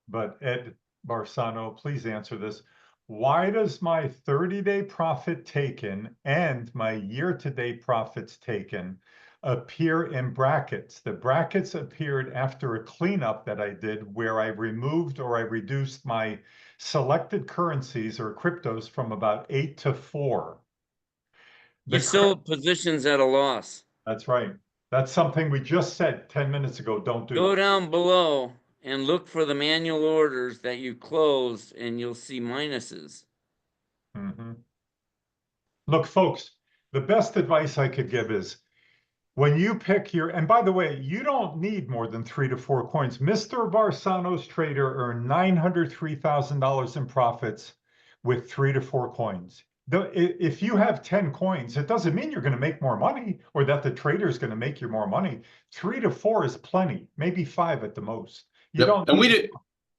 But Ed Barsano, please answer this. Why does my 30-day profit taken and my year-to-date profits taken appear in brackets? The brackets appeared after a cleanup that I did where I removed or I reduced my selected currencies or cryptos from about 8 to 4. you sold positions at a loss. That's right. That's something we just said 10 minutes ago, don't Go do. down below and look for the manual orders that you closed, and you'll see minuses. Mhm. Look, folks, the best advice I could give is when you pick your, and by the way, you don't need more than 3 to 4 coins. Mr. Barsano's trader earned $903,000 in profits with 3 to 4 coins. If you have 10 coins, it doesn't mean you're going to make more money or that the trader is going to make you more money. 3 to 4 is plenty, maybe 5 at the most. You Yep. don't And we need.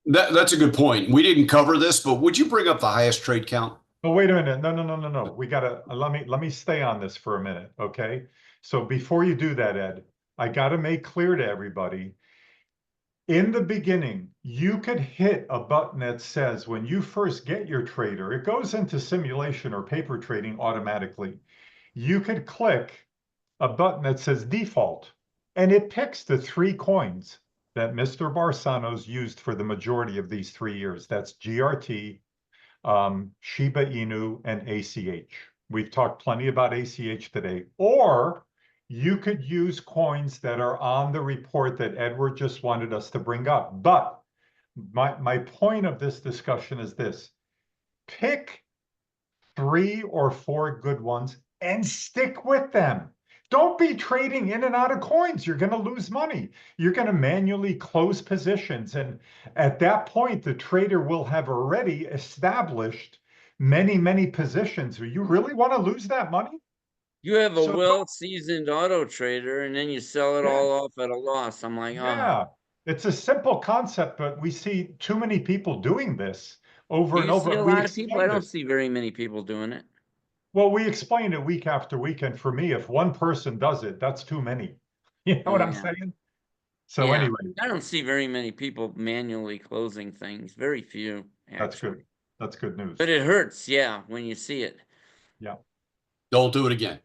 did that's a good point. We didn't cover this, but would you bring up the highest trade count? Oh, wait a minute. No. We gotta let me stay on this for a minute, okay? So before you do that, Ed, I gotta make clear to everybody, in the beginning, you could hit a button that says when you first get your trader, it goes into simulation or paper trading automatically. You could click a button that says default, and it picks the 3 coins that Mr. Barsano's used for the majority of these 3 years. That's GRT, Shiba Inu, and ACH. We've talked plenty about ACH today. Or you could use coins that are on the report that Edward just wanted us to bring up. But my point of this discussion is this: pick 3 or 4 good ones and stick with them. Don't be trading in and out of coins. You're going to lose money. You're going to manually close positions. And at that point, the trader will have already established many positions. Do you really want to lose that money? You have a So, well-seasoned auto trader, and then you sell it yeah, all off at a loss. I'm like, ah. yeah, it's a simple concept, but we see too many people doing this over Do and you see over. a We lot of people? I explained don't it. see very many people doing it. Well, we explain it week after week, and for me, if one person does it, that's too many. You know what I'm Yeah. saying? So Yeah. anyway, I don't see very many people manually closing things. Very few, that's good. actually. That's good But news. it hurts, yeah, when you see it. Yeah. Don't do it again.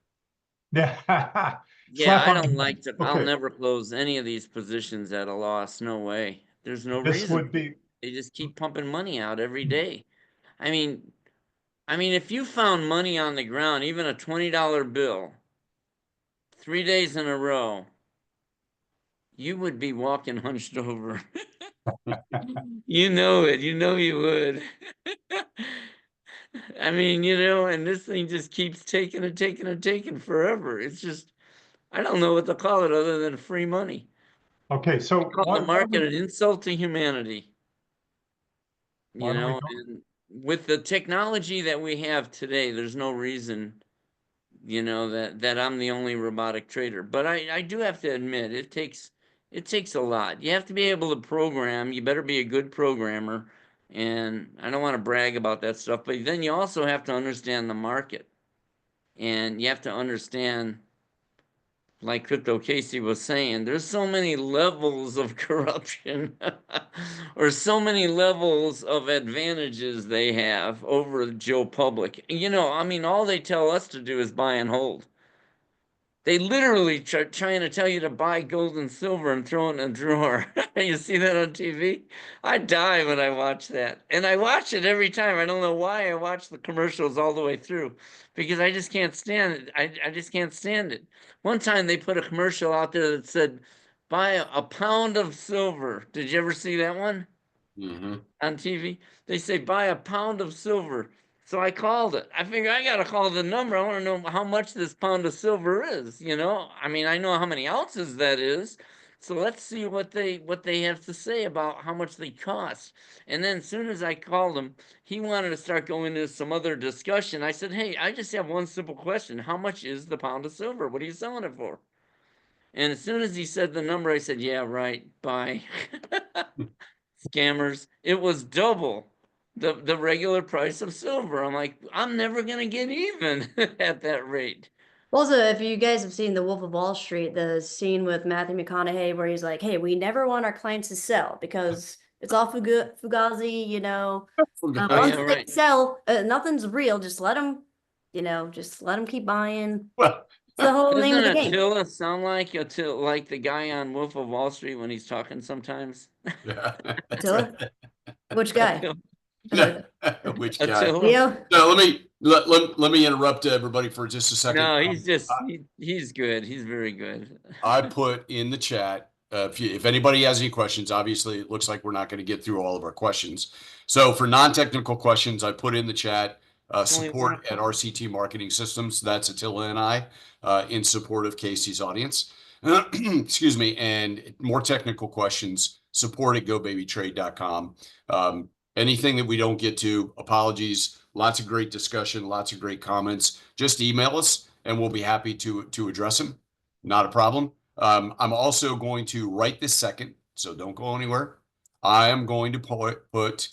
Yeah. Yeah, Slap I on the don't head. like to, I'll Okay. never close any of these positions at a loss. No way. There's no This reason. would be They just keep pumping money out every day. I mean, if you found money on the ground, even a $20 bill, 3 days in a row, you would be walking hunched over. You know it. You know you would. And this thing just keeps taking forever. It's just, I don't know what to call it other than free money. okay. I So call the market an insult to humanity. why don't we go? And with the technology that we have today, there's no reason, that I'm the only robotic trader. But I do have to admit, it takes a lot. You have to be able to program. You better be a good programmer. And I don't want to brag about that stuff, but then you also have to understand the market. And you have to understand, like Crypto Casey was saying, there's so many levels of corruption or so many levels of advantages they have over Joe Public. All they tell us to do is buy and hold. They literally trying to tell you to buy gold and silver and throw it in a drawer. You see that on TV? I die when I watch that. And I watch it every time. I don't know why I watch the commercials all the way through because I just can't stand it. I just can't stand it. One time they put a commercial out there that said, buy a pound of silver. Did you ever see that one Mm-hmm. on TV? They say, buy a pound of silver. So I called it. I figure I got to call the number. I want to know how much this pound of silver is. I know how many ounces that is, So let's see what they have to say about how much they cost. And then as soon as I called him, he wanted to start going into some other discussion. I said, hey, I just have one simple question. How much is the pound of silver? What are you selling it for? And as soon as he said the number, I said, yeah, right, bye. Scammers. It was double the regular price of silver. I'm like, I'm never gonna get even at that rate. Also, if you guys have seen The Wolf of Wall Street, the scene with Matthew McConaughey where he's like, "Hey, we never want our clients to sell because it's all fugazi, you know. Oh, Once yeah, they right. sell, nothing's real. Just let them, just let them keep buying. Well, It's the whole name of Doesn't the game." Attila sound like like the guy on Wolf of Wall Street when he's talking sometimes? yeah. Attila? Which guy? Which guy? Attila? Leo? No, let me interrupt everybody for just a second. No, he's just he's good. He's very good. I put in the chat, if anybody has any questions, obviously it looks like we're not going to get through all of our questions. So for non-technical questions, I put in the chat support at RCT Marketing Systems. That's Attila and I in support of Casey's audience. Excuse me. And more technical questions, support at GoBabyTrade.com. Anything that we don't get to, apologies. Lots of great discussion, lots of great comments. Just email us and we'll be happy to address them. Not a problem. I'm also going to right this second, so don't go anywhere. I am going to put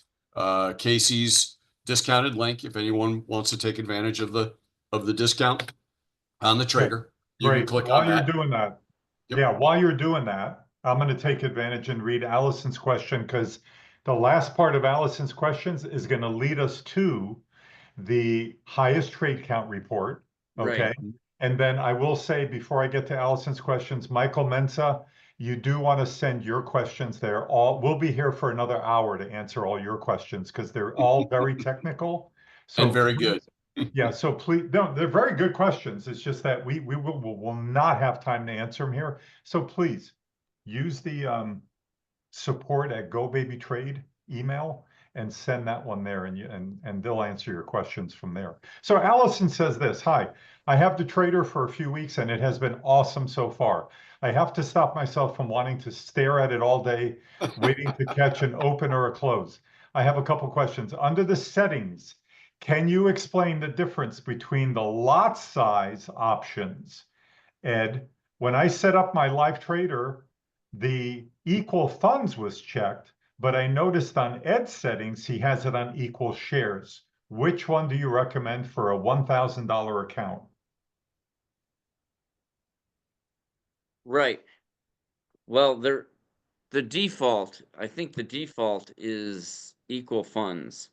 Casey's discounted link if anyone wants to take advantage of the discount on the trader. You can Great. click While on you're that. doing that, Yep. yeah, while you're doing that, I'm going to take advantage and read Allison's question because the last part of Allison's questions is going to lead us to the highest trade count report. Okay. Right. And then I will say before I get to Allison's questions, Michael Mensa, you do want to send your questions there. We'll be here for another hour to answer all your questions because they're all very technical. So And very good. yeah, so please, no, they're very good questions. It's just that we will not have time to answer them here. So please use the support at GoBabyTrade email and send that one there and they'll answer your questions from there. So Allison says this, hi, I have the trader for a few weeks and it has been awesome so far. I have to stop myself from wanting to stare at it all day, waiting to catch an open or a close. I have a couple questions. Under the settings, can you explain the difference between the lot size options? Ed, when I set up my live trader, the equal funds was checked, but I noticed on Ed's settings, he has it on equal shares. Which one do you recommend for a $1,000 account? Right. Well, the default, I think the default is equal funds.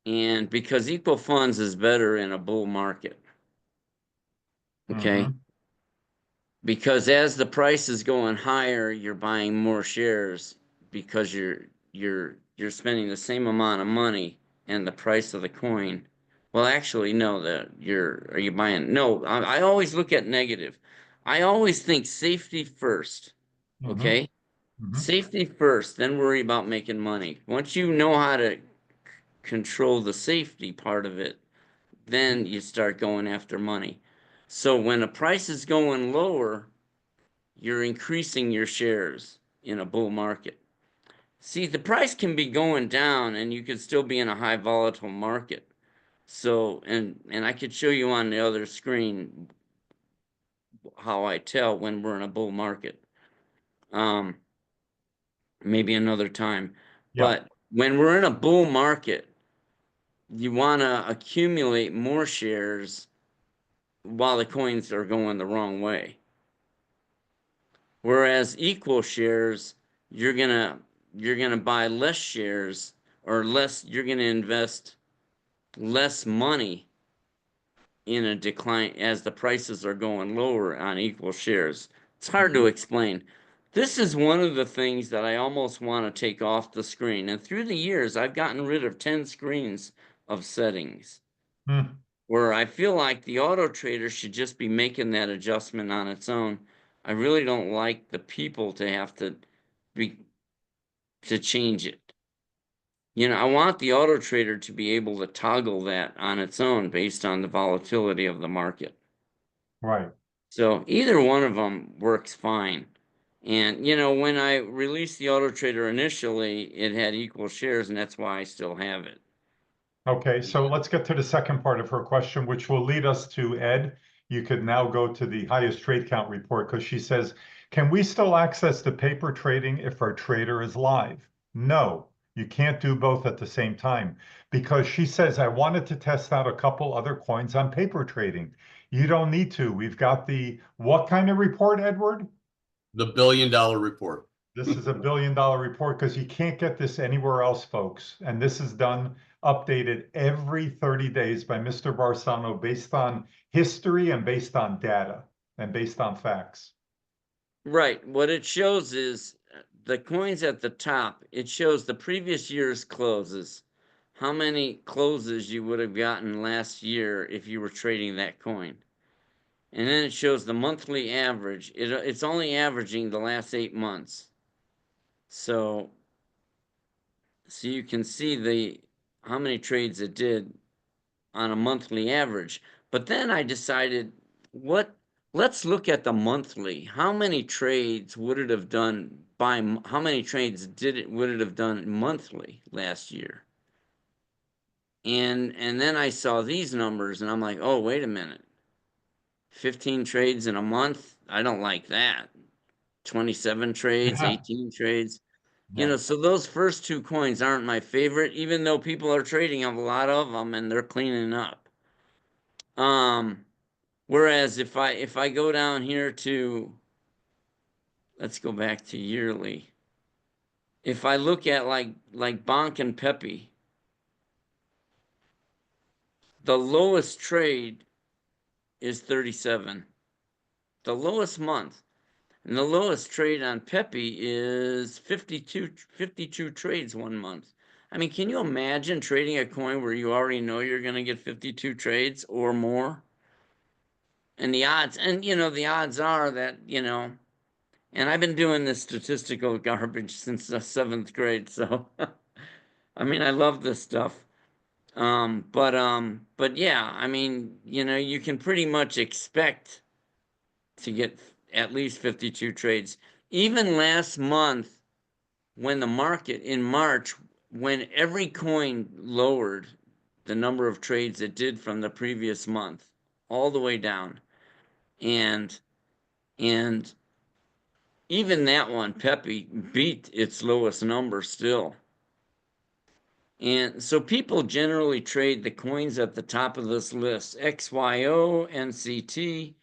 And because equal funds is better in a bull market. Okay. Mhm. Because as the price is going higher, you're buying more shares because you're spending the same amount of money and the price of the coin. Well, actually, no, are you buying? No, I always look at negative. I always think safety first. Mhm. Okay. Mhm. Safety first, then worry about making money. Once you know how to control the safety part of it, then you start going after money. So when a price is going lower, you're increasing your shares in a bull market. See, the price can be going down and you could still be in a high volatile market. So, and I could show you on the other screen how I tell when we're in a bull market. Maybe another time. Yeah. But when we're in a bull market, you want to accumulate more shares while the coins are going the wrong way. Whereas equal shares, you're gonna buy less shares or less, you're gonna invest less money in a decline as the prices are going lower on equal shares. It's hard to explain. This is one of the things that I almost want to take off the screen. And through the years, I've gotten rid of 10 screens of settings Hmm. where I feel like the auto trader should just be making that adjustment on its own. I really don't like the people to have to change it. You know, I want the auto trader to be able to toggle that on its own based on the volatility of the market. Right. So either one of them works fine. And, you know, when I released the Auto Trader initially, it had equal shares, and that's why I still have it. Okay, so let's get to the second part of her question, which will lead us to Ed. You could now go to the highest trade count report because she says, can we still access the paper trading if our trader is live? No, you can't do both at the same time because she says, I wanted to test out a couple other coins on paper trading. You don't need to. We've got the, what kind of report, Edward? The $1 billion report. This is a $1 billion report because you can't get this anywhere else, folks. And this is done, updated every 30 days by Mr. Barsano based on history and based on data and based on facts. Right. What it shows is the coins at the top. It shows the previous year's closes. How many closes you would have gotten last year if you were trading that coin. And then it shows the monthly average. It's only averaging the last 8 months. So you can see how many trades it did on a monthly average. But then I decided, let's look at the monthly. How many trades would it have done how many trades would it have done monthly last year? And then I saw these numbers and I'm like, oh, wait a minute. 15 trades in a month? I don't like that. 27 trades, 18 trades. You know, so those first two coins aren't my favorite, even though people are trading a lot of them and they're cleaning up. Whereas if I go down here to, let's go back to yearly. If I look at like Bonk and Pepe, the lowest trade is 37. The lowest month. And the lowest trade on Pepe is 52 trades 1 month. I mean, can you imagine trading a coin where you already know you're going to get 52 trades or more? And the odds, and you know, the odds are that, you know, and I've been doing this statistical garbage since the 7th grade, so I mean, I love this stuff. But yeah, I mean, you know, you can pretty much expect to get at least 52 trades. Even last month, when the market in March, when every coin lowered the number of trades it did from the previous month, all the way down, and even that one, Pepe, beat its lowest number still. And so people generally trade the coins at the top of this list, XYO, NCT.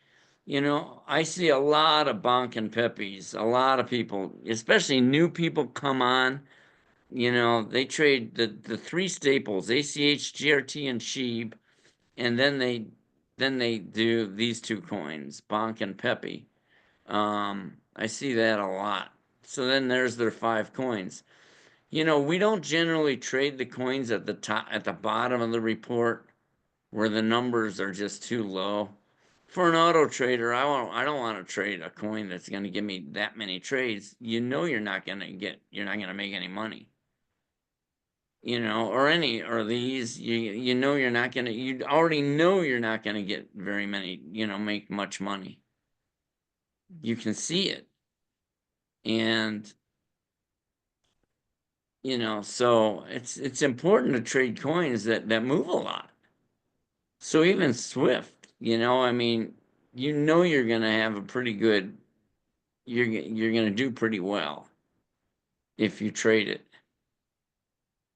You know, I see a lot of Bonk and Pepes, a lot of people, especially new people come on. You know, they trade the three staples, ACH, GRT, and SHIB, and then they do these two coins, Bonk and Pepe. I see that a lot. So then there's their 5 coins. You know, we don't generally trade the coins at the top, at the bottom of the report, where the numbers are just too low. For an auto trader, I don't want to trade a coin that's going to give me that many trades. You know, you're not going to make any money. You know, or these, you know, you already know you're not going to get very many, you know, make much money. You can see it. And you know, so it's important to trade coins that move a lot. So even Swift, you know, I mean, you know, you're gonna have a pretty good, you're gonna do pretty well if you trade it.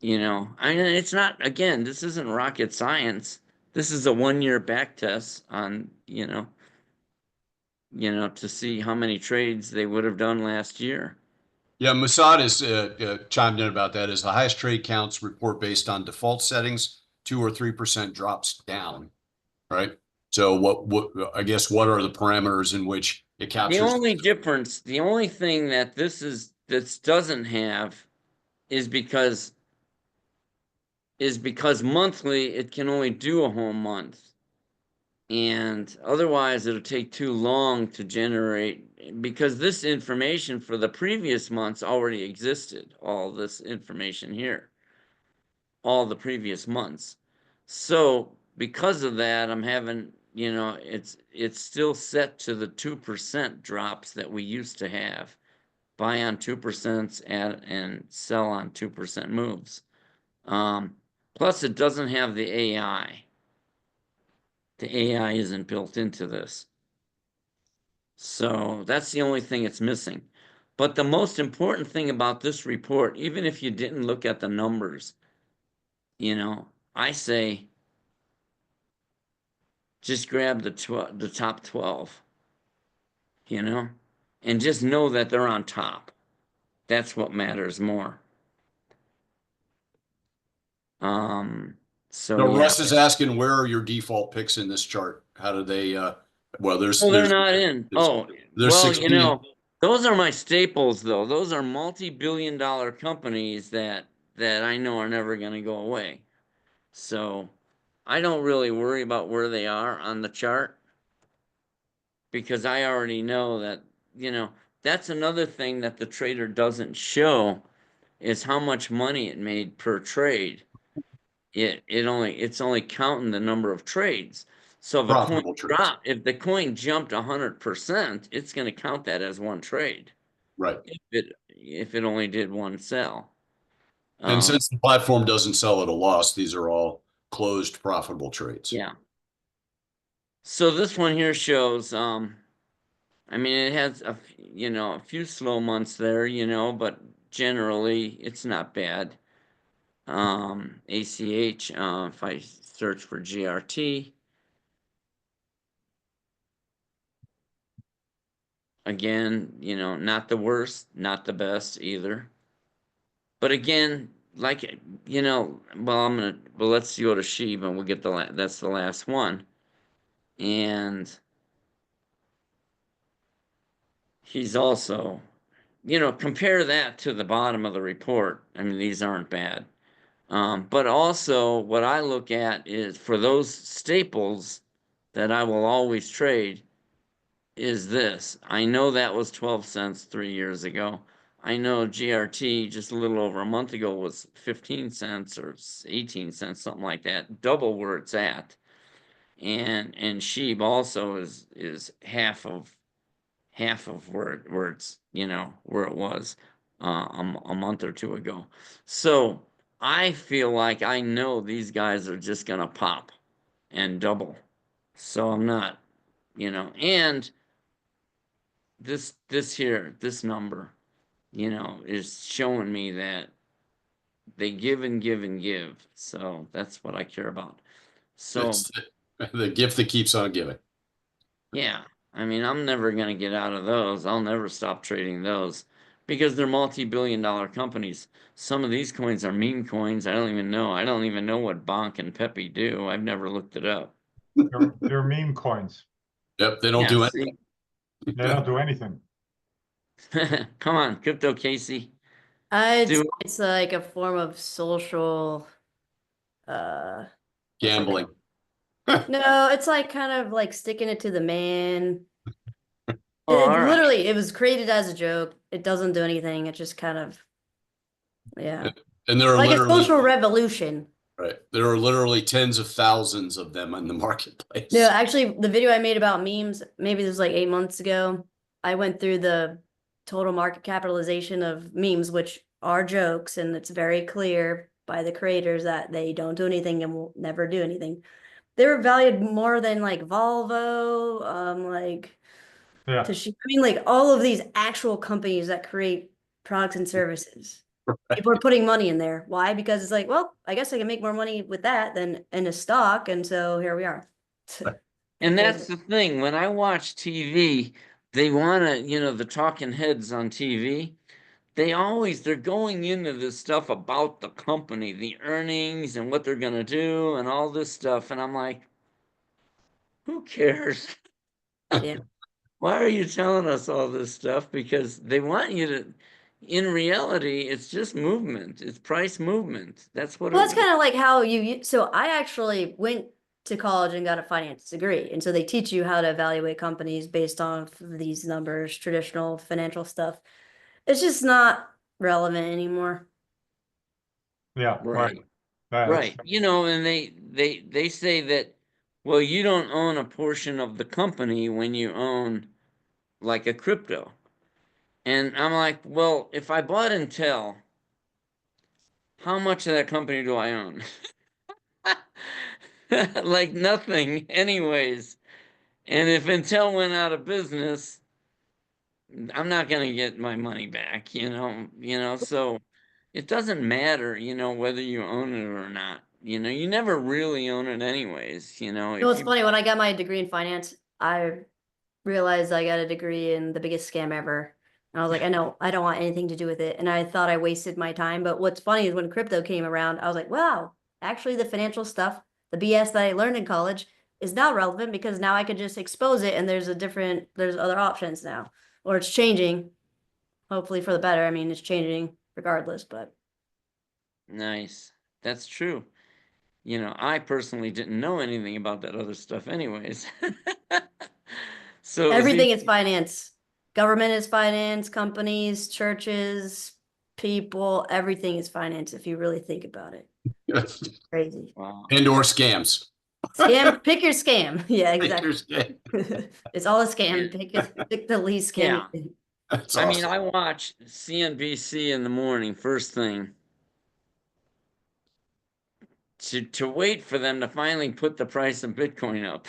You know, I mean, it's not, again, this isn't rocket science. This is a 1-year back test on, you know, to see how many trades they would have done last year. Yeah, Mossad has chimed in about that. Is the highest trade counts report based on default settings, 2 or 3% drops down, right? So what I guess what are the parameters in which it captures? The only difference, the only thing that this doesn't have is because monthly it can only do a whole month. And otherwise it'll take too long to generate, because this information for the previous months already existed, all this information here, all the previous months. So because of that, I'm having, you know, it's still set to the 2% drops that we used to have buy on 2% and sell on 2% moves. Plus it doesn't have the AI. The AI isn't built into this. So that's the only thing it's missing. But the most important thing about this report, even if you didn't look at the numbers, you know, I say just grab the top 12, you know, and just know that they're on top. That's what matters more. So Now, yeah. Russ is asking, where are your default picks in this chart? How do they, well, Well, they're not in. Oh, there's well, 16. you know, those are my staples, though. Those are multi-billion-dollar companies that I know are never going to go away. So I don't really worry about where they are on the chart because I already know that, you know, that's another thing that the trader doesn't show is how much money it made per trade. It's only counting the number of trades. So if a coin Profitable trades. dropped, if the coin jumped 100%, it's going to count that as one trade. Right. If it only did one sell. And since the platform doesn't sell at a loss, these are all closed profitable trades. Yeah. So this one here shows, I mean, it has a few slow months there, you know, but generally it's not bad. ACH, if I search for GRT, again, you know, not the worst, not the best either. But again, like, you know, well, let's go to Sheeb and we'll get that's the last one. And he's also, you know, compare that to the bottom of the report. I mean, these aren't bad. But also what I look at is for those staples that I will always trade is this. I know that was 12 cents 3 years ago. I know GRT just a little over a month ago was 15 cents or 18 cents, something like that, double where it's at. And Sheeb also is half of where it's, you know, where it was a month or two ago. So I feel like I know these guys are just gonna pop and double. So I'm not, you know, and this number, you know, is showing me that they give and give and give. So that's what I care about. So It's the gift that keeps on giving. yeah, I mean, I'm never gonna get out of those. I'll never stop trading those because they're multi-billion-dollar companies. Some of these coins are meme coins. I don't even know. I don't even know what Bonk and Pepe do. I've never looked it up. They're meme coins. Yep, they don't Yeah, do see? anything. They don't do anything. Come on, Crypto Casey. It's like a form of social, what's it Gambling. called? No, it's like kind of like sticking it to the man. Oh, all right. Literally, it was created as a joke. It doesn't do anything. It just kind of, yeah, And there are like a literally social revolution. right. There are literally tens of thousands of them in the marketplace. No, actually, the video I made about memes, maybe this was like 8 months ago. I went through the total market capitalization of memes, which are jokes, and it's very clear by the creators that they don't do anything and will never do anything. They were valued more than like Volvo, like Yeah. I mean, like all of these actual companies that create products and services. People are putting money in there. Why? Because it's like, well, I guess I can make more money with that than in a stock, and so here we are. And that's the thing. When I watch TV, they want to, you know, the talking heads on TV, they're going into this stuff about the company, the earnings and what they're going to do and all this stuff. And I'm like, who cares? Yeah. Why are you telling us all this stuff? Because they want you to, in reality, it's just movement. It's price movement. That's what Well, that's kind of like how so I actually went to college and got a finance degree. And so they teach you how to evaluate companies based on these numbers, traditional financial stuff. It's just not relevant anymore. Yeah. Right. Right. That's Right. You know, and they say that, well, you don't own a portion of the company when you own like a crypto. And I'm like, well, if I bought Intel, how much of that company do I own? Like nothing, anyways. And if Intel went out of business, I'm not gonna get my money back, so it doesn't matter, whether you own it or not. You never really own it anyways, No, if it's you funny. When I got my degree in finance, I realized I got a degree in the biggest scam ever. And I was like, I know, I don't want anything to do with it. And I thought I wasted my time. But what's funny is when crypto came around, I was like, wow, actually the financial stuff, the BS that I learned in college is now relevant because now I could just expose it and there's other options now. Or it's changing, hopefully for the better. I mean, it's changing regardless, but Nice. That's true. I personally didn't know anything about that other stuff anyways. So it was everything easy. is finance. Government is finance, companies, churches, people, everything is finance if you really think about it. Crazy. Wow. And/or scams. Scam, pick your scam. Yeah, Pick your exactly. scam. It's all a scam. Yeah. Pick the least Yeah. scammy thing. That's I mean, awesome. I watch CNBC in the morning, first thing, to wait for them to finally put the price of Bitcoin up.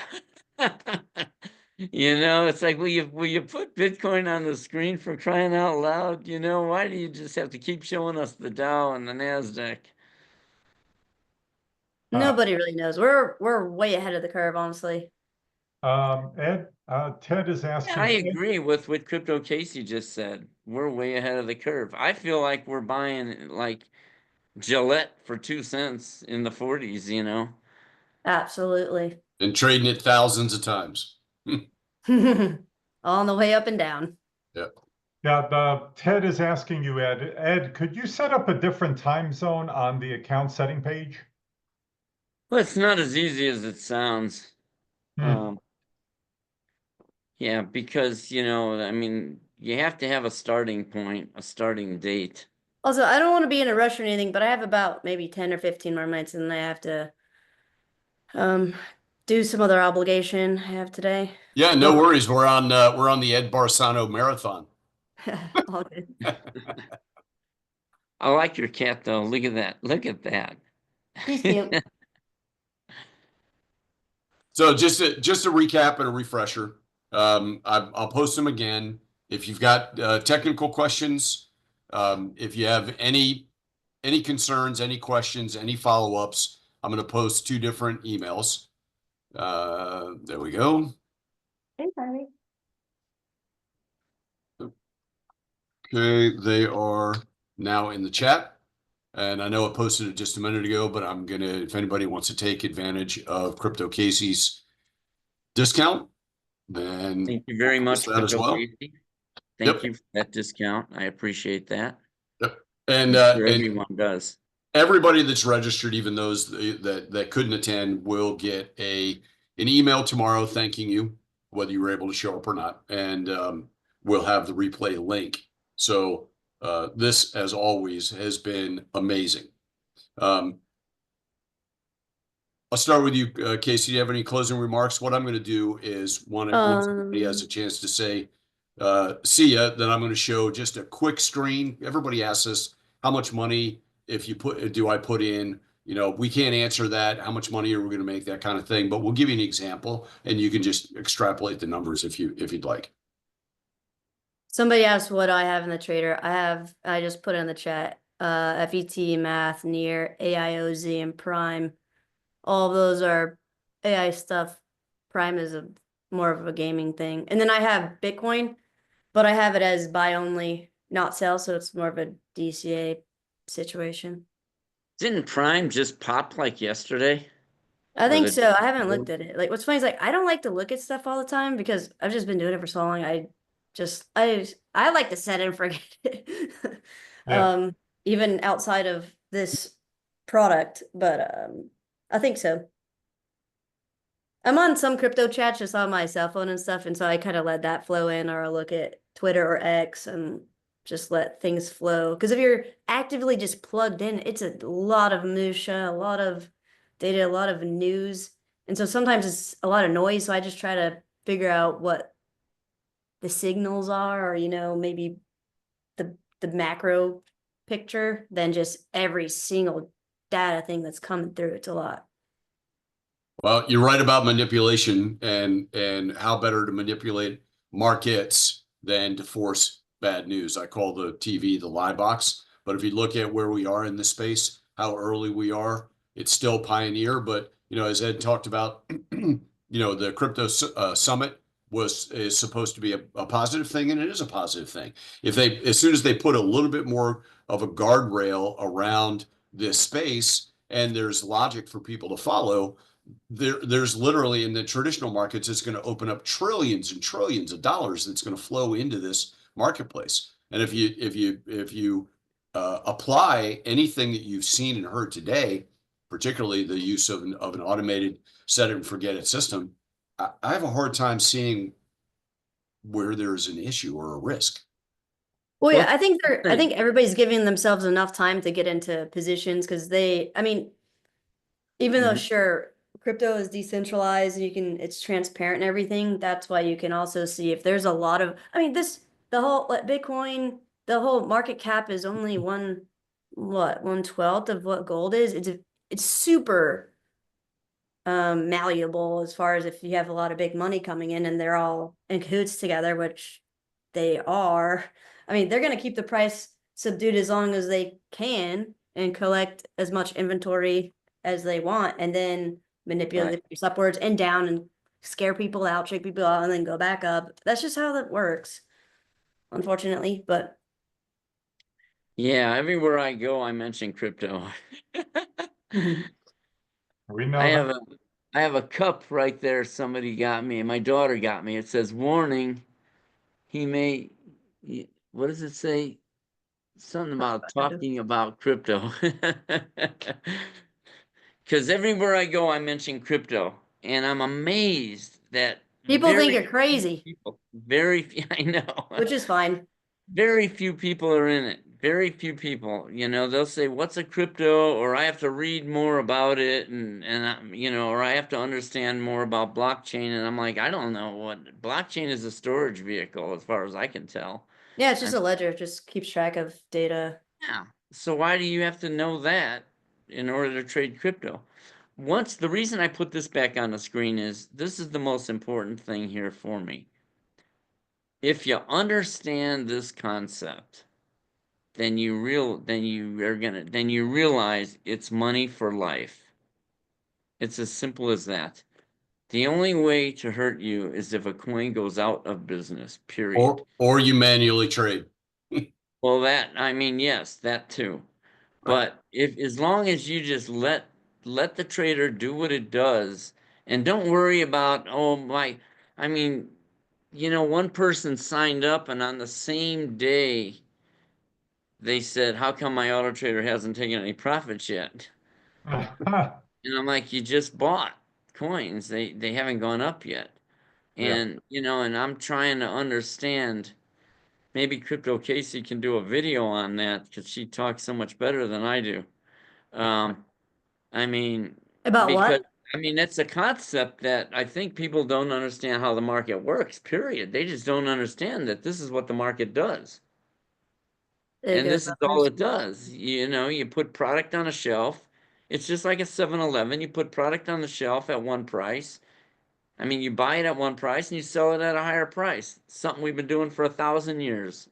It's like, will you put Bitcoin on the screen for crying out loud? Why do you just have to keep showing us the Dow and the Nasdaq? Nobody really knows. We're way ahead of the curve, honestly. Ed, Ted is Yeah, asking. I agree with what Crypto Casey just said. We're way ahead of the curve. I feel like we're buying like Gillette for 2 cents in the 40s, Absolutely. And trading it thousands of times. On the way up and down. Yep. Yeah, Ted is asking you, Ed. Ed, could you set up a different time zone on the account setting page? Well, it's not as easy as it sounds. Hmm. Yeah, because, I mean, you have to have a starting point, a starting date. Also, I don't want to be in a rush or anything, but I have about maybe 10 or 15 more minutes and I have to um do some other obligation I have today. Yeah, no worries. We're on the Ed Barsano marathon. All good. I like your cat though. Look at that. Look at that. He's cute. So just a recap and a refresher. I'll post them again. If you've got technical questions, if you have any concerns, any questions, any follow-ups, I'm going to post 2 different emails. There we go. Hey, Harvey. Okay, they are now in the chat. And I know I posted it just a minute ago, but I'm gonna, if anybody wants to take advantage of Crypto Casey's discount, then Thank you very I'll post much, that as Crypto well. Casey. Thank Yep. you for that discount. I appreciate that. Yep. And I'm sure everyone does. everybody that's registered, even those that couldn't attend, will get an email tomorrow thanking you, whether you were able to show up or not, and we'll have the replay link. So this, as always, has been amazing. I'll start with you, Casey. Do you have any closing remarks? What I'm going to do is once everybody has a chance to say see ya, then I'm going to show just a quick screen. Everybody asks us how much money do I put in? We can't answer that. How much money are we going to make? That kind of thing. But we'll give you an example, and you can just extrapolate the numbers if you'd like. Somebody asked what I have in the trader. I just put it in the chat. FET, Math, Near, AIOZ, and Prime. All of those are AI stuff. Prime is more of a gaming thing. And then I have Bitcoin, but I have it as buy only, not sell, so it's more of a DCA situation. Didn't Prime just pop like yesterday? I Or think the so. I haven't looked at it. Like, what's funny is like I don't like to look at stuff all the time because I've just been doing it for so long. I like to set and forget it. Yeah. Even outside of this product, but I think so. I'm on some crypto chats just on my cell phone and stuff, and so I kind of let that flow in, or I'll look at Twitter or X and just let things flow. Because if you're actively just plugged in, it's a lot of minutia, a lot of data, a lot of news, and so sometimes it's a lot of noise. So I just try to figure out what the signals are, or maybe the macro picture than just every single data thing that's coming through. It's a lot. Well, you're right about manipulation and how better to manipulate markets than to force bad news. I call the TV the lie box. But if you look at where we are in this space, how early we are, it's still pioneer. But as Ed talked about, the crypto summit is supposed to be a positive thing, and it is a positive thing. As soon as they put a little bit more of a guardrail around this space, and there's logic for people to follow, there's literally in the traditional markets, it's going to open up trillions and trillions of dollars that's going to flow into this marketplace. And if you apply anything that you've seen and heard today, particularly the use of an automated set it and forget it system, I have a hard time seeing where there's an issue or a risk. Well, yeah, I think everybody's giving themselves enough time to get into positions because even though sure, crypto is decentralized and it's transparent and everything, that's why you can also see if there's a lot of, the whole Bitcoin, the whole market cap is only 1/12 of what gold is. It's super malleable as far as if you have a lot of big money coming in and they're all in cahoots together, which they are. They're going to keep the price subdued as long as they can and collect as much inventory as they want, and then manipulate the price upwards and down and scare people out, shake people out, and then go back up. That's just how that works, unfortunately. But yeah, everywhere I go, I mention crypto. We know I have a cup right there. Somebody got me, and my daughter got me. It says, "Warning, what does it say? Something about talking about crypto." Because everywhere I go, I mention crypto, and I'm amazed that people think you're crazy. I know, which is fine. Very few people are in it. Very few people. They'll say, "What's a crypto?" Or I have to read more about it, and or I have to understand more about blockchain. And I'm like, I don't know what blockchain is. A storage vehicle, as far as I can tell. Yeah, it's just a ledger. It just keeps track of data. Yeah. So why do you have to know that in order to trade crypto? The reason I put this back on the screen is this is the most important thing here for me. If you understand this concept, then you realize it's money for life. It's as simple as that. The only way to hurt you is if a coin goes out of business, period. Or you manually trade. Well, yes, that too. But as long as you just let the trader do what it does, and don't worry about, one person signed up and on the same day they said, "How come my auto trader hasn't taken any profits yet?" And I'm like, "You just bought coins. They haven't gone up yet." And and I'm trying to understand. Maybe Crypto Casey can do a video on that because she talks so much better than I do. About what? It's a concept that I think people don't understand how the market works, period. They just don't understand that this is what the market does. And this is all it does. You put product on a shelf. It's just like a 7-Eleven. You put product on the shelf at one price. You buy it at one price and you sell it at a higher price. Something we've been doing for 1,000 years.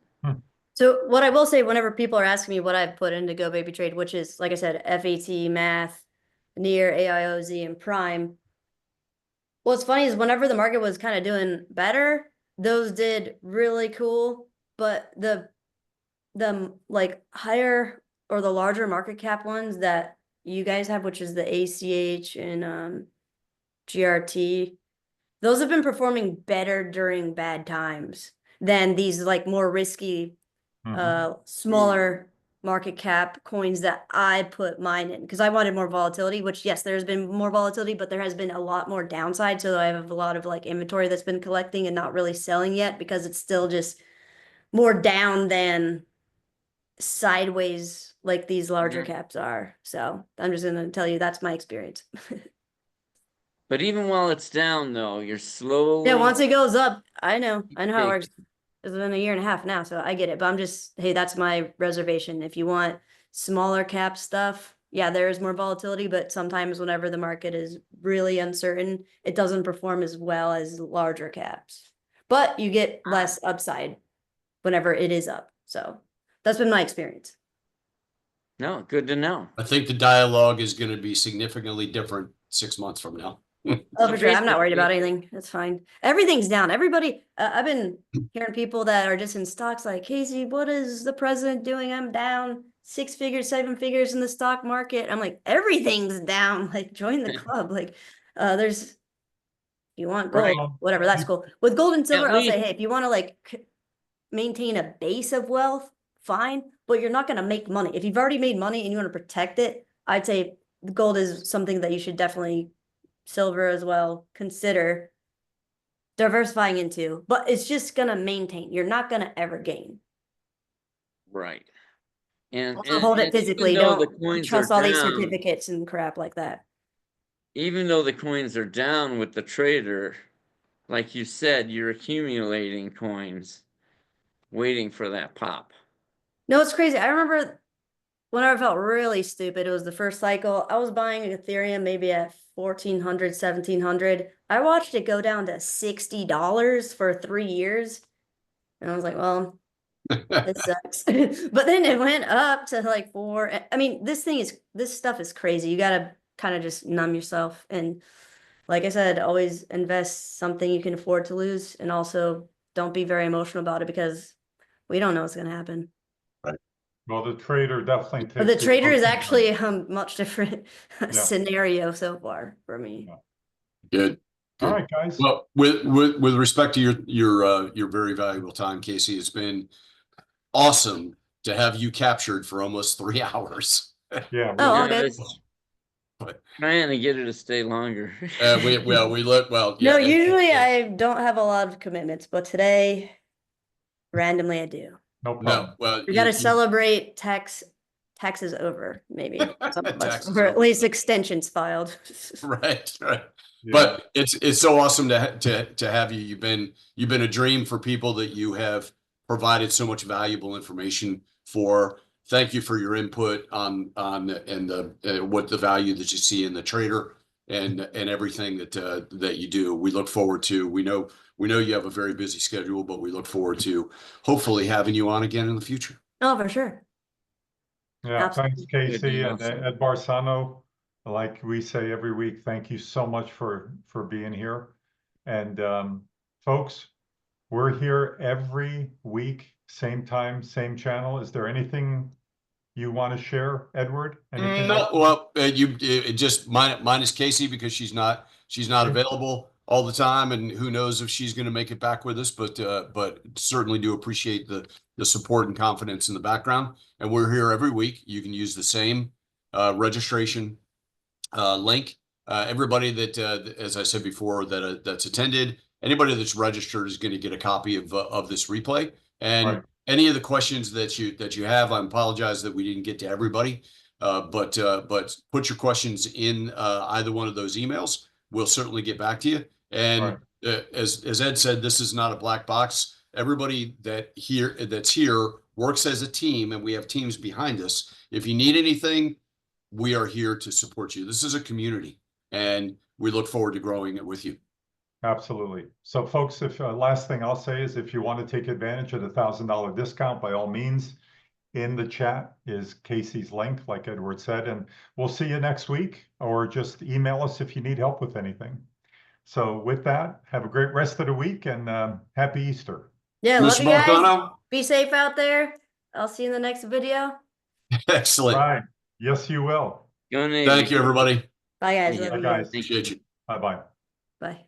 So what I will say, whenever people are asking me what I've put into GoBabyTrade, which is, like I said, FAT, Math, Near, AIOZ, and Prime. What's funny is whenever the market was kind of doing better, those did really cool. But the like higher or the larger market cap ones that you guys have, which is the ACH and GRT, those have been performing better during bad times than these like more risky smaller market cap coins that I put mine in because I wanted more volatility, which yes, there's been more volatility, but there has been a lot more downside. So I have a lot of like inventory that's been collecting and not really selling yet because it's still just more down than sideways like these larger caps are. So I'm just going to tell you that's my experience. But even while it's down, though, you're slowly. Yeah, once it goes up, I know how it works. It's been a year and a half now, so I get it. But I'm just, hey, that's my reservation. If you want smaller cap stuff, yeah, there is more volatility, but sometimes whenever the market is really uncertain, it doesn't perform as well as larger caps. But you get less upside whenever it is up. So that's been my experience. No, good to know. I think the dialogue is going to be significantly different 6 months from now. Oh, for sure. I'm not worried about anything. It's fine. Everything's down. Everybody, I've been hearing people that are just in stocks like, Casey, what is the president doing? I'm down 6 figures, 7 figures in the stock market. I'm like, everything's down. Like, join the club. Like, there's, you want gold, Right. whatever, that's cool. With gold and silver, At I'll say, least- hey, if you want to like maintain a base of wealth, fine, but you're not going to make money. If you've already made money and you want to protect it, I'd say gold is something that you should definitely, silver as well, consider diversifying into, but it's just going to maintain. You're not going to ever gain. Right. And, Also hold it and physically. even though the Don't coins trust are all these down, certificates and crap like that. even though the coins are down with the trader, like you said, you're accumulating coins, waiting for that pop. No, it's crazy. I remember whenever I felt really stupid, it was the first cycle. I was buying Ethereum maybe at 1,400, 1,700. I watched it go down to $60 for 3 years. And I was like, well, this sucks. But then it went up to like 4. I mean, this stuff is crazy. You gotta kind of just numb yourself. And like I said, always invest something you can afford to lose. And also don't be very emotional about it because we don't know what's gonna happen. Well, the trader definitely takes. But the trader is emotion. actually a much different Yeah. scenario so far for me. Good. All Good. right, guys. Well, with respect to your very valuable time, Casey, it's been awesome to have you captured for almost 3 hours. Yeah. Oh, all Yeah, good. it's trying to get her to stay longer. We let well No, yeah. usually I don't have a lot of commitments, but today, randomly I do. No No, problem. well We got to celebrate tax is over, maybe. Some of us, Tax is or at over. least extensions filed. Right. Yeah. But it's so awesome to have you. You've been a dream for people that you have provided so much valuable information for. Thank you for your input on what the value that you see in the trader and everything that you do. We look forward to. We know you have a very busy schedule, but we look forward to hopefully having you on again in the future. Oh, for sure. Yeah, Absolutely. thanks, Casey, That'd be and awesome. Ed Barsano. Like we say every week, thank you so much for being here. And folks, we're here every week, same time, same channel. Is there anything you want to share, Edward? Anything else? No, well, just minus Casey because she's not available all the time, and who knows if she's going to make it back with us. But certainly do appreciate the support and confidence in the background. And we're here every week. You can use the same registration link. Everybody that, as I said before, that's attended, anybody that's registered is going to get a copy of this replay. And Right. any of the questions that you have, I apologize that we didn't get to everybody, but put your questions in either one of those emails. We'll certainly get back to you. And as Ed said, this is not a black box. Everybody that's here works as a team, and we have teams behind us. If you need anything, we are here to support you. This is a community, and we look forward to growing it with you. Absolutely. So folks, if last thing I'll say is if you want to take advantage of the $1,000 discount, by all means, in the chat is Casey's link, like Edward said, and we'll see you next week, or just email us if you need help with anything. So with that, have a great rest of the week, and happy Easter. Yeah, love Mr. you guys. Barsano? Be safe out there. I'll see you in the next video. Excellent. Right. Yes, you will. Go Navy. Thank you, everybody. Bye, guys. Yeah. Love Bye, you. guys. Appreciate you. Bye-bye. Bye.